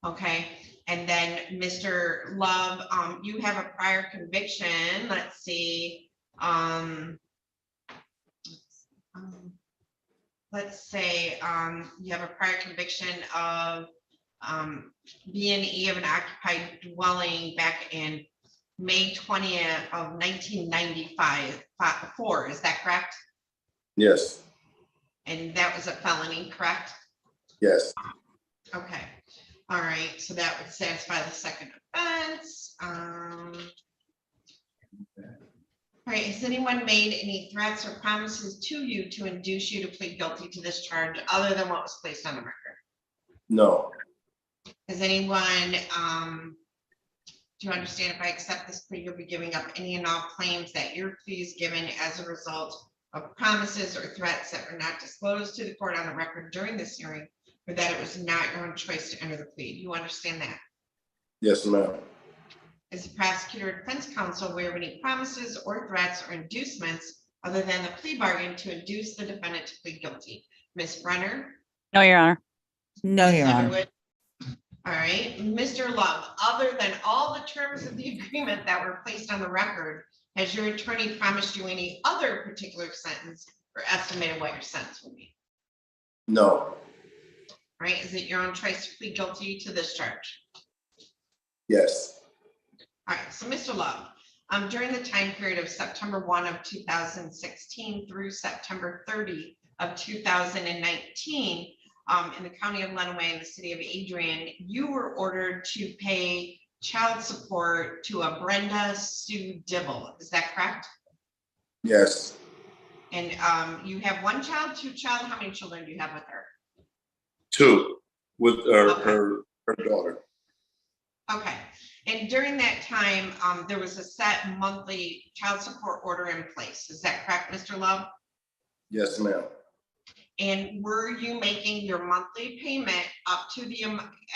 Okay, and then Mr. Love, you have a prior conviction, let's see. Let's say you have a prior conviction of B&E of an occupied dwelling back in May 20th of 1995, is that correct? Yes. And that was a felony, correct? Yes. Okay, all right, so that would satisfy the second offense. All right, has anyone made any threats or promises to you to induce you to plead guilty to this charge other than what was placed on the record? No. Has anyone, do you understand if I accept this plea, you'll be giving up any and all claims that your plea is given as a result of promises or threats that were not disclosed to the court on the record during this hearing, or that it was not your own choice to enter the plea? Do you understand that? Yes, ma'am. Is the prosecutor or defense counsel aware of any promises or threats or inducements other than the plea bargain to induce the defendant to plead guilty? Ms. Brenner? No, Your Honor. No, Your Honor. Underwood? All right, Mr. Love, other than all the terms of the agreement that were placed on the record, has your attorney promised you any other particular sentence or estimated what your sentence will be? No. All right, is it your own choice to plead guilty to this charge? Yes. All right, so Mr. Love, during the time period of September 1 of 2016 through September 30 of 2019, in the county of Lenawee and the city of Adrian, you were ordered to pay child support to a Brenda Sue Dibble. Is that correct? Yes. And you have one child, two child. How many children do you have with her? Two, with her daughter. Okay. And during that time, there was a set monthly child support order in place. Is that correct, Mr. Love? Yes, ma'am. And were you making your monthly payment up to the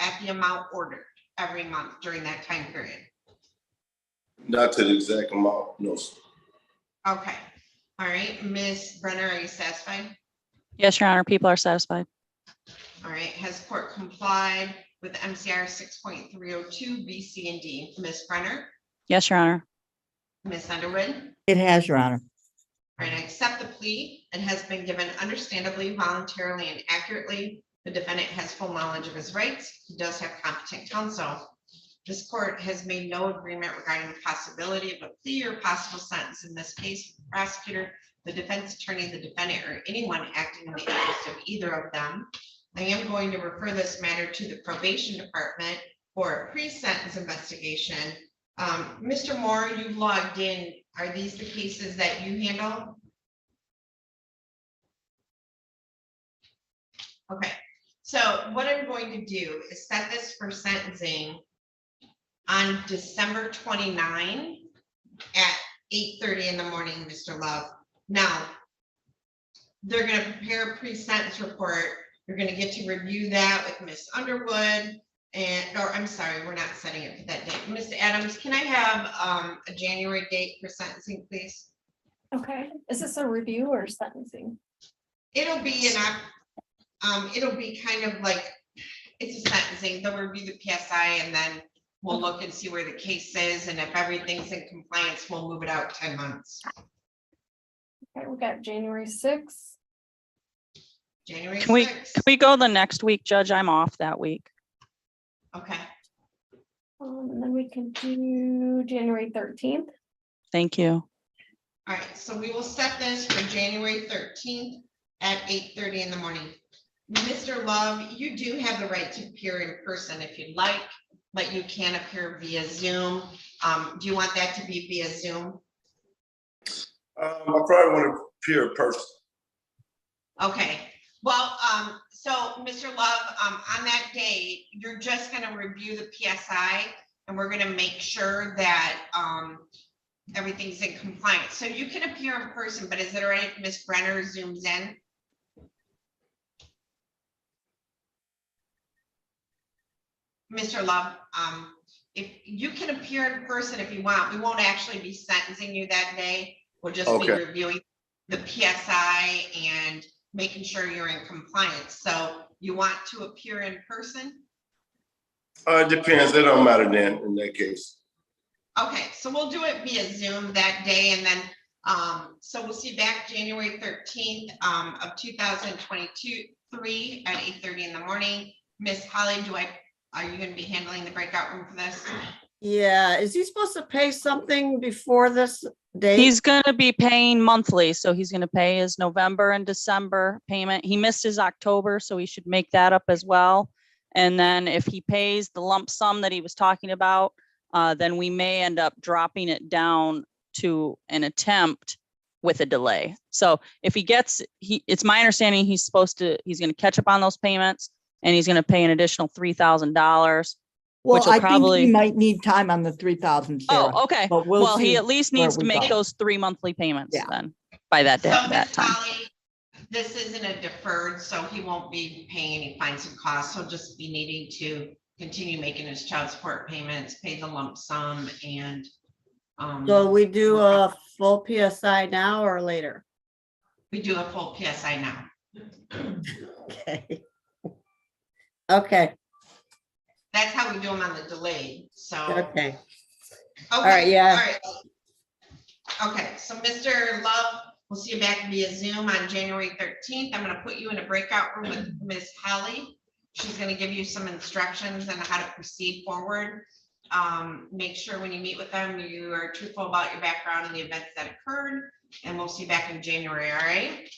at the amount ordered every month during that time period? Not to the exact amount, no, sir. Okay, all right, Ms. Brenner, are you satisfied? Yes, Your Honor, people are satisfied. All right, has court complied with MCR 6.302 B, C, and D? Ms. Brenner, Yes, Your Honor. Ms. Underwood? It has, Your Honor. All right, I accept the plea and has been given understandably, voluntarily, and accurately. The defendant has full knowledge of his rights. He does have competent counsel. This court has made no agreement regarding the possibility of a plea or possible sentence in this case. The prosecutor, the defense attorney, the defendant, or anyone acting in the interest of either of them. I am going to refer this matter to the probation department for a pre-sentence investigation. Mr. Moore, you've logged in. Are these the cases that you handle? Okay, so what I'm going to do is set this for sentencing on December 29 at 8:30 in the morning, Mr. Love. Now, they're going to prepare a pre-sentence report. You're going to get to review that with Ms. Underwood. And, or I'm sorry, we're not setting it for that date. Mr. Adams, can I have a January date for sentencing, please? Okay, is this a review or sentencing? It'll be it'll be kind of like, it's a sentencing. They'll review the PSI and then we'll look and see where the case is. And if everything's in compliance, we'll move it out 10 months. Okay, we got January 6th. January Can 6th. we go the next week, Judge? I'm off that week. Okay. And then we can do January 13th. Thank you. All right, so we will set this for January 13th at 8:30 in the morning. Mr. Love, you do have the right to appear in person if you'd like, but you can appear via Zoom. Do you want that to be via Zoom? I probably want to appear in person. Okay, well, so Mr. Love, on that day, you're just gonna review the PSI and we're gonna make sure that everything's in compliance. So you can appear in person, but is it all right if Ms. Brenner zooms in? Mr. Love, if you can appear in person if you want, we won't actually be sentencing you that day. We'll just be Okay. reviewing the PSI and making sure you're in compliance. So you want to appear in person? It depends. It don't matter then in that case. Okay, so we'll do it via Zoom that day and then, so we'll see you back January 13th of 2023 at 8:30 in the morning. Miss Holly, are you gonna be handling the breakout room for this? Yeah, is he supposed to pay something before this date? He's going to be paying monthly, so he's going to pay his November and December payment. He missed his October, so he should make that up as well. And then if he pays the lump sum that he was talking about, then we may end up dropping it down to an attempt with a delay. So if he gets, it's my understanding he's going to catch up on those payments and he's going to pay an additional $3,000. Well, which will I think probably- he might need time on the 3,000. Sarah, Oh, okay. but we'll Well, he see at least where needs to we make go. those 3 monthly payments Yeah. then by that day, So that Miss time. Holly, this isn't a deferred, so he won't be paying any fines and costs. He'll just be needing to continue making his child support payments, pay the lump sum and. So we do a full PSI now or later? We do a full PSI now. Okay. Okay, That's how we do them on the delayed, so. okay. All right, yeah. All right. Okay, so Mr. Love, we'll see you back via Zoom on January 13th. I'm gonna put you in a breakout room with Ms. Holly. She's gonna give you some instructions on how to proceed forward. Make sure when you meet with them, you are truthful about your background and the events that occurred, and we'll see you back in January, all right?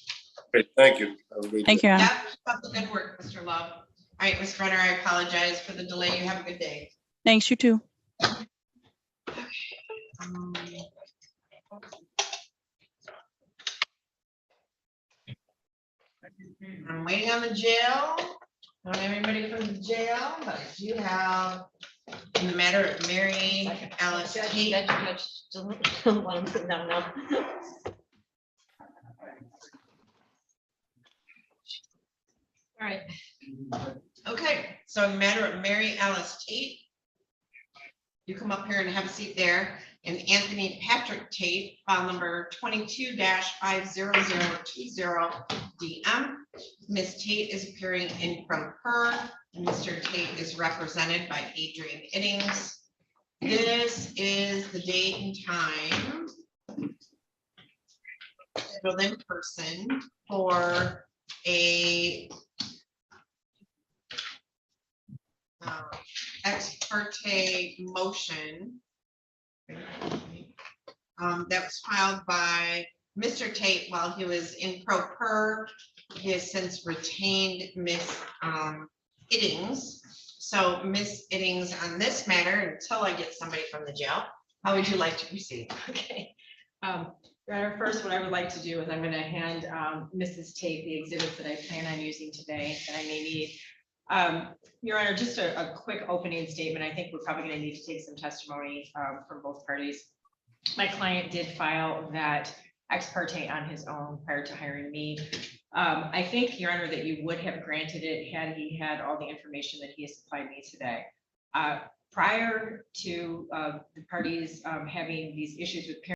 Okay, thank you. Thank you, Your Honor. Yep, keep up the good work, Mr. Love. All right, Ms. Brenner, I apologize for the delay. You have a good day. Thanks, you too. I'm waiting on the jail. Not everybody from the jail, but I do have In the matter of Mary Alice Tate. Let him sit down now. All right. Okay, so in the matter of Mary Alice Tate, you come up here and have a seat there, and Anthony Patrick Tate, file number 22-50020 DM. Ms. Tate is appearing in pro per, and Mr. Tate is represented by Adrian Iddings. This is the date and time scheduled in person for a ex parte motion that was filed by Mr. Tate while he was in pro per. He has since retained Miss Iddings. So Miss Iddings, on this matter, until I get somebody from the jail, how would you like to proceed? Okay. Your Honor, first, what I would like to do is I'm going to hand Mrs. Tate the exhibits that I plan on using today that I may need. Your Honor, just a quick opening statement. I think we're probably going to need to take some testimony from both parties. My client did file that ex parte on his own prior to hiring me. I think, Your Honor, that you would have granted it had he had all the information that he has supplied me today. Prior to the parties having these issues with parents